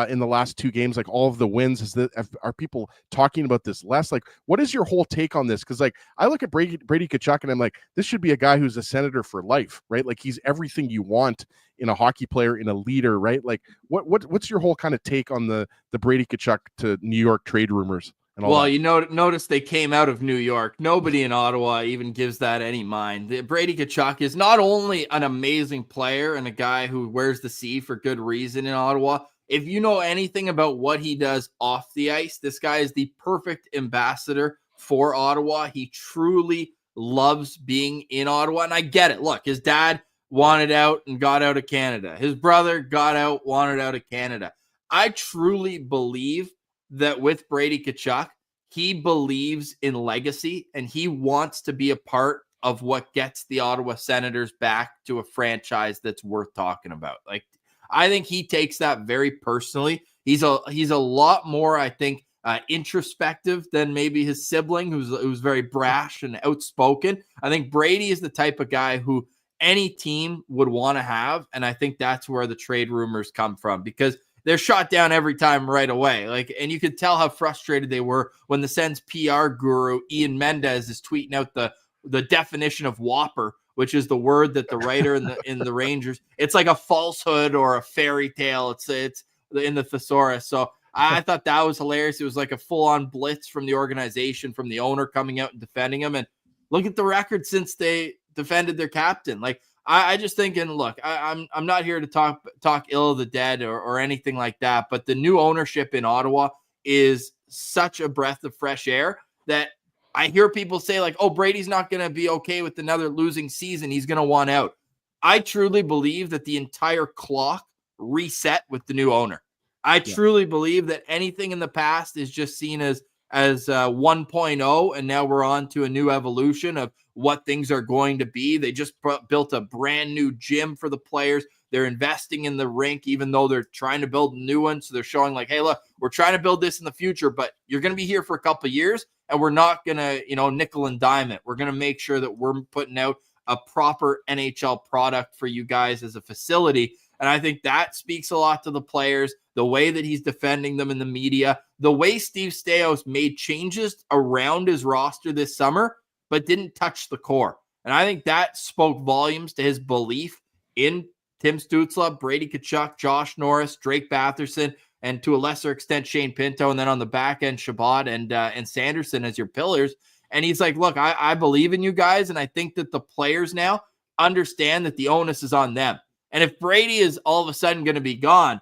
in the last 2 games, like all of the wins, are people talking about this less? Like, what is your whole take on this? Because like I look at Brady Tkachuk and I'm like, this should be a guy who's a Senator for life, right? Like he's everything you want in a hockey player, in a leader, right? Like what's your whole kind of take on the Brady Tkachuk to New York trade rumors? Well, notice they came out of New York. Nobody in Ottawa even gives that any mind. Brady Tkachuk is not only an amazing player and a guy who wears the C for good reason in Ottawa. If you know anything about what he does off the ice, this guy is the perfect ambassador for Ottawa. He truly loves being in Ottawa. And I get it. Look, his dad wanted out and got out of Canada. His brother got out, wanted out of Canada. I truly believe that with Brady Tkachuk, he believes in legacy and he wants to be a part of what gets the Ottawa Senators back to a franchise that's worth talking about. Like, I think he takes that very personally. He's a lot more, I think, introspective than maybe his sibling, who's very brash and outspoken. I think Brady is the type of guy who any team would want to have, and I think that's where the trade rumors come from, because they're shot down every time right away. Like, and you could tell how frustrated they were when the Sens PR guru Ian Mendez is tweeting out the definition of whopper, which is the word that the writer in the Rangers, it's like a falsehood or a fairy tale. It's in the thesaurus. So I thought that was hilarious. It was like a full-on blitz from the organization, from the owner coming out and defending him. And look at the record since they defended their captain. Like, I just think, and look, I'm not here to talk ill of the dead or anything like that, but the new ownership in Ottawa is such a breath of fresh air that I hear people say like, oh, Brady's not going to be okay with another losing season. He's going to want out. I truly believe that the entire clock reset with the new owner. I truly believe that anything in the past is just seen as 1.0, and now we're on to a new evolution of what things are going to be. They just built a brand new gym for the players. They're investing in the rink, even though they're trying to build a new one. So they're showing like, hey, look, we're trying to build this in the future, but you're going to be here for a couple of years, and we're not going to, nickel and dime it. We're going to make sure that we're putting out a proper NHL product for you guys as a facility. And I think that speaks a lot to the players, the way that he's defending them in the media, the way Steve Stais made changes around his roster this summer, but didn't touch the core. And I think that spoke volumes to his belief in Tim Stutzle, Brady Tkachuk, Josh Norris, Drake Batherson, and to a lesser extent, Shane Pinto. And then on the back end, Chabot and Sanderson as your pillars. And he's like, look, I believe in you guys. And I think that the players now understand that the onus is on them. And if Brady is all of a sudden going to be gone,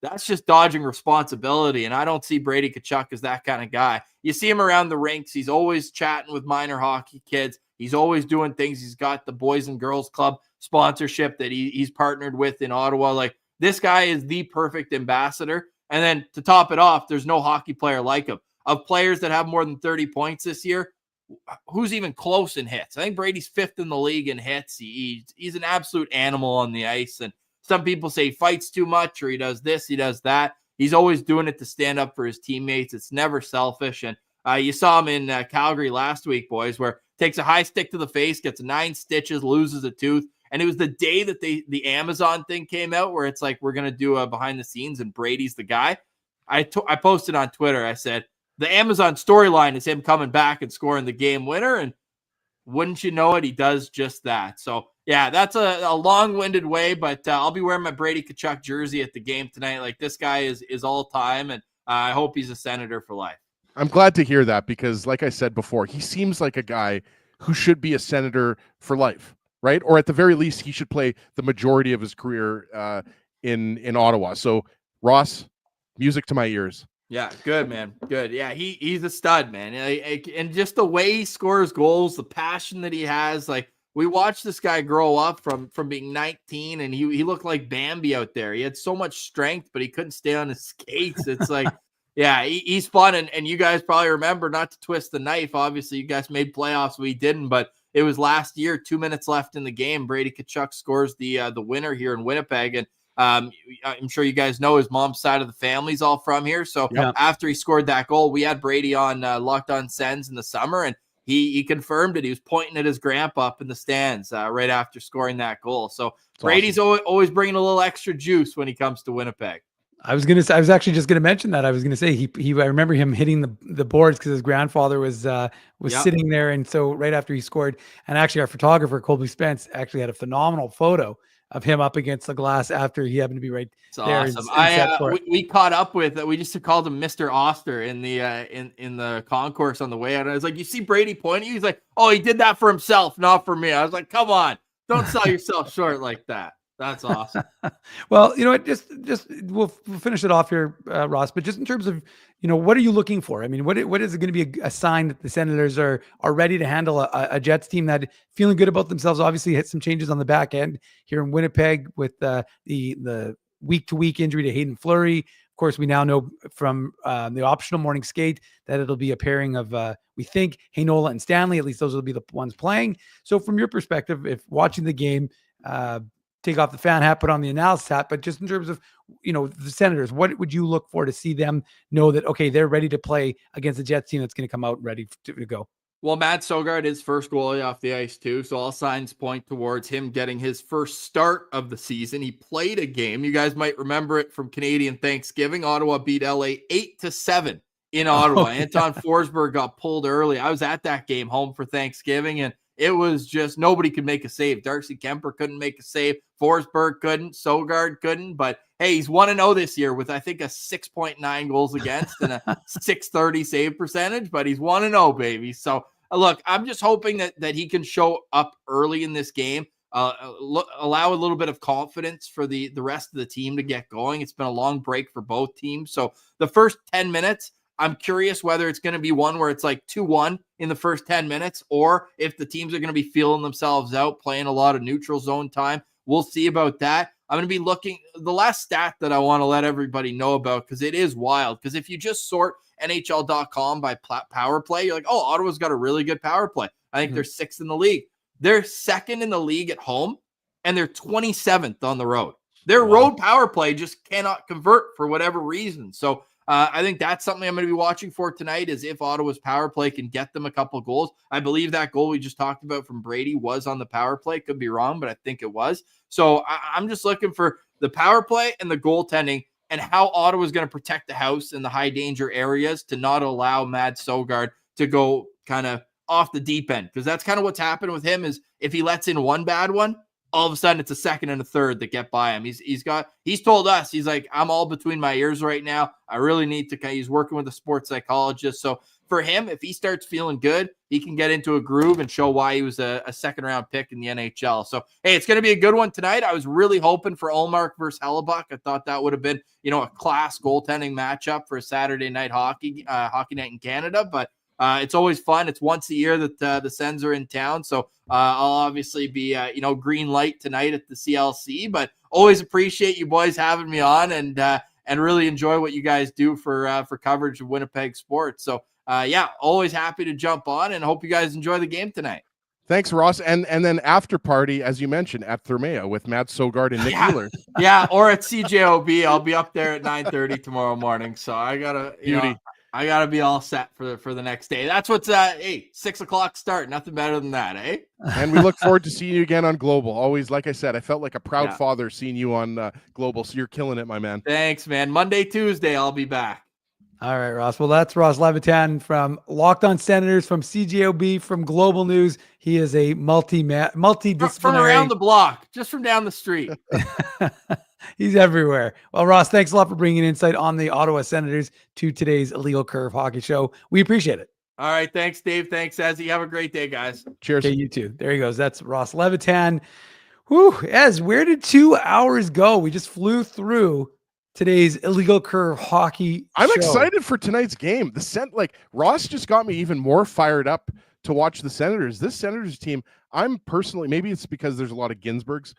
that's just dodging responsibility. And I don't see Brady Tkachuk as that kind of guy. You see him around the rinks. He's always chatting with minor hockey kids. He's always doing things. He's got the Boys and Girls Club sponsorship that he's partnered with in Ottawa. Like, this guy is the perfect ambassador. And then to top it off, there's no hockey player like him. Of players that have more than 30 points this year, who's even close in hits? I think Brady's 5th in the league in hits. He's an absolute animal on the ice. And some people say he fights too much, or he does this, he does that. He's always doing it to stand up for his teammates. It's never selfish. And you saw him in Calgary last week, boys, where takes a high stick to the face, gets 9 stitches, loses a tooth. And it was the day that the Amazon thing came out, where it's like, we're going to do a behind the scenes and Brady's the guy. I posted on Twitter, I said, the Amazon storyline is him coming back and scoring the game winner. And wouldn't you know it, he does just that. So, yeah, that's a long-winded way, but I'll be wearing my Brady Tkachuk jersey at the game tonight. Like, this guy is all time, and I hope he's a Senator for life. I'm glad to hear that, because like I said before, he seems like a guy who should be a Senator for life, right? Or at the very least, he should play the majority of his career in Ottawa. So, Ross, music to my ears. Yeah, good, man. Good. Yeah, he's a stud, man. And just the way he scores goals, the passion that he has. Like, we watched this guy grow up from being 19, and he looked like Bambi out there. He had so much strength, but he couldn't stay on his skates. It's like, yeah, he's fun. And you guys probably remember, not to twist the knife, obviously you guys made playoffs, we didn't, but it was last year, 2 minutes left in the game. Brady Tkachuk scores the winner here in Winnipeg. And I'm sure you guys know his mom's side of the family's all from here. So after he scored that goal, we had Brady on Locked On Sens in the summer, and he confirmed it. He was pointing at his grandpa up in the stands right after scoring that goal. So it's Brady's awesome. Always bringing a little extra juice when he comes to Winnipeg. I was actually just gonna mention that. I was gonna say I remember him hitting the boards because his grandfather was sitting there, and so right after he scored, and actually our photographer Colby Spence actually had a phenomenal photo of him up against the glass after he happened to be right there. Awesome. We caught up with we just called him Mr. Oster in the in the concourse on the way out. I was like, you see Brady pointing? He's like, oh, he did that for himself, not for me. I was like, come on, don't sell yourself short like that. That's awesome. Well, you know what? Just we'll finish it off here, Ross. But just in terms of, you know, what are you looking for? I mean, what is it going to be a sign that the Senators are ready to handle a Jets team that feeling good about themselves? Obviously, hit some changes on the back end here in Winnipeg with the week-to-week injury to Haydn Fleury. Of course, we now know from the optional morning skate that it'll be a pairing of we think Heinola and Stanley. At least those will be the ones playing. So, from your perspective, if watching the game. Take off the fan hat, put on the analysis hat, but just in terms of, you know, the Senators, what would you look for to see them know that, okay, they're ready to play against the Jets team that's going to come out ready to go? Well, Matt Sogard is first goalie off the ice too, so all signs point towards him getting his first start of the season. He played a game. You guys might remember it from Canadian Thanksgiving. Ottawa beat LA 8-7 in Ottawa. Anton Forsberg got pulled early. I was at that game home for Thanksgiving, and it was just nobody could make a save. Darcy Kemper couldn't make a save. Forsberg couldn't. Sogard couldn't. But, hey, he's 1-0 this year with, I think, a 6.9 goals against and a .630 save percentage. But he's 1-0, baby. So, look, I'm just hoping that he can show up early in this game, allow a little bit of confidence for the rest of the team to get going. It's been a long break for both teams. So the first 10 minutes, I'm curious whether it's going to be one where it's like 2-1 in the first 10 minutes, or if the teams are going to be feeling themselves out, playing a lot of neutral zone time. We'll see about that. I'm going to be looking. The last stat that I want to let everybody know about, because it is wild, because if you just sort NHL.com by power play, you're like, oh, Ottawa's got a really good power play. I think they're 6th in the league. They're 2nd in the league at home, and they're 27th on the road. Their road power play just cannot convert for whatever reason. So I think that's something I'm going to be watching for tonight, is if Ottawa's power play can get them a couple goals. I believe that goal we just talked about from Brady was on the power play. Could be wrong, but I think it was. So I'm just looking for the power play and the goaltending, and how Ottawa's going to protect the house in the high danger areas to not allow Matt Sogard to go kind of off the deep end. Because that's kind of what's happened with him, is if he lets in one bad one, all of a sudden it's a second and a third that get by him. He's told us, he's like, I'm all between my ears right now. I really need to, he's working with a sports psychologist. So for him, if he starts feeling good, he can get into a groove and show why he was a second round pick in the NHL. So, hey, it's going to be a good one tonight. I was really hoping for Ullmark versus Hellebuck. I thought that would have been, a class goaltending matchup for a Saturday night hockey night in Canada, but it's always fun. It's once a year that the Sens are in town. So I'll obviously be, green light tonight at the CLC, but always appreciate you boys having me on and really enjoy what you guys do for coverage of Winnipeg sports. So always happy to jump on and hope you guys enjoy the game tonight. Thanks, Ross. And then after party, as you mentioned, at Thermea with Matt Sogard and Nick Ehlers. Yeah, or at CJOB. I'll be up there at 9:30 tomorrow morning. So I gotta be all set for the next day. That's what's 6 o'clock start. Nothing better than that, eh? And we look forward to seeing you again on Global. Always, like I said, I felt like a proud father seeing you on Global. So you're killing it, my man. Thanks, man. Monday, Tuesday, I'll be back. All right, Ross. Well, that's Ross Levitan from Locked On Senators, from CJOB, from Global News. He is a multidisciplinary. From around the block, just from down the street. He's everywhere. Well, Ross, thanks a lot for bringing insight on the Ottawa Senators to today's Illegal Curve Hockey Show. We appreciate it. All right. Thanks, Dave. Thanks, Ezzy. Have a great day, guys. Cheers. Okay, you too. There he goes. That's Ross Levitan. Whew, Ez, where did 2 hours go? We just flew through today's Illegal Curve Hockey I'm show. excited for tonight's game. Ross just got me even more fired up to watch the Senators. This Senators team, I'm personally, maybe it's because there's a lot of Ginsbergs.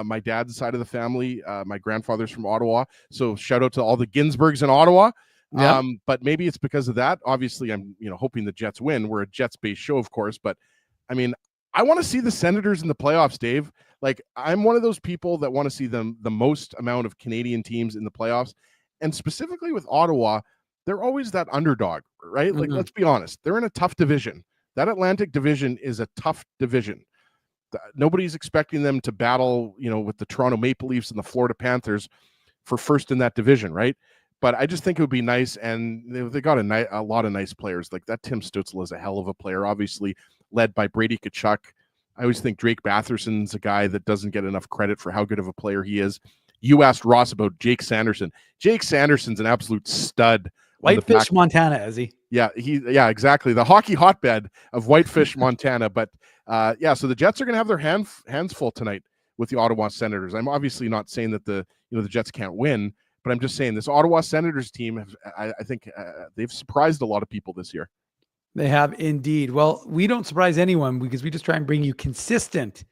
My dad's side of the family, my grandfather's from Ottawa. So shout out to all the Ginsbergs in Ottawa. Yep. But maybe it's because of that. Obviously, I'm hoping the Jets win. We're a Jets-based show, of course. But I mean, I want to see the Senators in the playoffs, Dave. Like, I'm one of those people that want to see the most amount of Canadian teams in the playoffs. And specifically with Ottawa, they're always that underdog, right? Like, let's be honest. They're in a tough division. That Atlantic division is a tough division. Nobody's expecting them to battle, with the Toronto Maple Leafs and the Florida Panthers for first in that division, right? But I just think it would be nice, and they got a lot of nice players. Like that Tim Stutzle is a hell of a player, obviously led by Brady Tkachuk. I always think Drake Batherson's a guy that doesn't get enough credit for how good of a player he is. You asked Ross about Jake Sanderson. Jake Sanderson's an absolute stud. Whitefish, Montana, is he? Yeah, exactly. The hockey hotbed of Whitefish, Montana. But so the Jets are going to have their hands full tonight with the Ottawa Senators. I'm obviously not saying that the Jets can't win, but I'm just saying this Ottawa Senators team, I think they've surprised a lot of people this year. They have indeed. Well, we don't surprise anyone because we just try and bring you consistent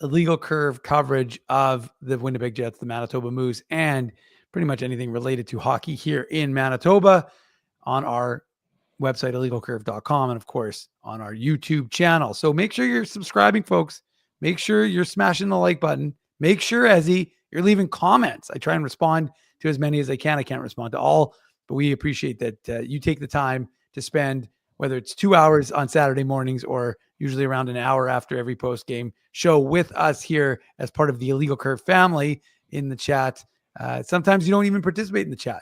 Illegal Curve coverage of the Winnipeg Jets, the Manitoba Moose, and pretty much anything related to hockey here in Manitoba on our website, illegalcurve.com, and of course on our YouTube channel. So make sure you're subscribing, folks. Make sure you're smashing the like button. Make sure, Ezzy, you're leaving comments. I try and respond to as many as I can. I can't respond to all, but we appreciate that you take the time to spend, whether it's 2 hours on Saturday mornings or usually around an hour after every post-game show, with us here as part of the Illegal Curve family in the chat. Sometimes you don't even participate in the chat.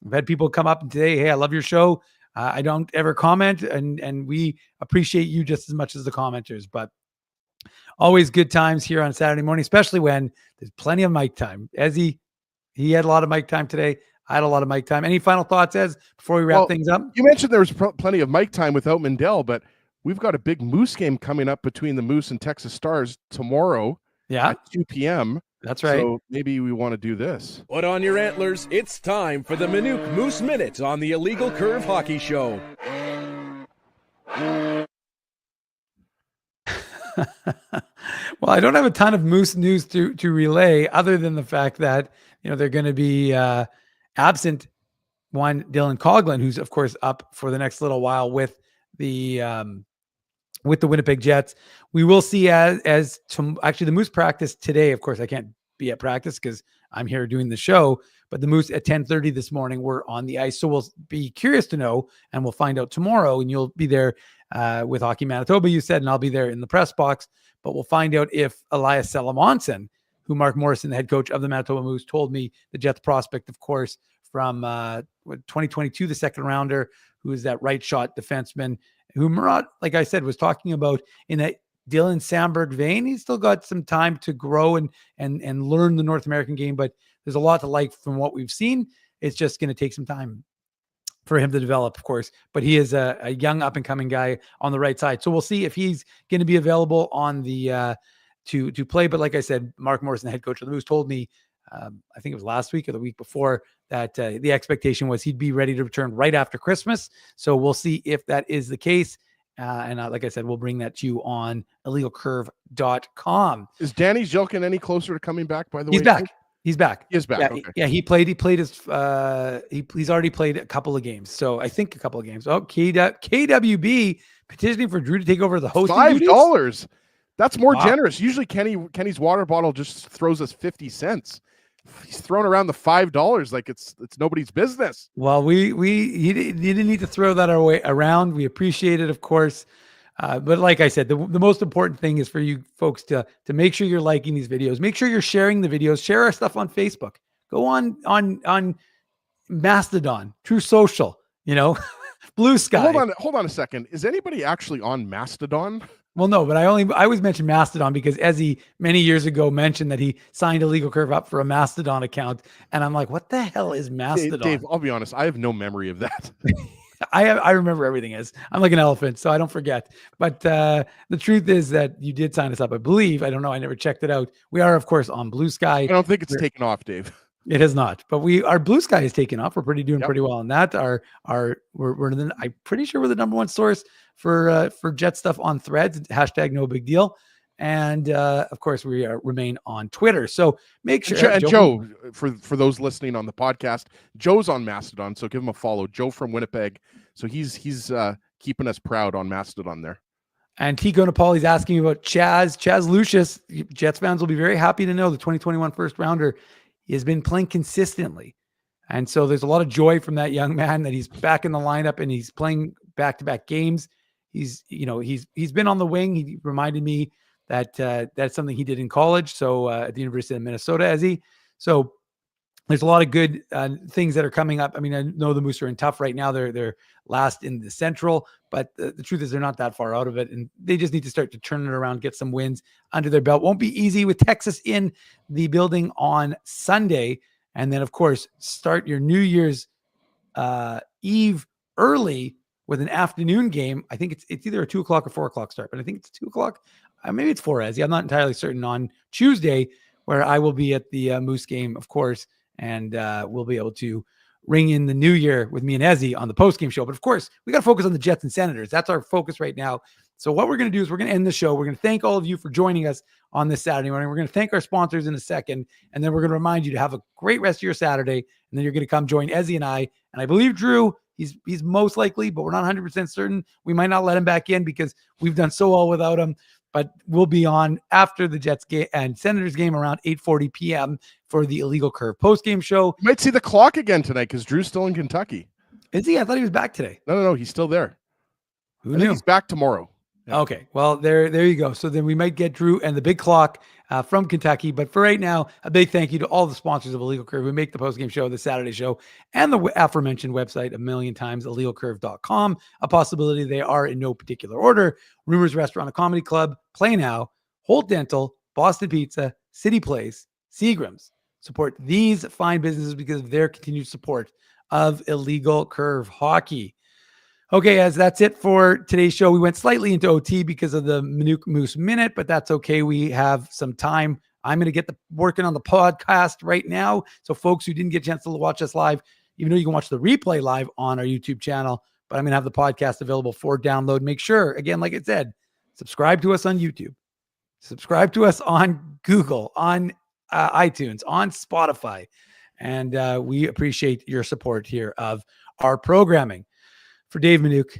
I've had people come up and say, hey, I love your show. I don't ever comment, and we appreciate you just as much as the commenters. But always good times here on Saturday morning, especially when there's plenty of mic time. Ezzy, he had a lot of mic time today. I had a lot of mic time. Any final thoughts, Ez, before we wrap things up? You mentioned there was plenty of mic time without Mindell, but we've got a big Moose game coming up between the Moose and Texas Stars tomorrow at 2 p.m. That's right. So maybe we want to do this. Put on your antlers. It's time for the Minute Moose Minute on the Illegal Curve Hockey Show. Well, I don't have a ton of Moose news to relay, other than the fact that they're going to be absent one Dylan Coughlin, who's of course up for the next little while with the Winnipeg Jets. We will see actually the Moose practice today. Of course, I can't be at practice because I'm here doing the show, but the Moose at 10:30 this morning were on the ice. So we'll be curious to know, and we'll find out tomorrow, and you'll be there with Hockey Manitoba, you said, and I'll be there in the press box, but we'll find out if Elias Salamonson, who Mark Morrison, the head coach of the Manitoba Moose, told me, the Jets prospect, of course, from 2022, the second rounder, who is that right shot defenseman, who Murat, like I said, was talking about in a Dylan Samberg vein. He's still got some time to grow and learn the North American game, but there's a lot to like from what we've seen. It's just going to take some time for him to develop, of course, but he is a young up and coming guy on the right side. So we'll see if he's going to be available on the to play. But like I said, Mark Morrison, the head coach of the Moose, told me I think it was last week or the week before, that the expectation was he'd be ready to return right after Christmas. So we'll see if that is the case. And like I said, we'll bring that to you on illegalcurve.com. Is Danny Zhilkin any closer to coming back, by the way? He's back. He's back. He is back. Yeah, okay. Yeah, he played his he's already played a couple of games. So I think a couple of games. Oh, KWB petitioning for Drew to take over the hosting duties. $5. That's more generous. Usually Kenny's water bottle just throws us 50 cents. He's throwing around the $5 like it's nobody's business. Well, he didn't need to throw that our way around. We appreciate it, of course. But like I said, the most important thing is for you folks to make sure you're liking these videos. Make sure you're sharing the videos. Share our stuff on Facebook. Go on Mastodon, True Social, Blue Sky. Hold on a second. Is anybody actually on Mastodon? Well, no, but I always mention Mastodon because Ezzy many years ago mentioned that he signed Illegal Curve up for a Mastodon account. And I'm like, what the hell is Mastodon? Dave, I'll be honest. I have no memory of that. I remember everything is. I'm like an elephant, so I don't forget. But the truth is that you did sign us up, I believe. I don't know. I never checked it out. We are, of course, on Blue Sky. I don't think it's taken off, Dave. It has not, but our Blue Sky is taken off. We're doing pretty well on that. I'm pretty sure we're the number one source for Jet stuff on Threads. # no big deal. And of course, we remain on Twitter. So make sure. And Joe, for those listening on the podcast, Joe's on Mastodon, so give him a follow. Joe from Winnipeg. So he's keeping us proud on Mastodon there. And Tico Napoli is asking about Chaz Lucius. Jets fans will be very happy to know the 2021 first rounder. He has been playing consistently. And so there's a lot of joy from that young man that he's back in the lineup and he's playing back-to-back games. He's been on the wing. He reminded me that that's something he did in college. So at the University of Minnesota, so there's a lot of good things that are coming up. I mean, I know the Moose are in tough right now. They're last in the Central, but the truth is they're not that far out of it. And they just need to start to turn it around, get some wins under their belt. Won't be easy with Texas in the building on Sunday. And then, of course, start your New Year's Eve early with an afternoon game. I think it's either a 2 o'clock or 4 o'clock start, but I think it's 2 o'clock. Maybe it's 4 as I'm not entirely certain, on Tuesday, where I will be at the Moose game, of course, and we'll be able to ring in the new year with me and Ezzy on the post-game show. But of course, we got to focus on the Jets and Senators. That's our focus right now. So what we're going to do is we're going to end the show. We're going to thank all of you for joining us on this Saturday morning. We're going to thank our sponsors in a second, and then we're going to remind you to have a great rest of your Saturday, and then you're going to come join Ezzy and I. And I believe Drew, he's most likely, but we're not 100% certain. We might not let him back in because we've done so well without him. But we'll be on after the Jets game and Senators game around 8:40 p.m. for the Illegal Curve post-game show. You might see the clock again tonight because Drew's still in Kentucky. Is he? I thought he was back today. No, he's still there. Who knew? He's back tomorrow. Yeah. Okay, well, there you go. So then we might get Drew and the big clock from Kentucky. But for right now, a big thank you to all the sponsors of Illegal Curve who make the post-game show, the Saturday show, and the aforementioned website a million times, illegalcurve.com. A possibility they are in no particular order: Rumors Restaurant, a Comedy Club, Play Now, Holt Dental, Boston Pizza, City Place, Seagram's. Support these fine businesses because of their continued support of Illegal Curve Hockey. Okay, as that's it for today's show. We went slightly into OT because of the Minuk Moose Minute, but that's okay. We have some time. I'm going to get working on the podcast right now. So folks who didn't get a chance to watch us live, even though you can watch the replay live on our YouTube channel, but I'm going to have the podcast available for download. Make sure, again, like I said, subscribe to us on YouTube, subscribe to us on Google, on iTunes, on Spotify. And we appreciate your support here of our programming. For Dave Minuk,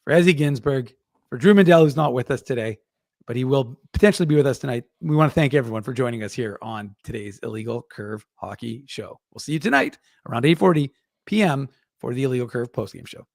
for Ezzy Ginsberg, for Drew Mandel, who's not with us today, but he will potentially be with us tonight. We want to thank everyone for joining us here on today's Illegal Curve Hockey Show. We'll see you tonight around 8:40 p.m. for the Illegal Curve postgame show.